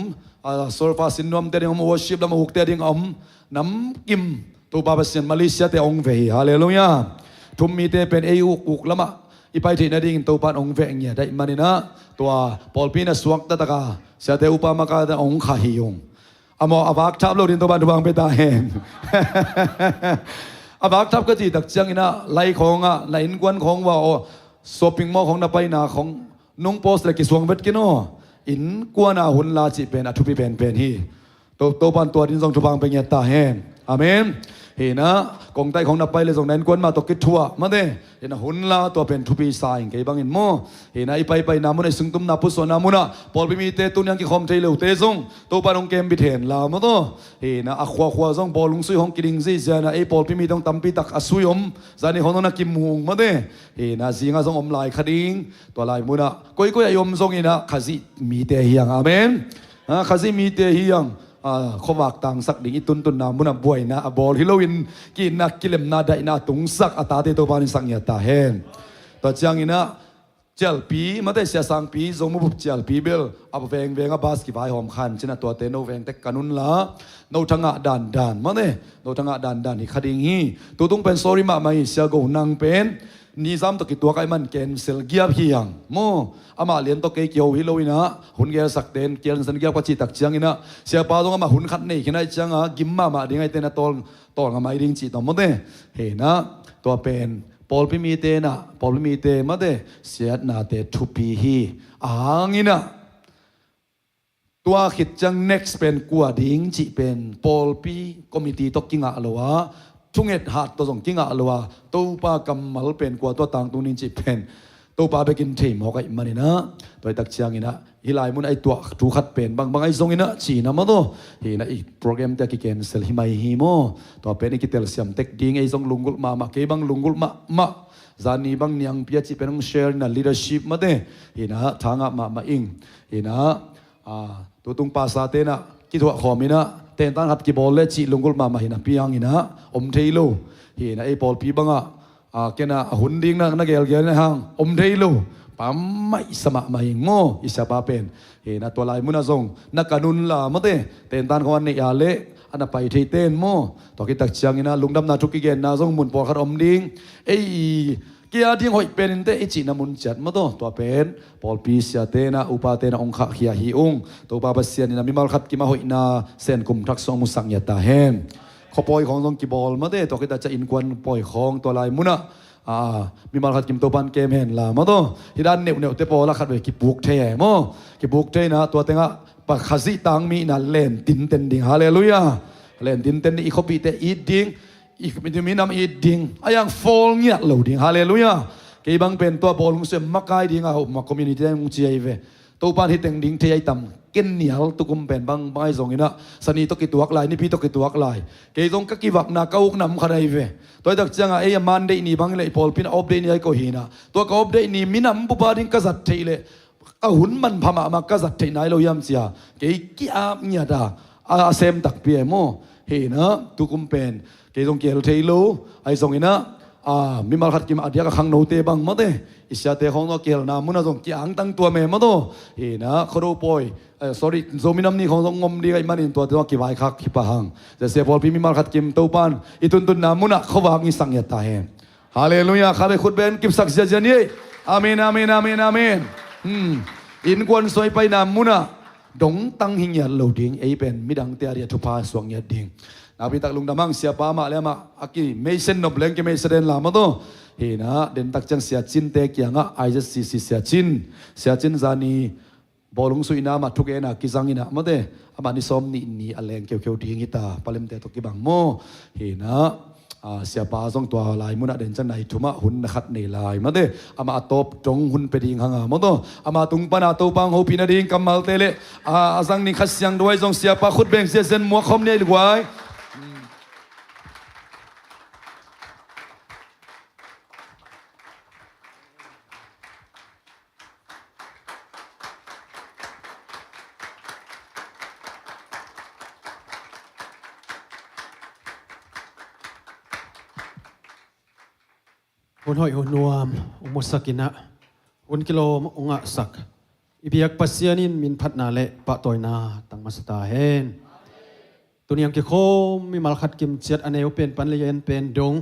โซลฟาสินนวมเตียดิ้งอมวอร์ชิปลำหุกเตียดิ้งอมน้ำกิมตัวบาบเซียนมาเลเซียเตองเวฮาเลลูยาทุมมีเตเป็นเออุกละมะอีไปที่นั่นดิ้งตัวปานองเวงเนี่ยได้มานี่นะตัวปอลปีน่ะสวกตะตะกาเสียเตอุปามากาตะองขาฮิยงอามออาบักทับโลดินตัวบ้านทุบังไปตาเห็นอาบักทับก็จีตักเชียงอินะไล่ของไล่อินกวนของว่าโซปิงมอของนาไปนาของนุ่งโพสเลยกิสวงเวทกินออินกวนหุ่นลาจิเป็นอทุพิเป็นฮีตัวบ้านตัวดินทรงทุบังไปเงียตาเห็นอาเมนเห็นนะกองไตของนาไปเลยส่งแนนกวนมาตกกิทัวมาเด้เห็นหุ่นลาตัวเป็นทุพีสายไงบางอินโมเห็นนะอีไปนามุนไอซึ่งตุ้มนาพุสนามุนะพอไปมีเตตุนยังกิคอมเทเลวเตซงตัวปานองเกมบิเทนลามาโตเห็นนะขวาซงบอลลุงซุยของกิดิงซีเจนะไอพอไปมีต้องตั้มปีตักอสุยอมจานี่ของนักกิมมุงมาเด้เห็นนะสิงห์ซงอมลายคดิงตัวลายมุนะก้อยยอมซงอินะขจิมีเตฮียังอาเมนขจิมีเตฮียัง ขวากต่างสักดิ่งอีตุนตุนนามุนบวยนะบอลฮิโลวินกินนักกิเลมนาได้นาตุงสักอัตาเตตัวปานิสังยาตาเฮนตัวจังอินะเจลปีมาได้เสียสังปีจงมุบเจลปีเบลอับเวงบาสกีบายหอมคันชนะตัวเตโนเวงเต็กกันุนละโนทังะดันมาเนี่ยโนทังะดันนี่คดีงี้ตัวต้องเป็น sorry มาไม่เสียกูนังเป็นนี่ซ้ำตัวกิตัวไก่มันเกนเซลเกียบเฮียงโมอามาเลียนตัวเกี่ยวฮิโลวินะหุ่นเกลสักเดนเกลสันเกียบกว่าจีตักเชียงอินะเสียป้าต้องอามาหุ่นขัดนี่ขี้นายจังอ่ะกิมมาดิ้งไอเตนะตอนอามาดิ้งจีต่อมาเนี่ยเห็นนะตัวเป็นพอลพิมีเตนะพอลพิมีเตมาเดเสียนาเตทุปีฮีอินะตัวขิดจัง next เป็นกัวดิ้งจีเป็นพอลปีคอมมิตี้ตกิงอะลัวทุ่งเอ็ดหาดตัวส่งกิงอะลัวตัวปากำมัลเป็นกัวตัวต่างตัวนี้จีเป็นตัวปาไปกินเทมหอกไอ้มันนี่นะตัวตักเชียงอินะฮิไลมุนไอตัวถูกขัดเป็นบางไอซงอินะจีนะมาโตเห็นนะอีโปรแกรมเตกิเกนเซลฮิมาฮิโมตัวเป็นอีกิเตลเซียมเทคดิ้งไอซงลุงกุลมาเกบังลุงกุลมาจานีบางยังพิจิเป็นองแชร์นะ leadership มาเตเห็นนะทางมาอิงเห็นนะตัวตุงภาษาเตนะกิตัวขอมินะเต้นตั้งหัดกีบอลเล่จีลุงกุลมาเห็นนะพี่ยังเห็นนะอมเทโลเห็นนะไอปอลพี่บังแกน่ะหุ่นดิ้งนักเกลเกลนะฮังอมเทโลปั๊มไม่สมัครมาอิงโง่อิสระปาเป็นเห็นนะตัวลายมุนาซงนักการุนละมาเตเต้นตั้งคนนี้อาเล่อันนั้นไปที่เต้นโม่ตัวกิตักเชียงนะลุงดำนาทุกกิเกนนะซงมุนปอขัดอมดิ้งไอเกียร์ดิ้งหอยเป็นเตไอจีนามุนจัดมาตัวเป็นพอลปีเสียเตนะอุปาเตนะองค์ขะฮีองตัวปาปัสเซียนนะมิมาลขัดกิมาหอยนาเซนกุมทักซองมุสังยาตาเฮนเขาปล่อยของซงกีบอลมาเตตัวกิตักจะอินควันปล่อยของตัวลายมุนะมีมาขัดกิมตัวปันเกมเห็นละมาตัวที่ด้านเหนียวเตปอละขัดไปกิบุกเทย์โมกิบุกเทย์นะตัวเต็งปักขจิตังมีนั่นเล่นตินเต็นดิ่งฮาเลลูยาเล่นตินเต็นนี่อีกขบีเตอีดิ่งอีกมีน้ำอีดิ่งอายังฟอลเงียเหล่าดิ่งฮาเลลูยาเกี่ยบังเป็นตัวบอลมุสลิมมักไอดิ่งอ่ะมาคอมมูนิตี้มุสลิมเวตัวปันที่เต็งดิ่งเทย์ต่ำเกินเหนียวตุกุมเป็นบางใบส่งอินะสนีตกิตัวกลายนี่พี่ตกิตัวกลายเกี่ยตรงกิวักนาเก้านำขนาดเวตัวตักจังไอ้มันได้นี่บางเลยพอลพินออฟได้นี่ไอ้ก็เห็นนะตัวก็ออฟได้นี่มินำบุบาริงกษัตริย์เทเลยหุ่นมันพม่ามากษัตริย์เทนายเรายำเสียเกี่ยกี้อาเนี่ยดาอาเซมตักเปียโมเห็นนะตุกุมเป็นเกี่ยตรงเกี่ยวเทโลไอ้ส่งอินะมีมาขัดกิมอาเดียกับขังโนเตบังมาเตอิสยาเตของตัวเกี่ยวนามุนาส่งกี่อังตั้งตัวเมมาโตเห็นนะครูปอยsorry โซมินัมนี่ของงมดีไอ้มันอินตัวกี่วายคักขี้ปะหังจะเสียพอลพี่มีมาขัดกิมตัวปานอีตุนนามุนะเขาวางอีสังยาตาเฮนฮาเลลูยาข้าไปขุดเบนกิบสักเสียเจนี่อาเมนอาเมนอาเมนอาเมนอินกวนสวยไปนามุนะดงตั้งหิงยาเหลาดิ่งไอ้เป็นมิดังเตียรีทุพาสวงยาดิ่งนาพิตักลุงดามังเสียป้ามาแล้วมาอากีไม่เส้นนบเล้งก็ไม่เสด็จลามาโตเห็นนะเดินตักจังเสียจินเตกียงอ่ะไอจะสีเสียจินจานีบอลงสุยนามาทุกเอ็นะกิจังอินะมาเตอามานิสอมนี่อเลงเกี่ยวดิ่งอิตาพลัมเตตกิบังโมเห็นนะเสียป้าส่งตัวลายมุนัดเดินจันไหนทุมาหุ่นขัดในลายมาเตอามาตบจงหุ่นไปดิ่งหางมาโตอามาตุงปนาตัวปังหูพินาดิ่งกำมัลเตเลสังนี่ขัดเสียงด้วยส่งเสียป้าขุดเบงเสียเซนมัวคอมเนี่ยดีกว่าหุ่นหอยหุ่นนวมมุสกินะหุ่นกิโลองะสักอีเบียกปัสเซียนินมินพัดนาเลปะตอยนาตังมาสตาเฮนตัวนี้ยังกิโคมีมาลขัดกิมเจ็ดอันเอวเป็นปันเลยนเป็นดง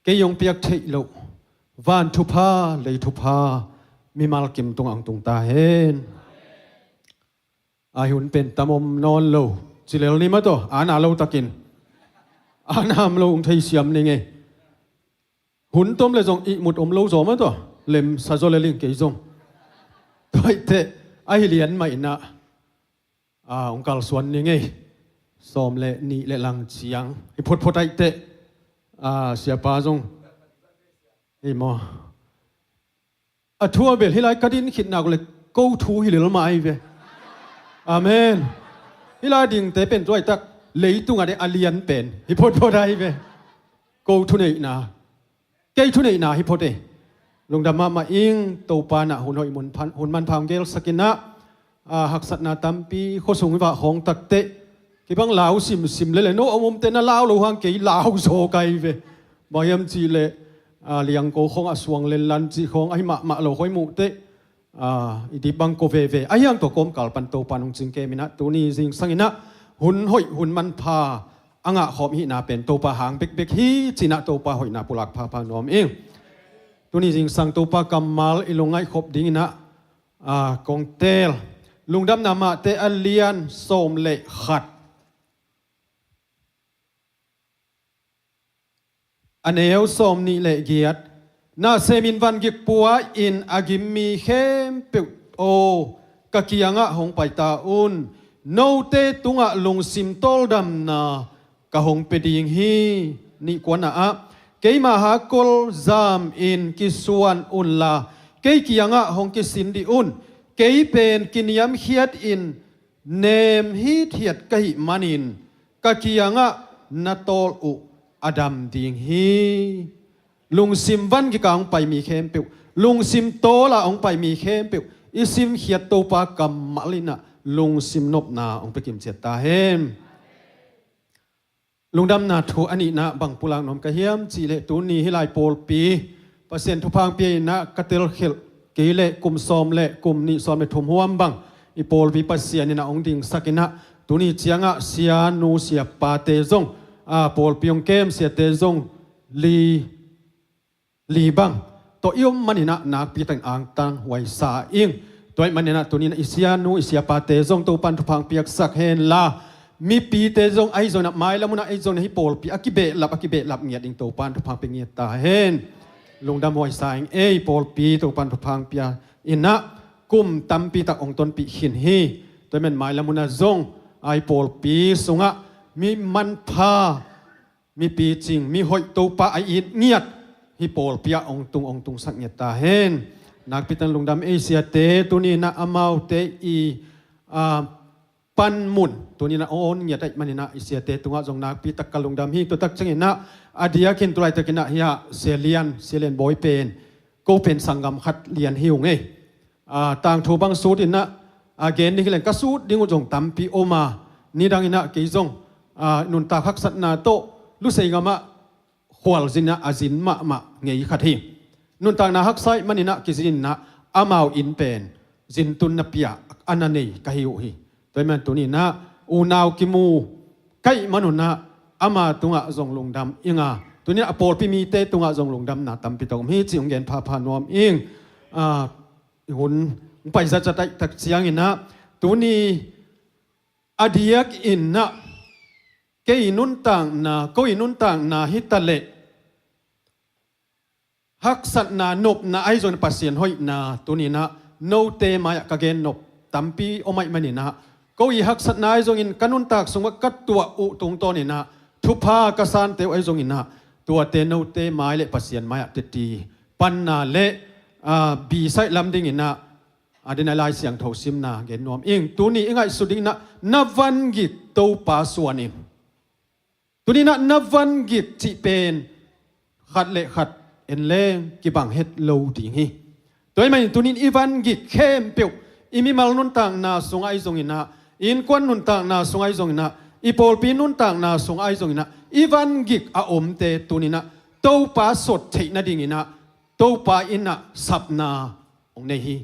เกยงเปียกเทโลวานทุพาเลยทุพามีมาลกิมตรงอังตรงตาเฮนอาหุ่นเป็นตะมมนอนโลจิเลลนี่มาตัวอานาโลตะกินอานามโลไทยเสียมนี่ไงหุ่นต้มเลยจงอีมุดอมโลโซมาตัวเล็มซาโซเลลิงเกยจงตัวเตะไอเลียนไม่นะองค์การส่วนนี่ไงสอมเลนี่เลลังเสียงไอพดไอเตะเสียปาจงไอมอทัวเบลฮิไลกระดินขิดหนักเลยgo to ฮิเลลมาไอเวอาเมนฮิไลดิ่งเตะเป็นตัวไอตักเลยตุงอะไรอเลียนเป็นฮิพดไอเวgo to นี่นะเกยทุนไอนาฮิพเตลงดามาอิงตัวปานะหุ่นหอยมันพันหุ่นมันพามเกลสกินะหักสัตนาตัมปีโคสุงวิวะของตักเต ki bang lao sim le no omom te na lao lo hang ke lao zo kai ve bayam chi le liang ko khong aswang len lan chi khong ai ma lo khoi mu te idi bang ko ve ayang to kom kal pan to panung ching ke mina tu ni jing sangina hun hoi hun man pha anga khom hi na pen to pa hang bek hi china to pa hoi na pulak pha nom eng tu ni jing sang to pa kamal ilongai khop ding na kong tel lungdam nama te alian som le khat aneu som ni le giat na semin van gik puwa in agim mi khem pe o kakianga hong pai ta un no te tunga lung sim tol dam na ka hong pe ding hi ni kwana a keima ha kol zam in kisuan un la ke kianga hong ki sin di un ke pen kiniam hiat in nem hi thiat kai manin kakianga na tol u adam ding hi lung sim van ki kaung pai mi khem pe lung sim to la ong pai mi khem pe isim hiat to pa kam malina lung sim nop na ong pe kim chet ta hem lung dam na thu ani na bang pulang nom ka hiam chi le tu ni hilai pol pi pasien thu phang pi na katel khel ke le kum som le kum ni som me thum huam bang i pol pi pasien ni na ong ding sakina tu ni chianga sia nu sia pa te zong pol piong kem sia te zong li bang to yom manina nak pi tang ang tang wai sa ing toy manina tu ni na isia nu isia pa te zong to pan thu phang piak sak hen la mi pi te zong ai zona mai la muna ai zona hi pol pi akibe lap ngiat ding to pan thu phang pe ngiat ta hen lungdam hoi saing ei pol pi to pan thu phang pia ina kum tam pi tak ong ton pi hin hi toy men mai la muna zong ai pol pi sunga mi man pha mi pi ching mi hoi to pa ai it ngiat hi pol pia ong tung sak ngiat ta hen nak pitan lungdam asia te tu ni na amau te i pan mun tu ni na on ngiat ai manina isia te tunga jong nak pi tak kalungdam hi to tak changina adia kin tulai takina hiya selian boy pen ko pen sangam khat lian hiu nge tang thu bang sut in na again ni hilen ka sut dingu jong tampi oma ni dang ina ke jong nun ta khak sat na to lu sei ngama khwal zina azin ma ngei khat hi nun ta na hak sai manina kizin na amau in pen zin tun na pia ananei ka hiu hi toy man tu ni na u naw ki mu kai manuna ama tunga zong lungdam inga tu ni apol pi mi te tunga zong lungdam na tam pi tom hi chi ong gen pha nom ing hun pai za cha tai tak chiang ina tu ni adiak in na ke inun tang na ko inun tang na hitale hak sat na nop na ai zon pasien hoi na tu ni na no te ma ka gen nop tampi omai manina ko i hak sat na ai zong in kanun tak sunga kat tua u tung to ni na thu pha ka san te ai zong in na tua te no te mai le pasien mai te ti pan na le bi sai lam ding in na adina lai siang tho sim na gen nom ing tu ni ingai suding na navan git to pa suanin tu ni na navan git chi pen khat le khat en leng ki bang het lo ding hi toy mai tu ni ivan git khem pe imi mal nun tang na sungai zong in na in kwan nun tang na sungai zong in na ipol pi nun tang na sungai zong in na ivan git a om te tu ni na to pa sot thei na ding in na to pa in na sap na ong nei hi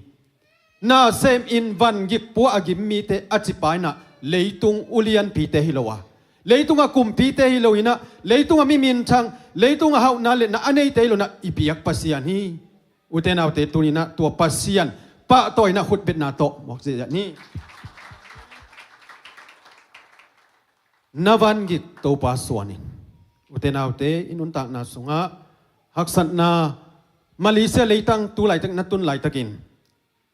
na sem in van git pu agim mi te achipai na leitung ulian pi te hilowa leitung a kum pi te hiloina leitung a mi min chang leitung a hau na le na anei te hilona ipiak pasian hi uten autte tu ni na tua pasian pa toy na khut bet na to mok je ni navan git to pa suanin uten autte inun tak na sunga haksat na Malaysia leitang tu lai tak na tun lai takin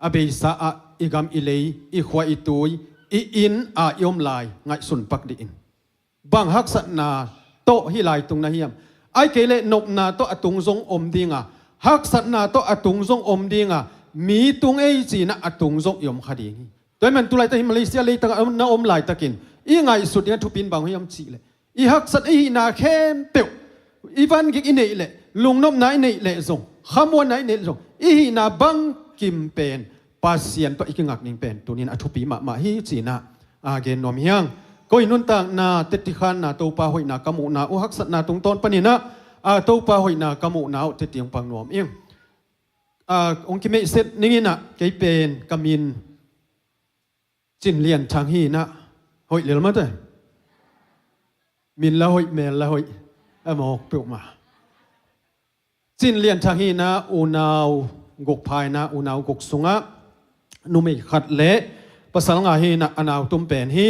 abei sa a igam ilei i khwa itui i in a yom lai ngai sun pak di in bang hak sat na to hi lai tung na hiam ai kele nop na to atung zong om dinga hak sat na to atung zong om dinga mi tung ei chi na atung zong yom khadi toy man tu lai ta Malaysia leitang na om lai takin i ngai sut ya thupin bang hiam chi le i hak sat i na khem pe ivan gik inei le lungnop na inei le zong khamon na inei zong i na bang kim pen pasien to ikingak ning pen tunin athupi ma hi china again nom hiang ก็อินุนต่างนาเตติขันนาตัวปาหอยนากมูนาอุหักสัตนาตรงต้นปนินะตัวปาหอยนากมูนาเตติยงปังนวมเององค์กิเมเซตนี่นะเกยเป็นกามินจินเลียนทางฮีนะหอยเหลือมาเถอะมินละหอยเมลละหอยหมอกเปลือกมาจินเลียนทางฮีนะอูนาวกกพายนะอูนาวกกสุงะนุไม่ขัดเละภาษาลาฮีนะอนาวตุ้มเป็นฮี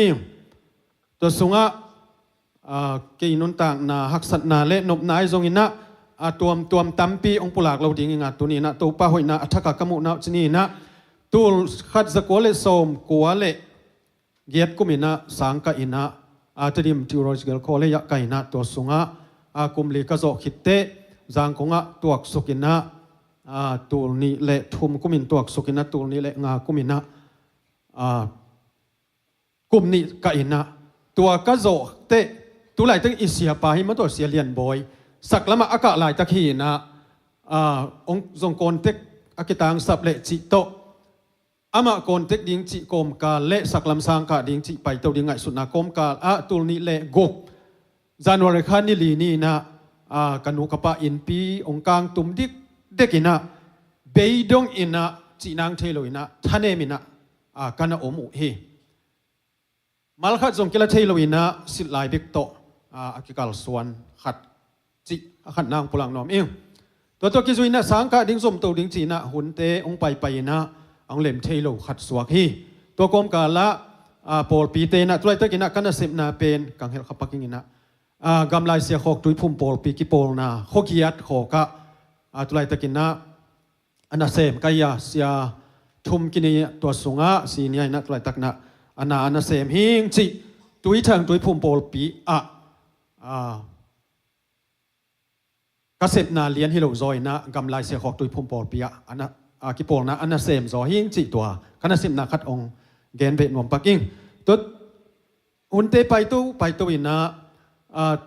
ตัวสุงะเกยนุนต่างนาหักสัตนาเละนบนายทรงอินะตัวตัมปีองปุลากเราดิ้งงาตัวนี้นะตัวป้าหอยนะอัฐกกมุนะชนีนะตัวขัดสกัวเลสมกัวเลเกียรติกุมินะสังกอินะจะดิมทิวโรจิกลโคเลยยักไก่นะตัวสุงะกุมลีกะโจขิดเตจางคงะตัวสุกินะตัวนี้เละทุมกุมินตัวสุกินะตัวนี้เละงากุมินะกุมนี้กะอินะตัวกะโจเตตัวไหลตั้งอิเสียปาหิมะตัวเสียเลียนบอยสักละมาอากาศหลายตะขีนะองค์ทรงโกนเทกอากิตังสับเละจิโตอามาโกนเทกดิ้งจิโกมกาเละสักลำสังกาดิ้งจิไปเตาดิ้งไงสุดนะโกมกาตุลนี้เละกบจานวรคันนี่ลีนี่นะกันุกปะอินปีองกลางตุมดิกเด็กินะเบยดงอินะจีนางเทโลอินะท่านเอมินะกันนะอมุเฮมาลคัดทรงกิลเทโลอินะสิลายบิกโตอากิกาลสวนขัดจิขัดนางปุลังนอมเองตัวกิจุยนะสังกาดิ้งสมตัวดิ้งจีนะหุ่นเตองไปนะองเล่มเทโลขัดสวกฮีตัวกรมกาละโปลปีเตนะตัวไอ้ตะกินะกันนะเสพนาเป็นกังเฮลขับปักกินะกำไลเสียขอกตุยพุ่มโปลปีกิโปลนะขอกียดขอกะตัวไอ้ตะกินะอันนั้นเสพกายาเสียทุ่มกินีตัวสุงะสีนี้นะตัวไอ้ตะกินะอันนั้นเสพหิงจิตุยทางตุยพุ่มโปลปีกษตรนาเลียนฮิโลซอยนะกำไลเสียขอกตุยพุ่มโปลปีอันนั้นกิโปลนะอันนั้นเสพซอหิงจิตัวกันนั้นเสพนาคัดองเกณฑ์เบ็ดหนวมปักกิ่งตัวหุ่นเตไปตัวอินะ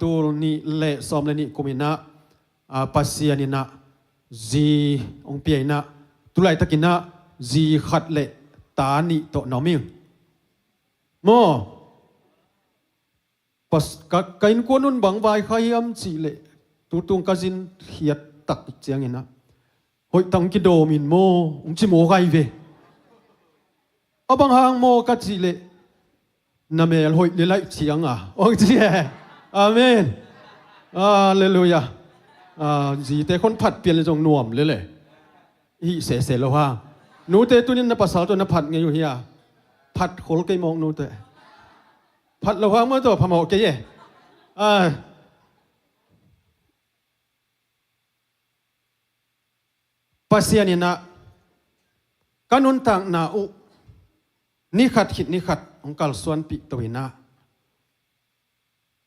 ตัวนี้เละสอมเลนี่กุมินะปัสยานินะจีองเปียนะตุไลตะกินะจีขัดเละตานิโตนอมิงโมปัสกัยนกวนุนบังไวขยำจีเละตัวตุงกาจินเฮียตักเจียงอินะหอยตังกิโดมินโมองจิโมไกเวบังหางโมกัจจิเละนาเมลหอยเลไลเชียงองจีอาเมนเลลูยาจีเตคนผัดเปลี่ยนเลยจงนวมเลยอีเสแล้วว่าหนูเตตัวนี้นับภาษาตัวนับผัดไงอยู่เฮียผัดโขลกมองหนูเตผัดระวังเมื่อตัวพม่าเกยปัสยานินะกันุนต่างนาอุนิขัดขิดนิขัดองค์การส่วนปิตวินะ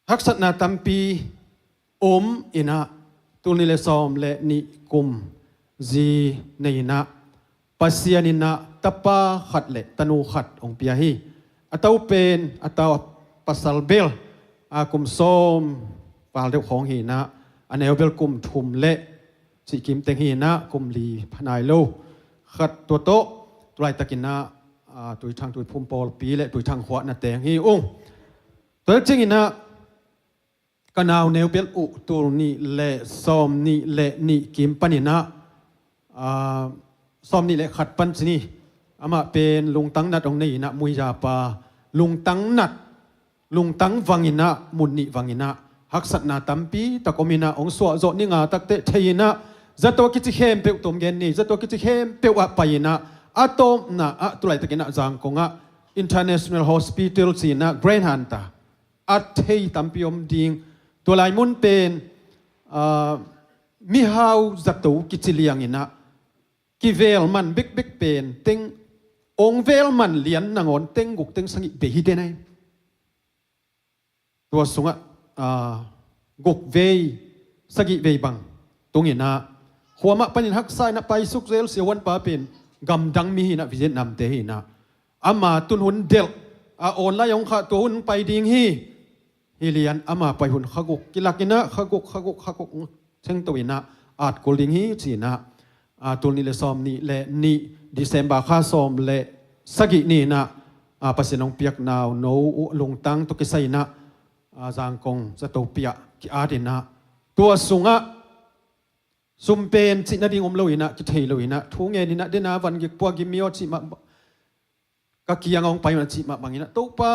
ฮักษณะตัมปีอินะตุนิเลซอมเลนิกุมจีเนยนะปัสยานินะตปาขัดเลตนูขัดองปียฮีอัตเอาเป็นอัตเอาปัสสัลเบลกุมซอมปาลเดวของฮีนะอันเอวเบลกุมทุมเลจิกิมเตงฮีนะกุมลีพนายโลขัดตัวโตตัวไรตะกินนะตัวทางตัวพุ่มปอลปีและตัวทางขวานะแตงฮีองตัวจริงนะกันเอาเนวเปลอุตัวนี้เละซอมนี้เละนี่กิมปันินะซอมนี้เละขัดปันชนีอามาเป็นลุงตั้งนัดองนี้นะมุยยาปาลุงตั้งนัดลุงตั้งวังอินะมุนนิวังอินะฮักษณะตัมปีตะกมินะองสวะโจนิงาตักเตเทยินะจะตัวกิจเข้มเปิวตมเกนนี่จะตัวกิจเข้มเปิวไปนะอะตอมนะตัวไรตะกินะจังกงะ International Hospital สีนะ Grand Hanta อัดเทยตัมปีอมดิงตัวลายมุนเป็นมิฮาวจัตุกิจเลียงอินะกิเวลมันบิ๊กเป็นเต็งองเวลมันเลียนนางอนเต็งกุกเต็งสังอิเบฮิเดนัยตัวสุงะกุกเวสักิเวบังตรงอินะหัวมะปัญญาฮักไซนะไปสุกเซลเสียวันป้าเป็นกำดังมีนะวิเศษนำเตหินะอามาตุนหุนเดลโอนไล่องข้าตัวหุนไปดิงฮีฮิเลียนอามาไปหุ่นขกุกกิลักกินะขกุกเชิงตัวนะอาจกุลิงฮีจีนะตัวนี้เลซอมนี่เลนี่ดิเซมบาข้าซอมเลสกินี่นะ ปัสยนองเปียกนาวโนลงตังตุกิไซนะจางกงจะตัวเปียกิอาดินะตัวสุงะสุมเป็นจินาดิงอมลอยนะกิเทลอยนะทุ่งเงินนะเดนาวันกิปัวกิมิโอจิมากะกียงองไปมันจิมาบางนะตัวปา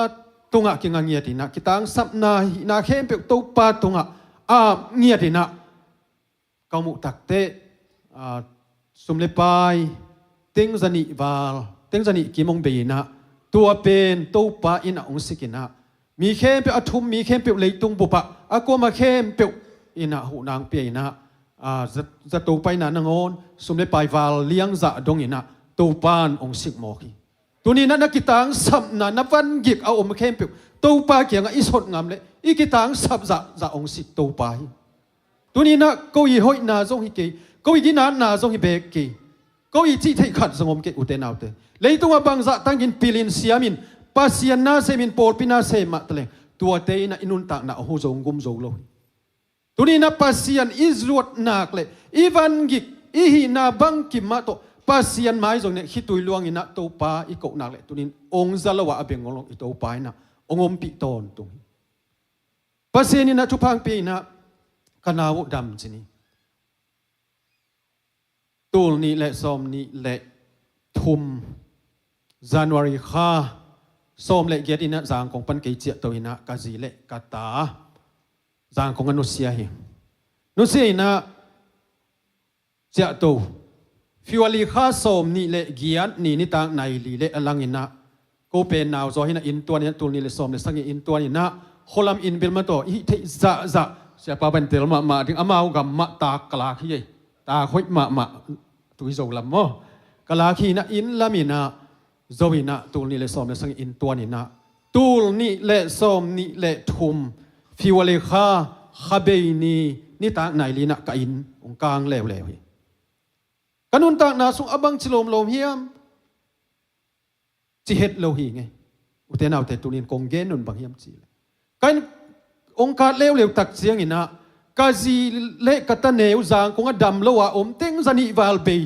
ตุงะกิงเงียดินะกิตังสับนาหินาเข้มเปียตัวปาตุงะเงียดินะกามุตักเตสุมเลปายเต็งจันิวาลเต็งจันิกิมงเบนะตัวเป็นตัวปาอินะองสิกินะมีเข้มเปียอทุมมีเข้มเปียเลยตุงบุปะอากวมาเข้มเปียอินะหูนางเปียนะจะตัวไปนะนางอนสุมเลปายวาลเลี้ยงจะดงอินะตัวปานองสิกโมกีตัวนี้นักกิตังสับนะนับวันกิกเอาอมเข้มเปียตัวปาเกี่ยงอิสดงามเลยอีกิตังสับจะองสิกตัวปาตัวนี้นะกูยีหอยนาจงฮิเกกูยีนานนาจงฮิเบกเกกูยีจีไทยขัดสงมเกอุเตนเอาเตเลยตัวบางจะตั้งกินปิลินเสียมินปัสยานาเซมินโปลปินาเซมาตะเลตัวเตยนะอินุนตักนะโอ้โหจงกุมโจโลตัวนี้นะปัสยานอิสรวดนักเลยอีวันกิกอีหินาบังกิมาโตปัสยานไม้จงเนี่ยฮิตุยลวงอินะตัวปาอีกนักเลยตัวนี้องซาลวะอเบงงลงอีตัวปานะองอมปิโตนตรงปัสยานี่นะทุพังปีนะขณะวดำจีนี่ตูลนี่และซอมนี่และทุมจันวารีข้าซอมและเกียรตินะจางของปันเกจิตัวอินะกาจีและกาตาจางของอนุเซียหินุเซียนะเจ้าตัวฟิวลีข้าซอมนี่และเกียรตินี่นี่ต่างในลีและอลังอินะก็เป็นนาวจอหินะอินตัวนี้ตูลนี่และซอมและสังอินตัวนี่นะโคลัมอินเบลมาโตอิเทจะsiapa bentel mak ding amau gam mak tak kelaki tak hoi mak tu zo lam mo kelaki na in lamina zoina tul ni le som le sang in tua ni na tul ni le som ni le thum fiwale kha khabe ni tak nai li na ka in ong kang lew lew kanun tak na sung abang chilom lom hiam chi het lo hi nge utenau te tulin kong gen nun bang hiam chi kanองค์การเลวเลวตักเสียงอินะกาจีเละกัตเนวจางคงดำละว่าอมเต็งจันิวาลเบย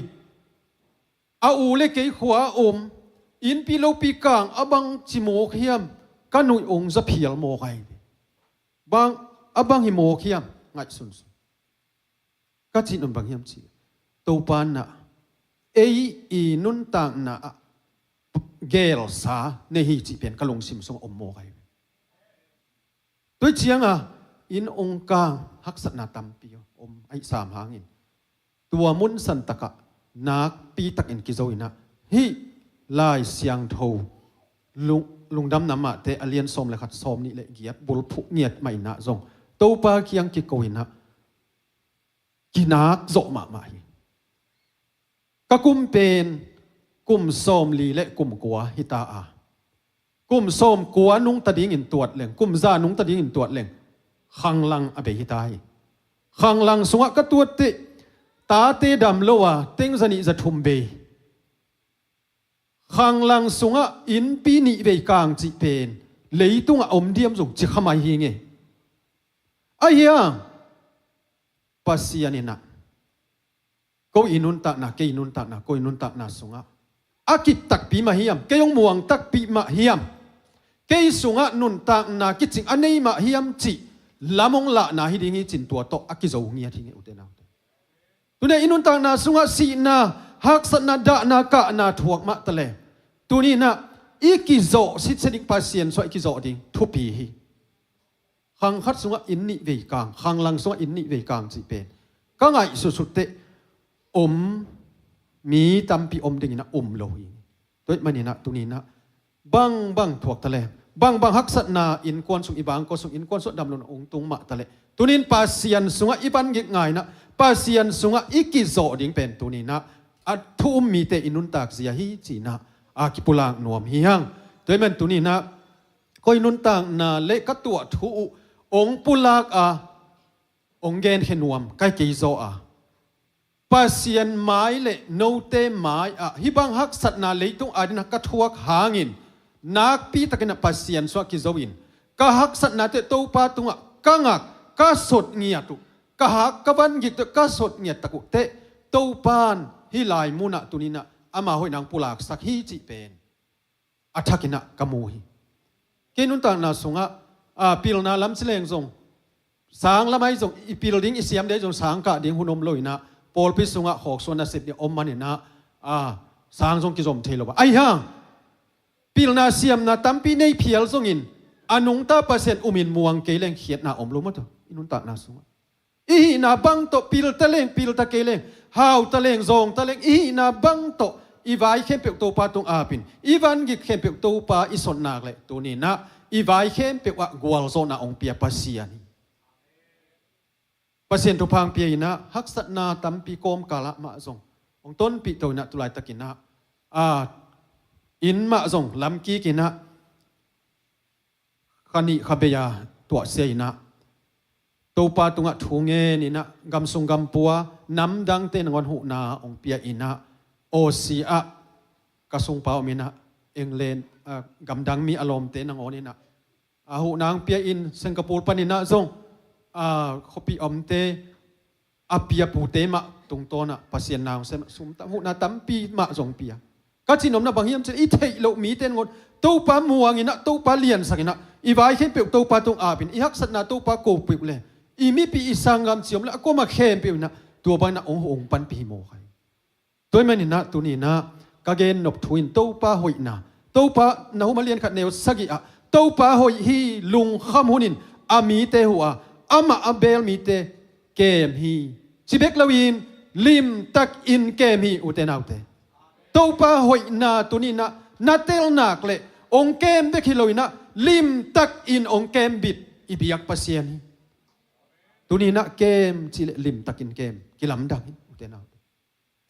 อาอูเละเกยขวาอมอินปีโลปีกางอบังจิโมเขียมกันนุยองจะเพียลโมไกบางอบังหิโมเขียมงัดสุนก็จินุนบางเขียมจีตัวปานนะเออีนุนต่างนะเกลสาเนหิจิเป็นกะลงซิมสงอมโมไกด้วยเชียงอินองค์กางฮักษณะตัมปีอมไอสามหางินตัวมุนสันตะกะนักปีตักอินกิโจอินะฮิลายเสียงโทลุงดำน้ำมาเตอเลียนสมเลยขัดสมนี่เลยเกียบบุลพุเงียดไม่นะจงตัวปาเคียงกิโกอินะกินักโจมาไม่ก็กุมเป็นกุมสมลีและกุมกัวฮิตาอากุมส้มกัวนุงตะดิ้งอินตรวจเล่งกุมซานุงตะดิ้งอินตรวจเล่งขังลังอเบหิตายขังลังสงะกะตัวติตาเตดำโลวะเต็งสนิจะทุมเบขังลังสงะอินปีนิเบกางจิเป็นเลยตุงอมเดียมสุงจิขมายฮิงเงอายะปัสยานินะก็อินุนตักนะเกอินุนตักนะก็อินุนตักนะสงะอากิตักปีมาเฮียมเกยงม่วงตักปีมาเฮียมเกยสุงะนุนตักนากิจิงอันนี้มาเฮียมจิลามงละนาฮิดิงิจินตัวโตอากิโจเงียทิ้งอุเตนาตัวนี้อินุนตักนาสุงะสีนาฮักษณะดานากะนาถวกมาตะเลตัวนี้นะอีกิโจสิเสดิงปัสเซียนสวยกิโจดิงทุปีฮีขังคัดสุงะอินนิเวกางขังลังสุงะอินนิเวกางจิเป็นก็ไงสุดเตอมมีตัมปีอมดิ่งนะโลหิตัวมันนี่นะตัวนี้นะบังถวกทะเลบังฮักษณะอินกวนสุงอีบางก็สุงอินกวนสุดดำลนองตุงมาทะเลตัวนี้ปัสยานสุงอีบันกิง่ายนะปัสยานสุงอีกิโจดิ่งเป็นตัวนี้นะอัดทุ่มมีเตอินุนตักเสียฮีจีนะอากิปุลังนวมเฮียงตัวมันตัวนี้นะก็อินุนตักนะเล็กกตัวทูองปุลักองเกนเขนวมใกล้กิโจปัสยันไม้เละโนเตไม้ฮิบังฮักสัตนาเลยตุงอาดินักกระทวกหางินนักปีตะกันปัสยันสวากิโจวินกะฮักสัตนาเตโตปาตุงกะงักกะสดเงียตุกะฮักกะบันกิตกะสดเงียตะกุเตโตปานฮิลายมุนะตุนินะอามาหอยนางปุลากสักฮีจิเป็น อัฐกินะกมูฮีเกนุนตานาสุงะปิลนาลำเสลงทรงสางละไม่ทรงอีปิลดิ้งอีเสียมได้ทรงสางกะดิ้งหุนอมลอยนะปอลพิสุงะหอกส่วนนัสิบเนี่ยอมมันเนี่ยนะสางทรงกิจมเทลวะไอ้ห่างปิลนาเสียมนะตั้มปีในเพียลทรงอินอนุงตาเปอร์เซ็นต์อุมินมวงเกเลงเขียดนาอมรู้มั้ยตัวอินุนตานาสุงะอีนาบังโตปิลตะเลงปิลตะเกเลงฮาวตะเลงซองตะเลงอีนาบังโตอีวายเข้มเปียกตัวปาตรงอาปินอีวันกิเข้มเปียกตัวปาอิสนนากเลยตัวนี้นะอีวายเข้มเปียกว่ากวลโซนาองเปียปัสเซียนีปัสเซียนทุพังเปียนะฮักษณาตัมปีโกมกาละมาซงองต้นปีตัวนะตุลายตะกินะอินมาซงลำกีกินะขันิขเบียตัวเสียนะตัวปาตุงะทุงเงนี่นะกำสุงกำปัวน้ำดังเตนงอนหูนาองเปียอินะโอซีอะกระสุงเปามินะเองเลนกำดังมีอารมณ์เตนงอนี่นะหูนางเปียอินสิงคโปร์ปนินะซงขปีอมเตอเปียปูเตมะตรงตัวน่ะปัสเซียนนางเซมสุมตะหูนาตัมปีมะซงเปียก็จีนมนะบางเฮียมจะอีเทยโลมีเตนงอนตัวปลามัวงินะตัวปลาเลียนสักนะอีวายเข้มเปียกตัวปลาตรงอาบินอีฮักษณะตัวปลาโกปิวเลยอีมีปีอีสังกำเสียมแล้วก็มาเข้มเปียวนะตัวบางนะองปันปีโมใครตัวมันนี่นะตัวนี้นะกะเกนนบทวินตัวปลาหอยนะตัวปลาหนูมาเลียนขัดเนวสักอีอะตัวปลาหอยฮีลุงข้ามหุนินอามีเตหัวอามาอับเบลมีเตเกมฮีชิเบกลาวินลิมตักอินเกมฮีอุเตนาวเตตัวปลาหอยนาตัวนี้นะนาเตลนักเลยองเกมเบกิโลยนะลิมตักอินองเกมบิดอีบิยักปัสเซียนตัวนี้นะเกมชิเลลิมตักอินเกมกิลำดังอุเตนาว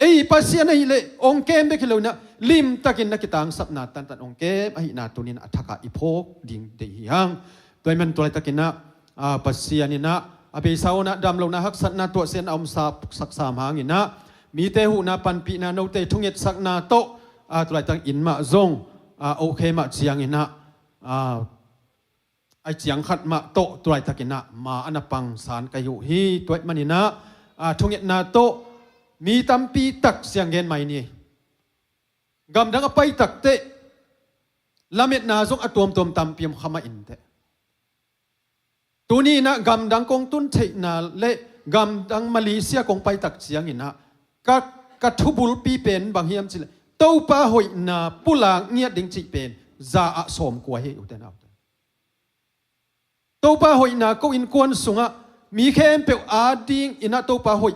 เอ้ปัสเซียนไอ้เลยองเกมเบกิโลยนะลิมตักอินนักตังสับนาตันองเกมไอ้นาตัวนี้นะทักอีโพกดิ่งเดียงตัวมันตัวอะไรตักินนะปัสเซียนี่นะอเปสาวนะดำลงนะฮักสัตนาตัวเส้นอมสาบสักสามหางนี่นะมีเตหูนะปันปีนะโนเตทุ่งเย็ดสักนาโตตัวไรตั้งอินมาซงโอเคมาเจียงนี่นะไอเจียงขัดมาโตตัวไรตักินนะมาอันปังสารกายุฮีตัวมันนี่นะทุ่งเย็ดนาโตมีตัมปีตักเสียงเงินใหม่นี่กำดังไปตักเตละเม็ดนาซงอตัวมตัมปีมขมาอินเตตัวนี้นะกำดังกงตุนเทนาเละกำดังมาเลเซียกงไปตักเสียงอินะกะทุบุลปีเป็นบางเฮียมสิเลเต้าป้าหอยนาปุลางเงียดดิงจิเป็นซาอะสมกว่าเฮอุเตนาเต้าป้าหอยนาก็อินกวนสุงะมีแค่เปียวอาดิงอินะเต้าป้าหอย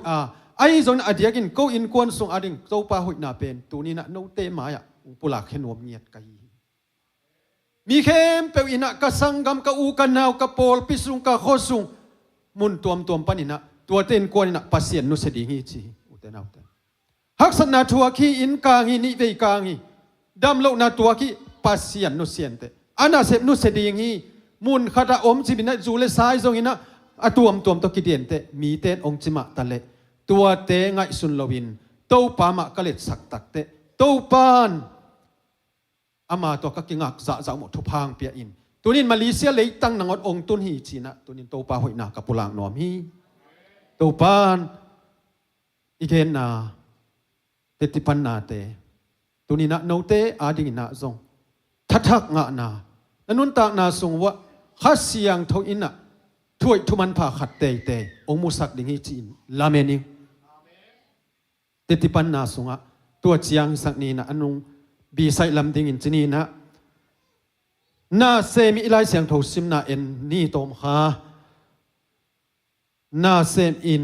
ไอ้จนอดียกินก็อินกวนสุงอาดิงเต้าป้าหอยนาเป็นตัวนี้นะโนเตมายะปุลาเขนวมเงียดไกมีเข้มเปอินะกสังกำกอูกันนาวกปอลพิสุงกโคสุงมุนตัวปันินะตัวเต้นกวนนะปัสเซียนนุสดีฮีจีอุเตนาวเตฮักษณะทัวคีอินกางฮีนิเวกางฮีดำโลนาตัวคีปัสเซียนนุเซียนเตอันน่ะเสพนุสดีฮีมุนขดาอมจิบินะจูเลสายซงฮีนะตัวตกิเดียนเตมีเตนองจิมาตะเลตัวเตงไงสุนลวินตัวปามะกะเลสักตักเตตัวปานอามาตัวก็กิงักจะหมดทุพังเปียอินตัวนี้มาเลเซียเลยตั้งนางอดองตุนฮีจีนะตัวนี้ตัวปาหอยนากับปุลางนอมฮีตัวปานอีเกนนาเตติปันนาเตตัวนี้นะโนเตอาดิงนาซงทักงะนานุนตากนาทรงว่าข้าเสียงทอินนะถ้วยทุมันผ่าขัดเตองมุสักดิงฮีจีนลาเมนิเตติปันนาทรงะตัวเจียงสักนี้นะอนุบีไซลำดิ่งอินจีนีนะน่าเซมิอิไลเสียงทูซิมนาเอ็นนี่ตอมฮาน่าเซมอิน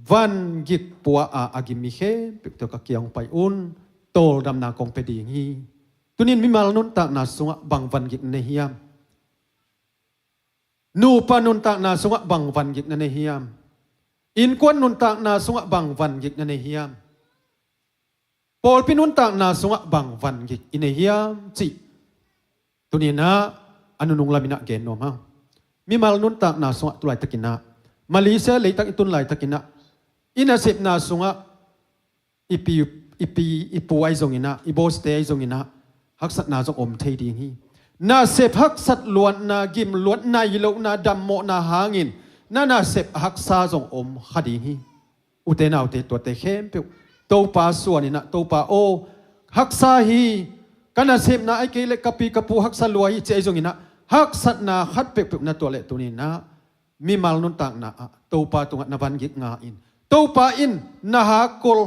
วันกิกปัวอากิมิเขปิกตัวกักยังไปอุนโตลดำนากงเปดีงีตุนินมิมาลนุนตากนาสงะบังวันกิกเนฮิยามนูปานุนตากนาสงะบังวันกิกเนฮิยามอินกวนนุนตากนาสงะบังวันกิกเนฮิยามปอลพินุนตากนาสงะบังวันกิกอินเฮียมจิตัวนี้นะอนุนุงลามินะเกนโนมามีมาลนุนตากนาสงะตุไลตะกินะมาเลเซียเลยตักอิตุนไลตะกินะอินาเซปนาสงะอีปูไอซงอินะอีโบสเตไอซงอินะฮักสัตนาจงอมเทดีงี้นาเซปฮักสัตล้วนนากิมล้วนนายิโลนาดัมโมนาหางินนาเซปฮักซาจงอมขดีงี้อุเตนาอุเตตัวเตเข้มเปียวตัวปลาส่วนนี่นะตัวปลาโอฮักซาฮีก กันน่ะเสพนะไอ้เกเล็กกะปีกะปูฮักสลวยเจไอ้จงอินะฮักสัตนาฮัดเปกๆนะตัวเล็กตัวนี้นะมีมัลนุนต่างนะตัวปาตรงนับวันกิกงาอินตัวปาอินนะฮะกล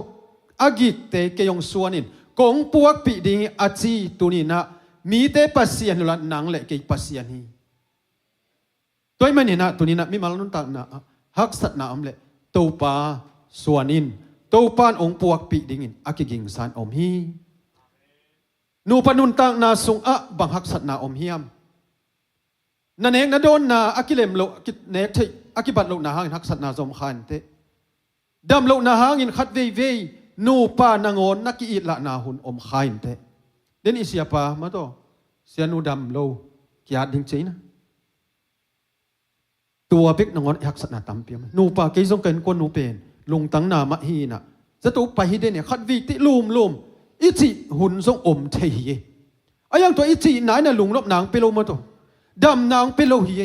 อากิกเตเกยองส่วนอินกงปวกปีดีอาจีตัวนี้นะมีเตปัสเซียนละนังเล็กเกยปัสเซียนฮีตัวมันนี่นะตัวนี้นะมีมัลนุนต่างนะฮักสัตนาอมเล็กตัวปาส่วนอินตัวปานองปวกปีดิงินอากิกิงสานอมฮีนูปนุนต่างนาสุงอะบังฮักสัตนาอมเฮียมนั่นเองนะโดนนาอากิเลมโลกิเนกที่อากิบัตโลนาหางฮักสัตนาสมขันเตดำโลนาหางอินขัดเวเวนูปานางอนนักอิดละนาหุนอมขันเตเดนอิเสียปามาโตเสียนูดำโลกิอาดิงเจนะตัวเบกนางอนฮักสัตนาตั้มเปียมนูปาเกยซงเกินกวนนูเป็นลงตั้งนามะฮีนะจะตัวไปฮิเดเนี่ยขัดวีติลุมอิจิหุ่นทรงอมเทียไอ้ยังตัวอิจิไหนน่ะลุงรบนางเปโลมาตัวดำนางเปโลเฮีย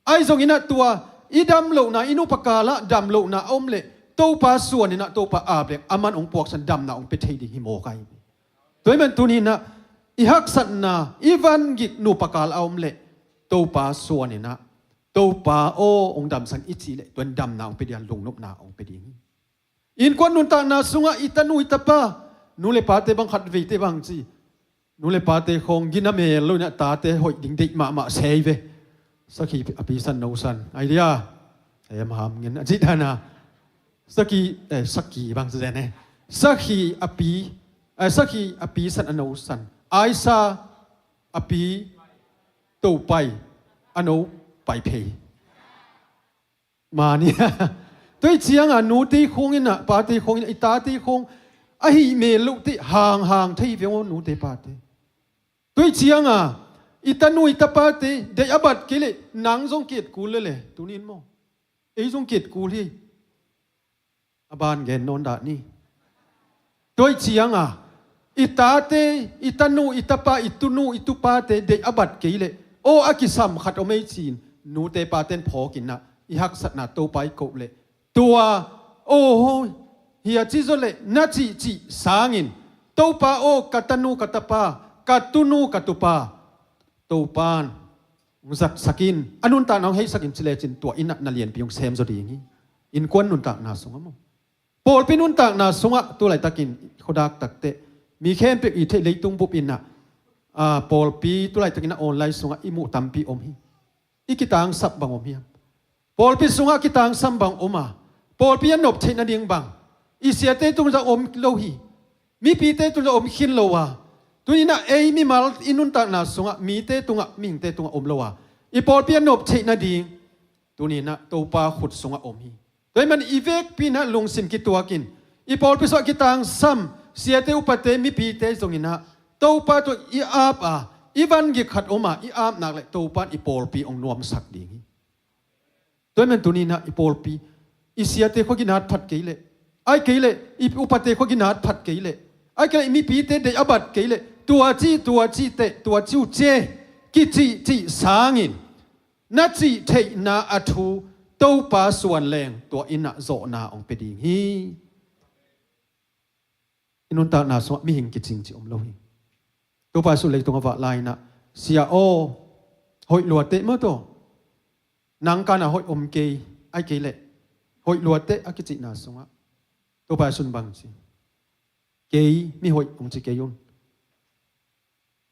ไอ้ทรงอินะตัวอีดำโลนาอินุปกาละดำโลนาอมเละตัวปลาส่วนนี่นะตัวปลาอาบเล็กอามันองปวกสันดำนาองเปเทียดิฮิโมไกตัวมันตัวนี้นะอีฮักสันนาอีวันกิกนุปกาละอมเละตัวปลาส่วนนี่นะตัวปลาโอองดำสันอิจิเละตัวดำนาองเปเดียนลุงนบนาองเปเดียอินกวนนุนตานาสุงะอิตานุอิตาปานูเลปาเตบังขัดวีเตบังจีนูเลปาเตคงกินน้ำเมลลุยนะตาเตหอยดิ่งดิมาเซยเวสักขีอภิสันโนสันไอเดียเอ็มหามเงินจิตานาสักขีบางแสดงเนี่ยสักขีอภิสันอโนสันไอซาอภิตูไปอโนไปเพมาเนี่ยตัวเชียงนูตีคงอินะปาตีคงอินะอิตาตีคงไอ้เมลุติห่างที่เพียงว่าหนูเตปาเตตัวเชียงอิตานุอิตาปาเตเดยบัดกิเลนังทรงเกียรติกูเลยตัวนี้มั้งไอ้ทรงเกียรติกูที่อบานแกนนอนดานี่ตัวเชียงอิตาเตอิตานุอิตาปาอิตุนุอิตุปาเตเดยบัดกิเลโออากิสัมขัดเอาไม่จีนหนูเตปาเตนพอกินนะอิฮักสัตนาตัวไปโกเลยตัวโอ้โหเฮียจิโซเลนัจิจิสางินตัวปาโอกัตนูกัตปากัตุนูกัตุปาตัวปานสักสกินอนุนตาน้องให้สกินเฉลจินตัวอินักนาเลียนพิยงเซมจดีงี้อินควนนุนตานาสงมั้งโปลพินุนตานาสงะตัวไหลตะกินขดักตักเตมีเข้มเป็กอีเทเลยตุงบุบอินนะโปลปีตัวไหลตะกินออนไลน์สงะอิมุตัมปีอมฮีอีกิตังสับบางอมฮีโปลปีสงะกิตังสัมบังอมาโปลปีนนบเทนเดียงบังอีเสียเตตุงจะอมโลหีมีปีเตตุงจะอมขินโลวาตัวนี้นะมีมาลอินุนตานาสงะมีเตตุงะมิงเตตุงะอมโลวาอีปอลเปียนบเทนดีตัวนี้นะตัวปลาขุดสงะอมฮีตัวมันอีเวกปีนะลงสินกิตัวกินอีปอลพิสกิตังซ้ำเสียเตอุปเตมีปีเตตรงนี้นะตัวปลาตัวอีอาบอีวันกิขัดออกมาอีอาบนักเลยตัวปลาอีปอลปีองนวมสักดีตัวมันตัวนี้นะอีปอลปีอีเสียเตขกินาดผัดเกลไอ้เกลอีอุปเตขกินาดผัดเกลไอ้เกลมีปีเตเดอบัดเกลตัวจีเตตัวจิวเจกิจิสางินนัดจีเทนาอัทูตัวปลาส่วนแรงตัวอินะโซนาองเปดีฮีอินุนตานาสวะมีหิงกิจจิอมโลหิตัวปลาส่วนแรงตัวว่าลายนะเสียโอหอยหลวดเตะเมื่อตัวนังการหอยอมเกยไอ้เกลหอยหลวดเตะอากิจินาสวะตัวปลาส่วนบางสิเกยมีหอยอมจิเกยุน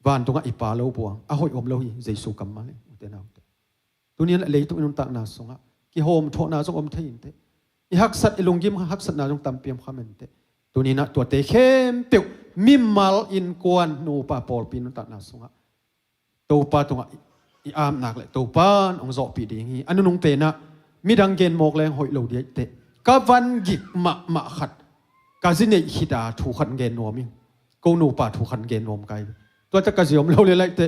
วานตรงอีปาโลบวงหอยอมโลหิเจสุกัมมาเลยเตนาตัวนี้เลยตัวอินุนตานาสวะกิโฮมโทนาจงอมเทียนเตอีฮักสัตอีลงยิมฮักสัตนาจงตามเปียมขมันเตตัวนี้นะตัวเตเข้มเปียวมิมมาลอินกวนนูปาปอลปีนุตักนาสงะตัวปาตรงอีอามนักเลยตัวปานองจอปีดีงี้อันนู้นเตนะมีดังเกนโมกแรงหอยเหลวเดียเตกาวันกิกมะขัดกาซิเนฮิดาถูกขันเกนนัวมิงกูนูปาถูกขันเกนนวมไกตัวจะกระเสียมเหลวเลยไรเต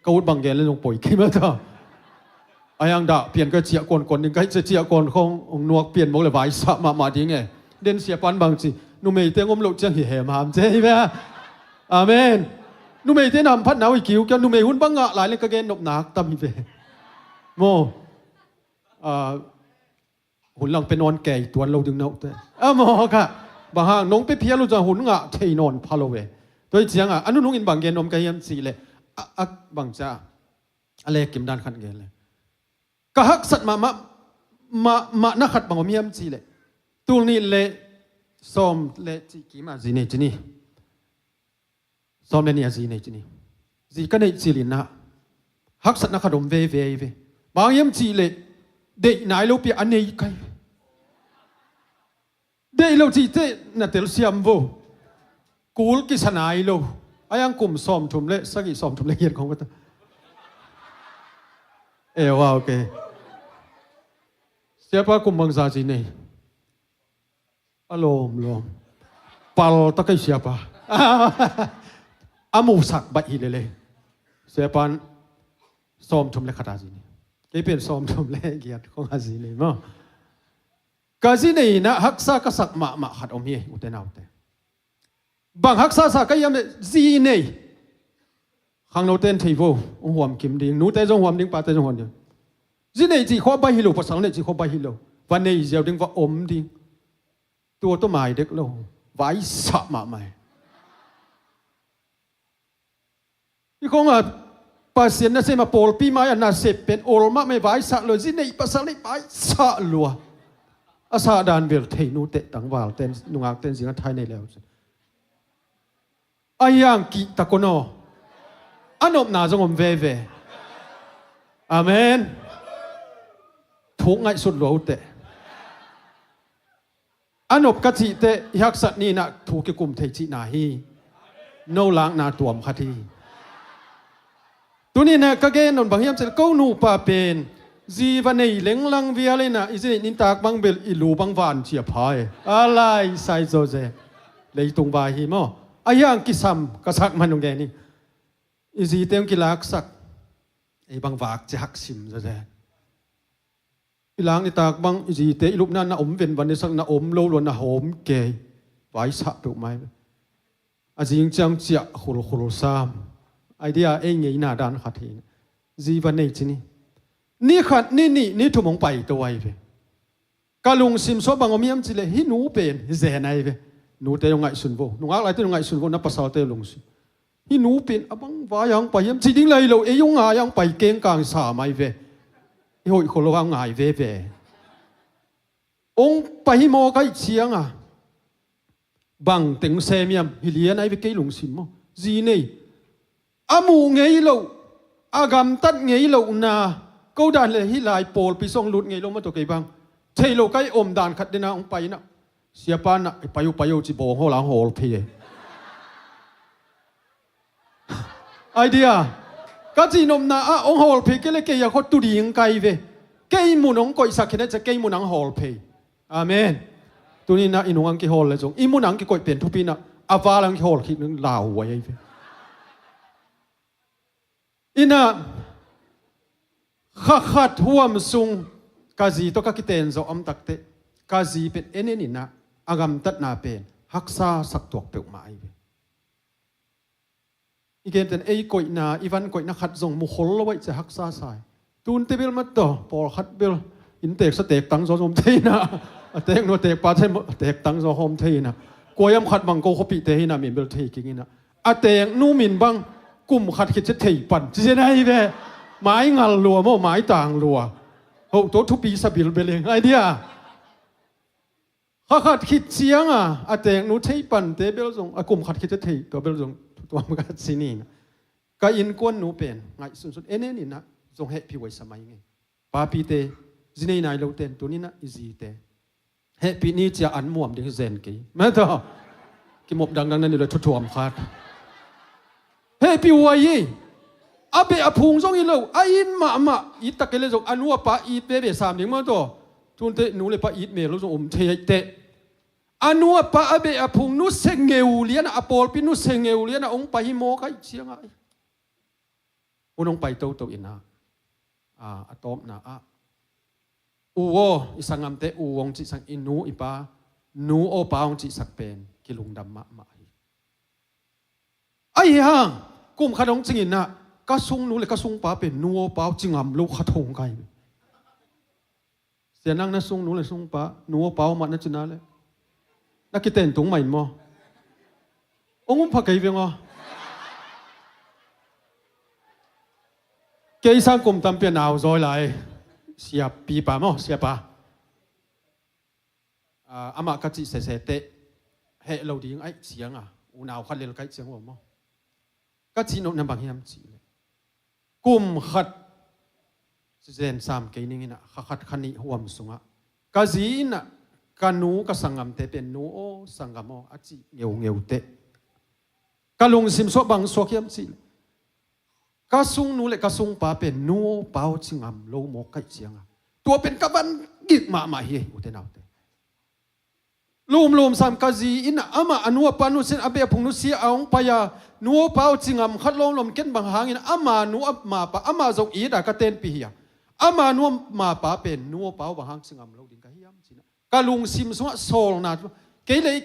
กูดบังเกนเลยลงป่วยขี้มาต่ออายังด่าเปลี่ยนก็เจียคนหนึ่งก็จะเจียคนขององนวกเปลี่ยนบอกเลยไว้สะมาดีไงเด่นเสียปันบางสินุ่มเอเตงอมลุจังหิเหมหามเจ๊ไหมอาเมนนุ่มเอเตนำพัดหนาวอีกิวกันนุ่มเอหุ่นบังงะหลายเล็กกระเกนนบหนักตำหิเวโมหุ่นหลังเป็นนอนแก่ตัวเราดึงเนาเตโมค่ะบางห่างน้องไปเพี้ยรู้จักหุ่นงะเทนอนพาโลเว ตัวเจียงอ่ะอันนู้นนุ่งอินบางเกนอมกะเฮียมจีเลยอักบางจ้าอะไรกิมดานขันเกนเลยกะฮักสัตมานักขัดบางอมเฮียมจีเลยตูนี่เลยซ้อมเลยจีกีมาจีนี่จีนี่ซ้อมเลยนี่จีนี่จีนี่จีกันในจีลินนะฮักสัตนักขัดอมเวบางเฮียมจีเลยเด็กนายลูกเปียอันนี้ใครเด็กเราจีเต้น่ะเตลเซียมโวกูลกิสนายโลอายังกลุ่มซ้อมทุ่มเละสักกี่ซ้อมทุ่มละเอียดของกันว่าโอเคsiapa kumbang sa sini alom pal takai siapa amusak ba ilele siapa som thum le khata sini ke pen som thum le giat khong ha sini mo ka sini na haksa ka sak ma khat om hi uten autte bang haksa sa ka yam zi nei khang no ten thei vo ong huam kim ding nu te jong huam ding pa te jong hon ding zi nei chi kho ba hi lo pasang nei chi kho ba hi lo van nei ziaw ding va om ding tua to mai dek lo vai sa ma mai i khong a pasien na se ma pol pi mai na se pen ol ma mai vai sa lo zi nei pasang nei vai sa lo asa dan vel thei nu te tang wal ten nungak ten zinga thai nei leo ayang ki takono anop na jong om ve amenทุกไงสุดหลวงเตะอันอบกติเตะยักษ์นี่นะถูกกุมเทจินาฮีโนล้างนาตัวมขัดีตัวนี้นะก็เกณฑ์นนบางยามจะก้าวนูป่าเป็นจีวันนี้เล็งลังเวียเลยนะอิสระนินตากบางเบลอิลูบางวานเฉียบพายอะไรใส่โจเจเลยตรงบาฮีมออายังกิซัมกษักมันตรงแกนี่อิสิเต็มกิลักษักไอ้บางวากจะหักซิมโจเจล้างในตากบังจีเตอีลูกนั่นน่ะอมเป็นวันนี้สักน่ะอมโลลวนน่ะหอมเกยไว้สับถูกไหมอาจริงจังเจียขุลซ้ำไอเดียเองไงหน้าด้านขัดทีจีวันนี้จีนี่ขัดนี่ถูกมองไปตัวไอ้เว้กาลุงซิมโซบังอมีมจีเลยฮินูเป็นเจนไอ้เว้หนูเตยงไงสุนโวหนูอะไรเตยงไงสุนโวนับภาษาเตยลงสิฮินูเป็นบังว่ายังไปยังจีดิ้งเลยเรายงยังไปเก่งกลางสามไอ้เว้โอ้ยคนเราเอาง่ายเว่องไปโมก็เชียงอ่ะบังเต็งเซมียมฮิเลียนไอ้เวกลงสิมจีนี่อามูเงยเราอากามตัดเงยเรานาก็ดันเลยฮิลายโปลไปส่งหลุดเงยลงมาตัวไกบังเทโลไกอมดานขัดเดนาองไปนะเสียปานนะไปอยู่จีโบหัวหลังหัวพี่ไอเดียก็จีนมนาองหอลเพก็เลยเกี่ยเขาตุดียังไกลเวเกี่ยมุนองก่อยสักแค่จะเกี่ยมุนังหอลเพอาเมนตัวนี้นะอินุงังกี่หอลเลยจงอิมุนังกี่ก่อยเปลี่ยนทุกปีนะอาวาลังกี่หอลคิดนึงลาวไว้เวอินะขัดหัวมซุงกาจีตัวก็คิดเต็นโซอัมตักเตกาจีเป็นเอ็นนี่นะอากามตัดนาเป็นฮักษาสักตัวเปล่ามาเวอีกอย่างเป็นไอ้ก่อยนาอีวันก่อยนักขัดส่งมุขลไว้จะฮักษาสายตูนเตบิลมาต่อปอลขัดเบลอินเตกสเต็กตังโซมเทนะเต็กโนเตกปาเทมเตกตังโซโฮมเทนะกวยมขัดบังโกขปิเทนะมินเบลเทกิงินะเตกนูมินบังกุ่มขัดคิดจะเทปั่นจะได้เว้ไม้งานรัวมั่วไม้ต่างรัวโหตัวทุปีสบิลเบลงไอเดียขัดคิดเสียงเตกนูเทปั่นเตเบลส่งกุ่มขัดคิดจะเทตัวเบลส่งตัวมันก็สินี่นะก็อินกวนหนูเป็นไงสุดเอ็นนี่นะทรงเฮพิไว้สมัยไงปาปีเตจินีนายเราเต้นตัวนี้นะอิจีเตเฮปีนี้จะอันม่วมเด็กเซนกี้แม่ต่อกิมบดังนั้นนี่เลยทุ่มขาดเฮปีวัยอาเบอพุงทรงอีโลอินมาอีตะเกลทรงอันว่าปาอีเบสามเด็กมาต่อทุนเตหนูเลยปาอีเมลทรงเทเตอันว่าปะเบอพุงนุเซงเงวเลียนอปอลปินุเซงเงวเลียนองไปฮิโมกันเชียงไงองไปโตอินะอะตอมนะอูโออิสังอัมเตอูองจิสังอินูอิปานูโอปาองจิสักเป็นกิลุงดำมะไอ้ห่างกุมขนมจิงินนะก็ซุงนูเลยก็ซุงปาเป็นนูโอปาจิงอัมลูกขทงไกเสียนั่งนะซุงนูเลยซุงปานูโอปามันนั่นจุนะเลยนักกิเตนตุงใหม่มอ ông phải cái việc ngò cái sang cùng tâm biến nào rồi lại xia pi pa mo xia pa ama cái gì sẽ tệ hệ lâu đi ấy xiang u nào khát lên cái xiang vào mo cái gì nó nằm bằng hiểm chỉ cùng khát zen sam cái này nè khát khát ní huam sunga cái gì nè cái nú cái sangam tệเป็นnú sangam moอะจิnghèo tệ cái lùng sim số bằng số hiểm chỉ cái sung nú lại cái sung paเป็นnú bao chinh am lâu mo cái xiangตัวเป็นกับวันกิกมาเฮียอุเทนเอาเตลุมสามกะจีอินอามาอนัวปานุเซนอเบพุงนุเสียเอาไปยานัวเป้าจิงามขัดลมเก็นบางหางอินอามานัวมาปะอามาจงอีดากะเตนปีเฮียอามานัวมาปะเป็นนัวเป้าบางหางจิงามเราดินกะเฮียมจินะกะลุงซิมสวะโซลนาเกเลย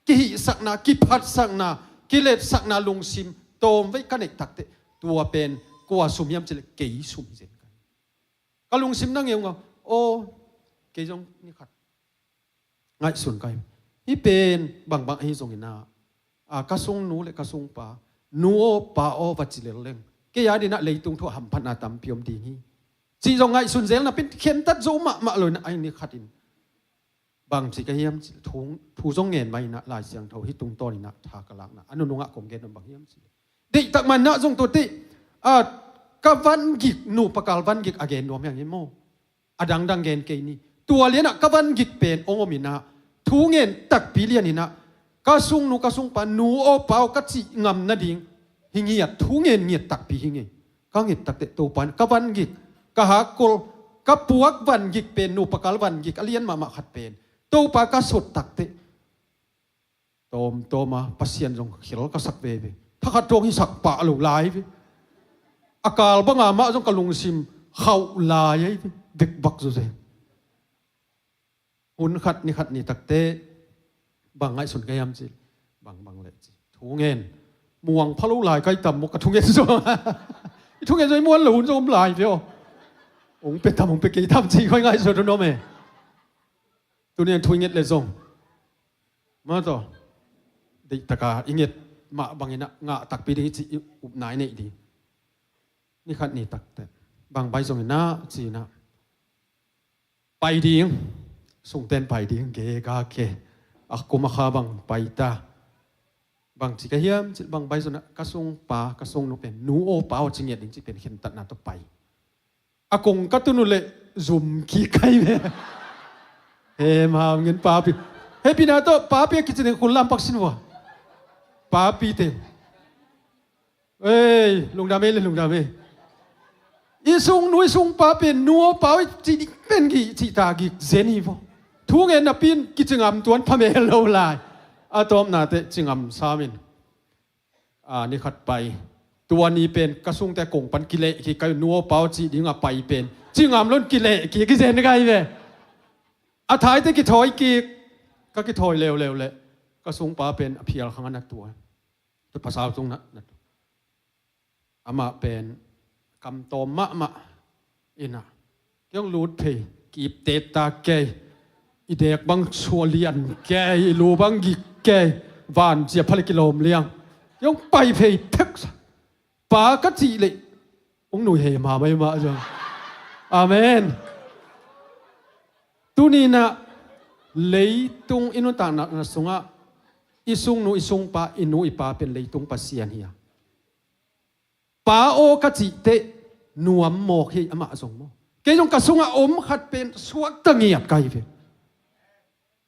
กิหิสักนากิพัดสักนากิเลสสักนาลุงซิมโตมไว้กันเอกตักเตตัวเป็นกัวสุมยามจิเลเกยสุมเจนก็ลุงซิมนั่งเองก็โอ้เกยจงนี่ขัดง่ายส่วนไกลที่เป็นบางให้ทรงเห็นหน้ากระทรงนู้เลยกระทรงป่านัวป่าโอวัจิเลเล่งเกยาดีนะเลยตรงทั่วหัมพันอาตามพิมดีนี้จีจงง่ายส่วนเซลน่ะเป็นเขียนตัดโจมาเลยนะไอ้นี่ขัดอินบางสิกะเฮียมทุ่งผู้ทรงเงินไม่นะลายเสียงเท่าที่ตรงต้นนี่นะทากลักนะอันนู้นงะกงเกนบางเฮียมสิดิตักมันนะทรงตัวติกับวันกิกนูปะกาลวันกิกอเกนรวมอย่างนี้โมอดังเกนเกนี่ตัวเลี้ยนะกับวันกิกเป็นองค์มินะทูเงินตักปีเลียนี่นะกะซุงนูกะซุงปานูโอเปากะจิงำนาดิงหิงเงียทูเงินเงียตักปีหิงเงียก็เงียตักเตตัวปันกับวันกิกกะหากลกับปวกวันกิกเป็นนูปะกาลวันกิกอเลียนมาขัดเป็นตัวปากะสดตักเตโตมาปัสเซียนจงเขียวกะสักเวเวถ้าขัดตรงที่สักปะหลุลายเวอากาลบังอามาจงกะลุงซิมเข้าลายเด็กบักจุเซหุ่นขัดนี่ตักเตบางไงสุนกายมจิบางเลยจิทุงเงินม่วงพะลุลายใกล้ต่ำมกกะทุงเงินส่วนทุงเงินจะม้วนหลุนจมลายเดียวองเป็ดทำองเป็ดกี่ทำจีค่อยง่ายสุดทุนโนเมตัวนี้ทุงเงินเลยส่งมาต่อดิตะกาอิงเงินมาบางเงินงะตักปีนี้จิอุบไหนเนี่ยดีนี่ขัดนี่ตักแต่บางใบส่งหน้าจีนะไปดีงส่งเต้นไปดีงเกกาเกaku maka bang paita bang jika hiam bang bai zona kasung pa kasung no pen nu o pa o chinget ding chi pen khen tat na to pai akong katunu le zoom ki kai me he ma ngin pa pi he pi na to pa pi ki chen kun lam pak sin wa pa pi te ê lung da me isung nu isung pa pen nu o pa chi pen ki chi ta ki zeni voทุกเงินนับปีนกิจงามตัวพระเมรุโลลายอาตอมนาเตจิงามสามินนี่ขัดไปตัวนี้เป็นกระสุงแต่กงปันกิเลกี่กายนัวเปล่าจีดิ้งไปเป็นจิงามล้นกิเลกี่กิเซนได้ไงเว้อาท้ายแต่กิถอยกี่ก็กิถอยเร็วเลยกระสุงป้าเป็นเพียรขังนักตัวภาษาตรงนั้นอามาเป็นคำตอมมะอินะยังรูดเพกีบเตตาเกยอีเด็กบางชัวเลียนแกลูบางกิแกวานเจียพลิกิโลมเลี้ยงยังไปเพย์เท็กซ์ปากจีเลยองหนุ่ยเฮมาไม่มาจังอาเมนตุนีนะเลยตุงอินุตานะสงะอิสุงนูอิสุงปาอินูอิปาเป็นเลยตุงปัสเซียนเฮียปาโอกจีเตนวมโมกเฮียอามาสงโมเกยงกระสุงอมขัดเป็นสวกตะเงียบไกเพ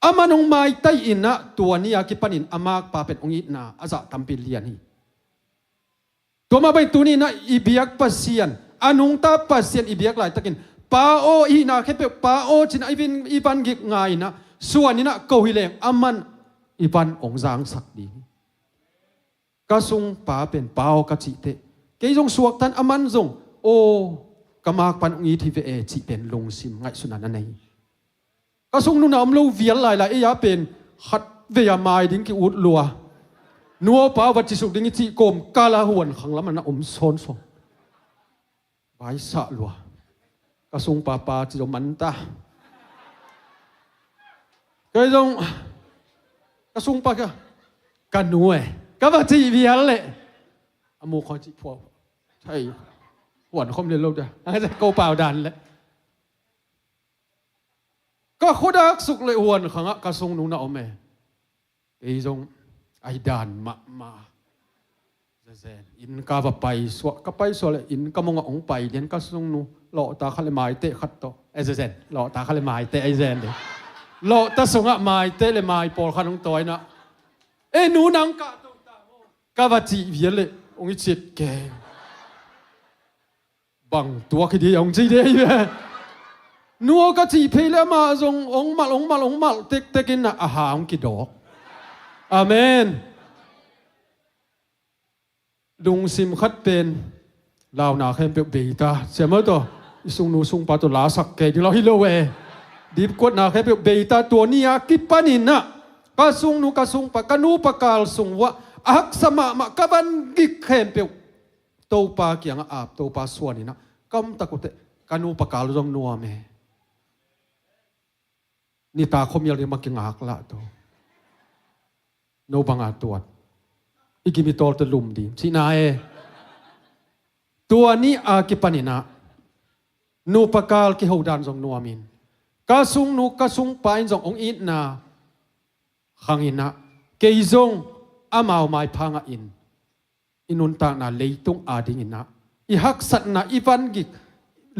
อามานุงไม้ใต้อินนะตัวนี้อากิปันินอามากปาเป็นองค์อินาอาจะทำเป็นเลียนฮีตัวมาไปตัวนี้นะอีเบียกปัสเซียนอานุงตาปัสเซียนอีเบียกหลายตะกินปาโออีนาแค่เป็นปาโอจินอีบันกิกไงนะส่วนนี้นะกูฮิเลงอามันอีบันองจางสักดีกระสุงปาเป็นปาโอกะจิเตเกยงสวกตันอามันจงโอกามากปันองอีทีเวจิเป็นลงซิมไงสุนันนั่นเองกระสุงนุ่นอมลูเวียนหลายยาเป็นขัดเวียมาดิ้งกิอุดลัวนัวป้าวัจิสุดิ้งจีโกมกาลาหวนขังละมันอมโซนฟงใบสะลัวกระสุงป้าจิโดมันตาก็ยังกระสุงป้ากันนัว ก็ว่าจีเบียนเลยอมูคอจีพวกใช่หวนคมเรียนรู้จ้ะอาจจะโกเปล่าดันเลยก็ขุดักสุกเลยหวนขังกระทรงนุนเอาแม่ไอ้ทรงไอ้ดันมาเซนอินกาบไปสวะก็ไปสวะเลยอินก็มององไปเดียนก็ทรงนุหล่อตาเขาเลยมาเตะขัดโตไอ้เซนหล่อตาเขาเลยมาเตะไอ้เซนเลยหล่อตาทรงอะมาเตะเลยมาปอลขันน้องตัวนะเอ้หนูนังกะตรงตาก็ว่าจีเบียนเลยองค์จิตแกบังตัวคดีองค์จีเดียนัวก็จีเพลมาทรงองค์มาเตกินนะอาหารกิดอกอาเมนดุงซิมขัดเป็นลาวนาเข้มเปียกบีตาเสียมั้ยตัวสุงนูสุงปาตัวลาสักเกดิเราฮิโลเวดีบกดนาเข้มเปียกบีตาตัวนี้กิปานินนะก็สุงนูก็สุงปะกันูปะกาลสุงวะอักสมะมะกับันกิเข้มเปียกโตปาเกียงอาบโตปาส่วนนี่นะก็มตะกุเตกันูปะกาลจงนัวเมนี่ตาคมยังเรียกมาเก่งหักละตัวโนบังอาตัวอีกิมิโตลตะลุมดีที่นายตัวนี้อากิปานินะนูปะกาลกิฮูดันจงนัวมินกาซุงนูกาซุงปายจงองอินนาขังอินะเกยจงอามาวไม้พังอินอินุนตานาเลยตุงอาดิงอินะอีฮักสัตนาอีวันกิก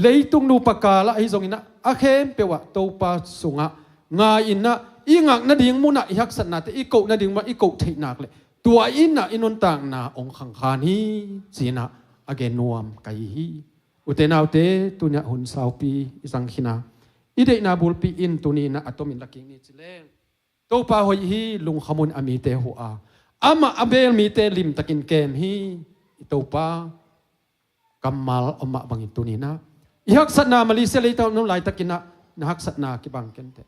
เลยตุงนูปะกาละอีจงอินะอาเข้มเปวะโตปาสุงะงาอินะอีงักนาดิ่งมุนะอีฮักสัตนาแต่อีโกนาดิ่งมาอีโกเทนักเลยตัวอินนะอินุนต่างนาองขังคานีสีนะอเกนวมไกฮีอุเตนาวเตตุเนหุนสาวปีอิสังขินาอีเดนาบุลปีอินตุนีนะอัตมินลักกิงนิจิเลงโตปาหอยฮีลุงขมุนอามีเตหัวอามาอเบลมีเตลิมตะกินเกมฮีโตปากัมมัลอมะบังอิตุนีนะอีฮักสัตนามาลิเซลิตานุไลตะกินนะฮักสัตนากิบังเกนเต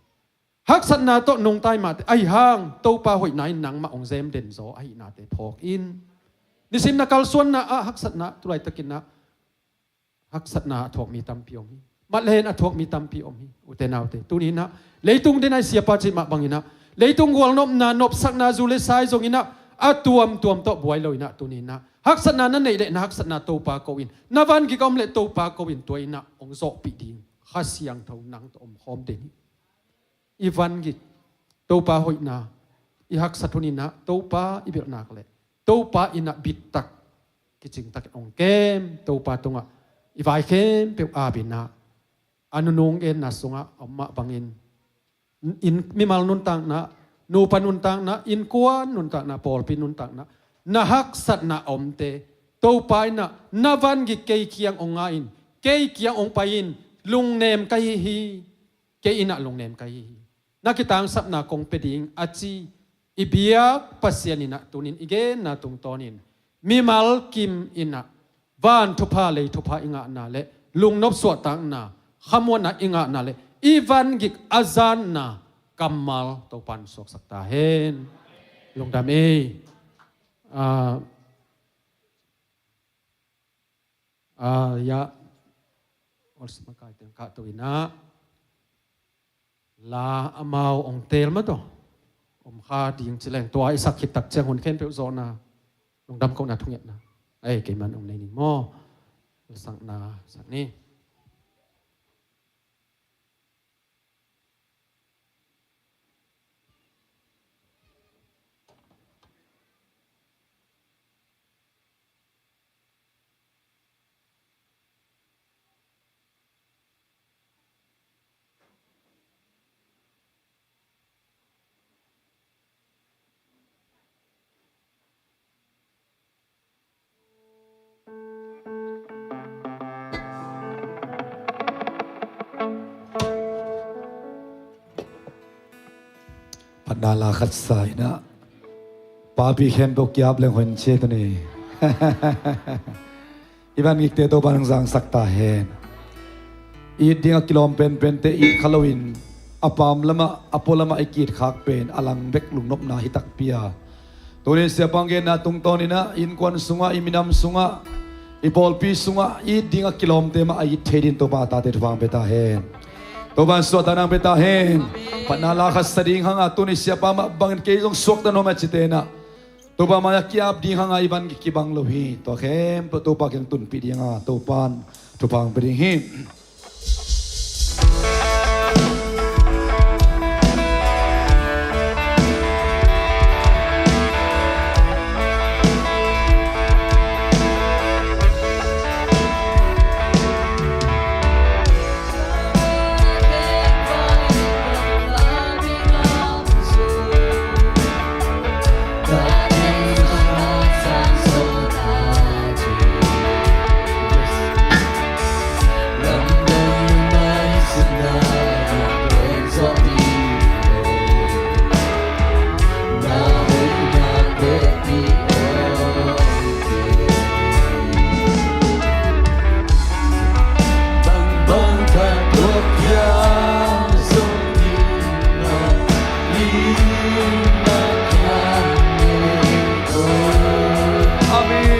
ฮักสัตนาโตนงไตมาไอห่างโตปาหอยไหนหนังมาองเซมเด่นโซไอนาเตพอกอินนิสิมนักลส่วนนะฮักสัตนาตุไลตะกินนะฮักสัตนาถกมีตัมพิอมฮีมาเลนถกมีตัมพิอมฮีอุเตนาวเตตุนีนะเลยตุงเดนไอเสียปาจิมาบังอินะเลยตุงกวลนบนานบสักนาจูเลไซจงอินะอาตัวมโตบวยลอยนะตุนีนะฮักสัตนานั่นเองเลยนะฮักสัตนาโตปาโกวินนาวันกิกอมเลโตปาโกวินตัวอินะองโซปิดิงข้าเสียงเท่านังตอมหอมเดนิอีวันกิโตปาหอยนาอีฮักสัตุนีนะโตปาอีเบลนักเลยโตปาอินะบิดตักกิจิงตักองเกมโตปาตงะอีไวเกมเปียวอาบินะอนุนงเอ็นนะสงะอมมะบังอินมิมัลนุนตังนะนูปนุนตังนะอินกวนนุนตังนะปอลปินุนตังนะนะฮักสัตนะอมเตโตปาอินะนาวันกิเกยเคียงองอินเกยเคียงองไปอินลุงเนมไกฮีเกอินะลุงเนมไกฮีนักตังสับนากงเปดิงอาจีอิบิยากปัสยานินะตุนินอีเกนนาตุงตอนินมิมัลกิมอินะวันทุพาเลยทุพาอิงะนาเลลุงนบสวดตังนาขมวนะอิงะนาเลอีวันกิกอาจานนากัมมัลโตปันสกสักตาเฮนลงดามยะอลสมากายเต็มกะตัวอินะลาอมาวองเตลมาตัวอมข้าดิ่งเจริญตัวไอสักขิดตักเจียงหุ่นเข้มเปรี้ยวโซนาลงดำเขาหนาทุ่งเงียบนะไอ้เกมันองในนี้หม้อสังนาสักนี้ พันนาลาขัดสายนะปาปีเข้มตกยับเรื่องคนเชตนี่อีวันกิกเตโตบันสังสักตาเฮนอีดดิ้งกิโลมเป็นเตอีดคาลวินอปามละมะอโปละมะไอกีดขากเป็นอลังเบกลุงนบนาฮิตักเปียตัวนี้เสียปังเกนะตุงตอนี่นะอินควันสุงะอิมินามสุงะอีบอลปีสุงะอีดดิ้งกิโลมเตมาไอเทดินตัวปาตาเตทฟังเปตาเฮนตัวบันสวดนางเปตาเฮนพันนาลาขัดสดิงหังตุนิเสียปามะบังเกยงสวกตโนมาจิเตนะ ตัวปามาอยากดีหางไอ้บันกิบังโลหีตัวเข้มตัวปาเก่งตุนปีดีงาตัวปานตัวปังปีดีหิ Amen.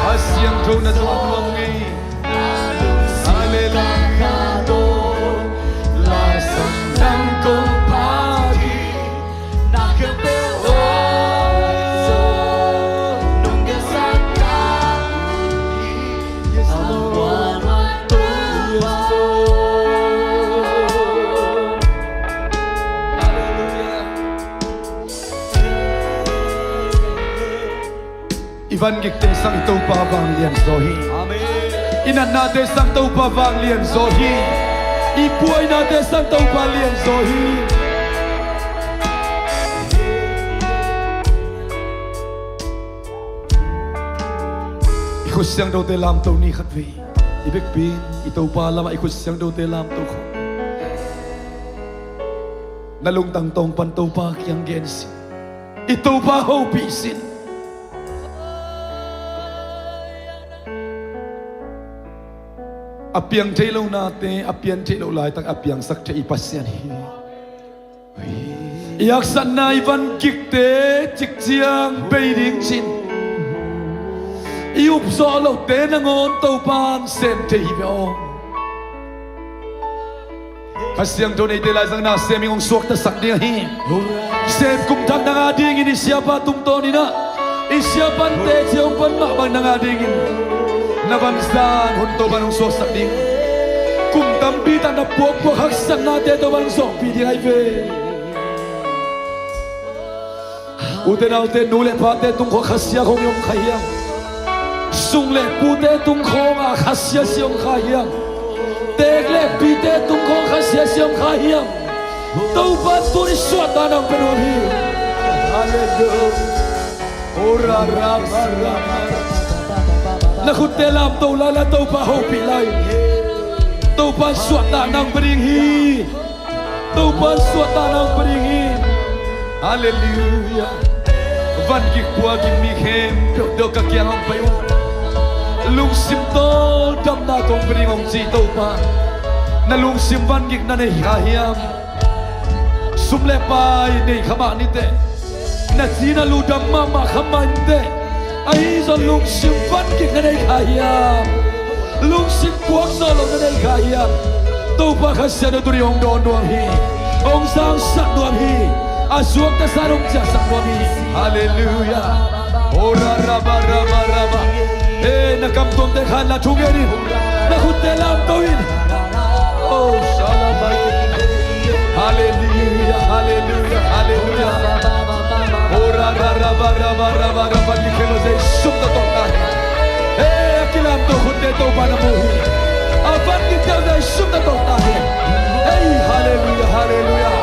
Asyang Tuhan na Tuhan wangi Haleluya Lasang ng pagi Ivan gik te sang tau pa vang lian zohi Inan na te sang tau pa vang lian zohi Ipuay na te sang tau pa lian zohi Ikut siang dau te lam tau ni khat vi Ibek pin itau pa lama ikut siang dau te lam tau ko Nalung tang tong pan tau pa kiang gensi Itau pa ho pisin Apiang telo nate, apiang telo lai tak apiang sak te ipasyan hi. Iyak sana ivan kikte chik chiang beiding chin. Iup solo te nangon tau pan sem te hibeong. Kasyang to nei te lai sang na sem ingong suak ta sak dia hi. Sem kum thang nang ading ini siapa tum to ni na. Isiapan te chiong pan mak bang nang ading ini. Nabansan hunto banong sok sakding kum tambi tan na puak haksan na te to banong sok pidi hai ve uten autte nule pate tung kho khasya khong yong khayang sung le pute tung khong a khasya siong khayang tek le pite tung khong khasya siong khayang to ba tu ni swat anang penori hallelujah ora ra Nakut dalam tau lala tau pa ho pilay Tau pa suata ng beringhi Tau pa suata ng beringhi Hallelujah Van kik pua kim mi khem Pyo do ka kiang ang payo Lung sim to dam na kong bering ong si tau pa Na lung sim van kik na nei kahiyam Sum le pa nei khama ni te Na zina lu dam mama khama ni te Ai zo lung sim van kik na nei kahiyam Lung sim puak solo na nei kahiyam Tau pa khasya na turi ong don duang hi Ong sang sak duang hi Asuak ta sarong ja sak duang hi Hallelujah Ora raba raba raba nakam tom te khan la thungeri Nakute lam tawin Oh shalom Hallelujah Hallelujah Hallelujah Ora raba raba raba raba Likhelo se shum ta tokta hai akilam to khute to banamuhi Avan kitel se shum ta tokta hai Hey hallelujah hallelujah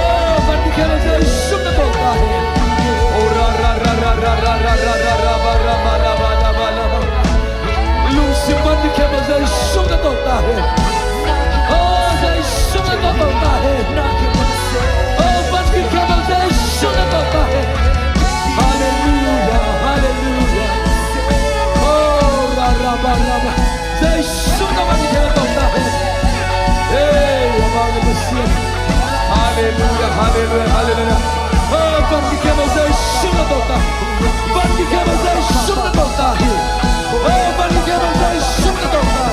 Oh avan kitel se shum ta tokta hai Ora ra ra ra ra ra ra ra ra raba raba raba raba raba Lung simpan kitel se shum ta tokta hai Oh se shum ta tokta hai Oh avan kitel se shum ta tokta hai Hallelujah hallelujah Oh ra raba raba se shum ta kitel tokta hai Hey avan kitel Hallelujah hallelujah hallelujah Oh van kitel se shum ta tokta Van kitel se shum ta tokta Oh van kitel se shum ta tokta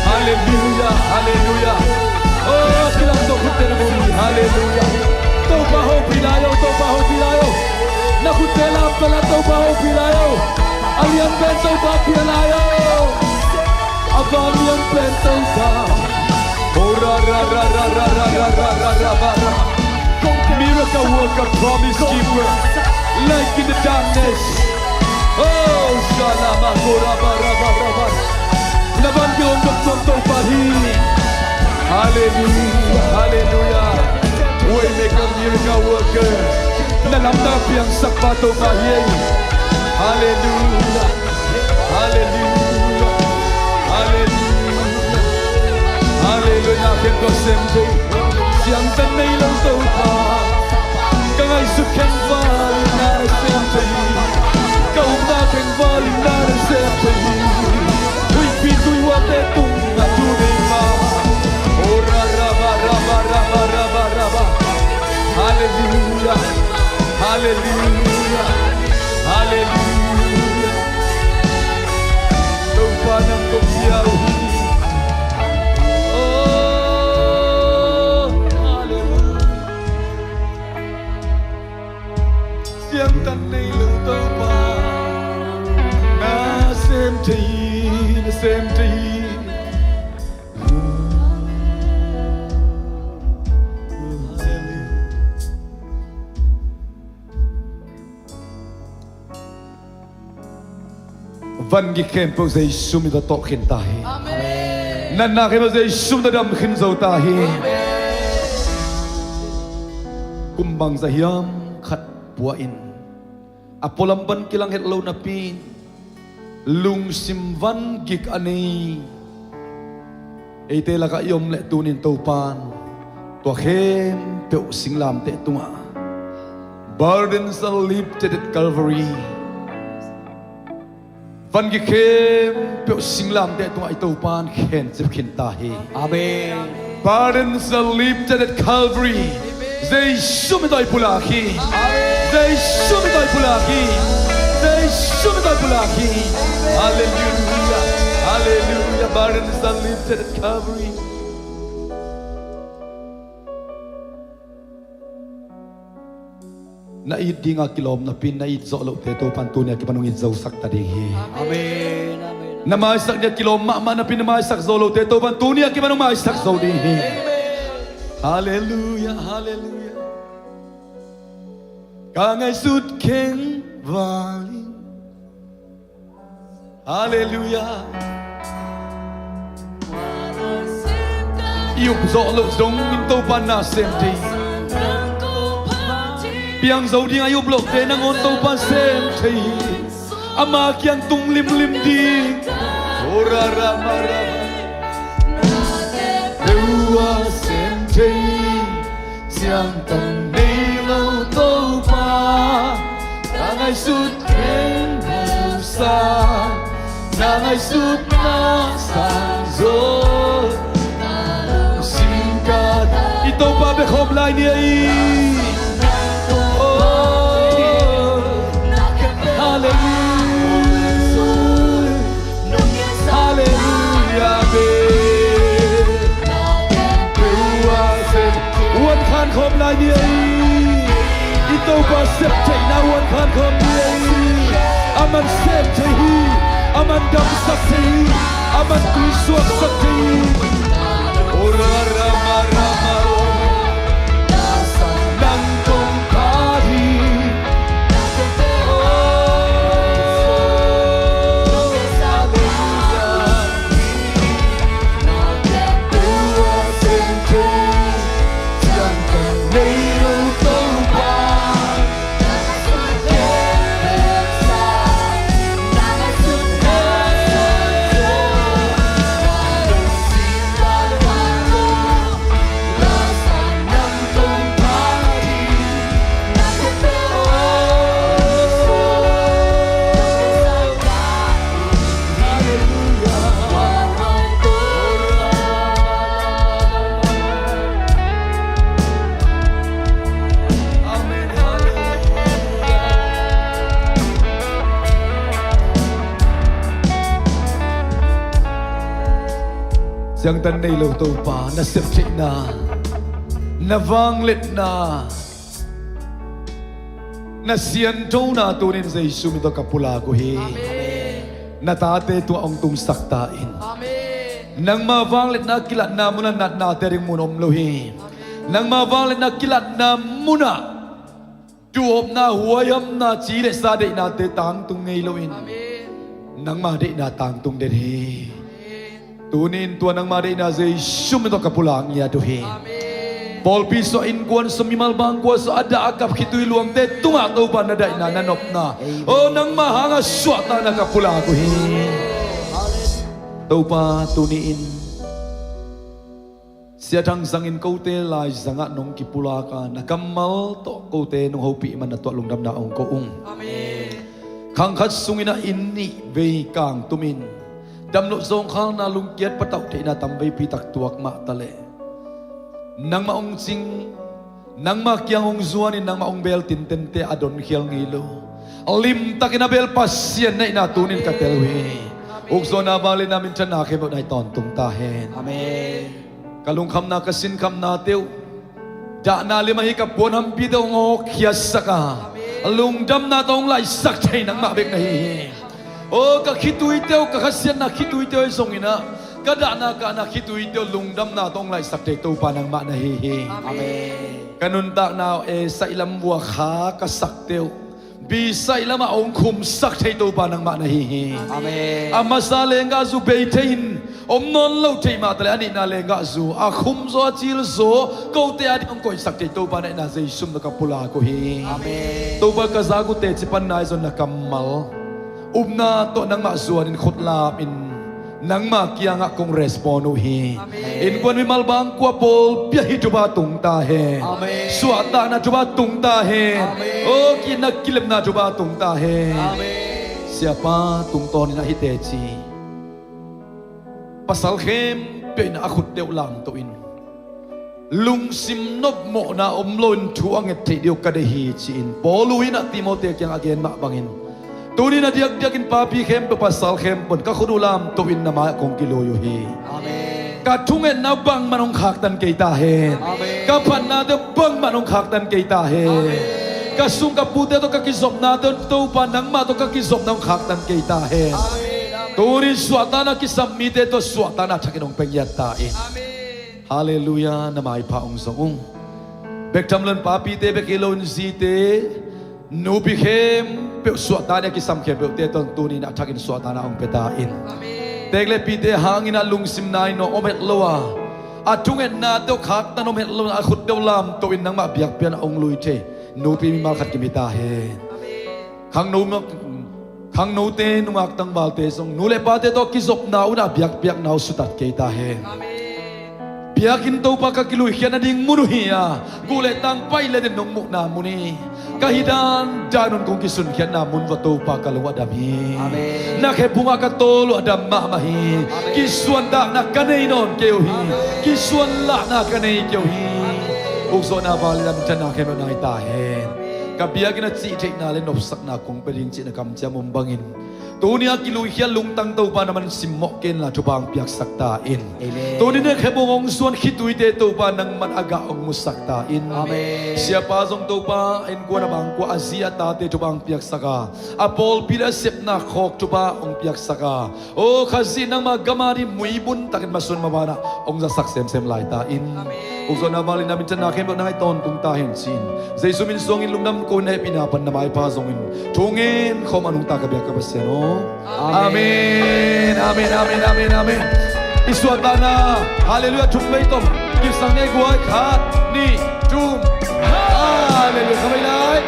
Hallelujah hallelujah Oh kilam to khute na boli hallelujah Toba ho pilayo Nakutela pala toba ho pilayo Alian ben toba pilayo Abalian ben toba Oh ra ra ra ra ra ra ra ra ra ra ra ra Miracle worker promise keeper Light in the darkness Oh shalama gora ba ra ba ra ba Naban yung doktor toba hi Hallelujah hallelujah Waymaker miracle worker Nalamdap yang sapato bahiyay Hallelujah Hallelujah Hallelujah Hallelujah Nakin ko sembe Siyang tanay lang tau pa Kangay sukeng vali na sembe Kau naking vali na sembe Uy pitu'y wate tung natunay ma Oh ra raba raba raba raba raba Hallelujah Hallelujah Hallelujah Van gi kem po zai sumi da to khin ta hi Amen. nan na kem zai sum da dam khin zo ta hi kumbang zahiam khat bua in apolam ban kilang het lo na pin lung sim van gik ani ete la ka yom le tunin to pan to khem pe singlam te tunga burdens are lifted at Calvary Van gi kem pe singlam te tunga ito pan khen sip khin ta hi Amen. burdens are lifted at Calvary Zai sumitoy pulaki Zai sumitoy pulaki Zai sumitoy pulaki Hallelujah Hallelujah burdens are lifted at Calvary Nait di nga kilom na pin nait zo lo te to pantunya ki panung itzaw sak ta ding hi Amen. Amen. Namaisak niya kilom ma na pin namaisak zo lo te to pantunya ki panung maisak zo ding hi Hallelujah Hallelujah Ka ngay sut keng vali Hallelujah Iyong zo lo zong into pan na semti Piang dấu đi ayub lộc thế năng ôn tàu pa xem thấy ama kiang tung lim lim đi ora rama rama dewa xem thấy giang tần đi lâu tàu pa ta ngày sút khen hồ sa ta ngày sút na sa rồi xin ca ito pa be khom lai ni ai Khom lai ni ito ba sep thai na wan khan khom ni aman sep thai hi aman dam sak thai aman tui suak sak thai ora rama rama nang tong kari Giang tan nay lâu tàu pa na sep chạy na vang let na sian trâu na tu nên dây sumi to kapula ko hi na tate tu ong tung sakta in nang ma vang let na kilat na muna nat na tering munom lo hi nang ma vang let na kilat na muna tu hop na huayam na chi le sa de na te tang tung ngei lo in nang ma de na tang tung de hi Tunin tuan ang mari na zay sumito kapulang niya duhi. Paul piso inkuan sumimal bangkwa so ada akap kituy luang te tumataw pa na day na nanop na. O nang mahanga swata na kapulang ko hi. Tau pa tuniin. Siya tang sangin kote lai zanga nung kipula ka nakamal to kote nung hopi man na to lungdam na ang koong. Kangkat sungina inni vei kang tumin. Damlo zong khang na lungkiat pataw te na tambay pitak tuak ma tale nang maong sing nang makyang ong zuanin nang maong bel tintente adon khial ngilo lim takinabel pasien na inatunin ka telwi ukso na bali namin tiyan na kemo na itontong tahen Amen. kalungkam na kasin kam na tew da na limahi ka buwan hampi daw ngok kiyasaka lungdam na tong lai saktay nang mabik na hihi Oh, kakituy teo kakasyan na kituy teo ay songina. Kada na ka na kituy teo lungdam na tong lai sakte to pa nang manahihi. Amen. Kanunta na sa ilang buwa ka kasakteo. ปีใส่ละมาองคุมสักเทตัวปานังมานะฮีอาเมนอามาซาเลงกาซูเบยเทนอมนนเล่าเทมาแต่ละอันนี้นาเลงกาซูอาคุมโซจิลโซกูเตอดีองกอยสักเทตัวปานะนาเซซุมนักปุลาโกฮีอาเมนตัวปากซากุเตจิปันนายซอนนักกัมมัลนาตัวนังมาส่วนอินขุดลาบอินนังมาเกียงะคงเรสปอนูฮีอินควนวิมัลบังกัวปอลเปียฮิจุบาตุงตาเฮสวาตานาจุบาตุงตาเฮโอกินักกิลมนาจุบาตุงตาเฮเสียป้าตุงตอนนาฮิเตจีปัสสัลเข้มเป็นอาขุดเดวลามตัวอินลุงซิมนบโมนาอมลนทวงเอติเดียวกันเดฮีจีนปอลุยนาติโมเตยังอาเกนมาบังอินตัวนี้นะเดียกเดียกินปาปีเข้มตัวปัสสาวเข้มปนก็ขุดูลามตัวอินนามะคงกิโลอยู่ฮีกัดทุ่งเอ็นนาบังมันองขากตันเกยตาเฮกับพันนาเดบังมันองขากตันเกยตาเฮกับสุงกับปูเตตัวกับกิศพนาเดตัวปานังมาตัวกับกิศพนองขากตันเกยตาเฮตัวนี้สวดานากิสัมมีเตตัวสวดานาชักกินองเปงยัตตาเองฮาเลลูยานามายพระองค์ทรงเบกทำเล่นปาปีเตเบกกิโลนซีเตนูบิเข้มเปียวสวดตาเนี่ยกิสัมเข้มเปียวเตตตัวนี้นะทักอินสวดตานาองเปตาอินเด็กเล็กปีเตหางอินาลุงซิมนายโนอเมตลัวอาจุงเอ็นนาเตวขัดตานอเมตลัวอาขุดเดวลามตัวอินนังมาเบียกเปียนองลุยเจนูปีมีมาขัดกิมิตาเฮขังนูมขังนูเตนุมักตังบาลเตซงนูเลปาเตตัวกิศพนาอุนาเบียกเบียกนาสุตัดเกตาเฮเบียกินตัวปากกิลุยเขียนดิ่งมุนุฮียกูเลตังไปเลเดนนงมุนามุนีkahidan janun kong kisun kian namun wato pakalu adami nak hebunga katolo adam mahmahi kisuan da nak kanei non keuhi kisuan la nak kanei keuhi ukso na balilam jana keno nai tahen kabiagin at si tek na len opsak na kong pedin si na kamcha mumbangin Tunia kiluy hiya lungtang tau pa naman simok ken la chubang piak saktain. Tuni na kebongong suan khituy te tau pa nang managa ong musaktain. Amen. Siapa zong tau pa en ko na bang ko azia tate chubang piak saka. Apol pila sep na khok chuba ong piak saka. O kasi nang magamari muibun takin masun mabana ong zasak sem lai tain. Ugso na mali namin tiyan na kemot na iton tung tahin sin. Zay sumin songin lungnam ko na pinapan na may pasongin. Tungin ko manong tagabiyak kapasyan o. Amin, amin, amin, amin, amin. Iswatana, haleluya, chukmay tom. Kisang niya guay, kat, ni, chum. Haleluya, kabaylay.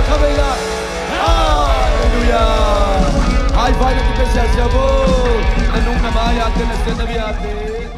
Kabaylay. Haleluya. High five at the best, Yabo. Anong namayat ka na sa nabiyate.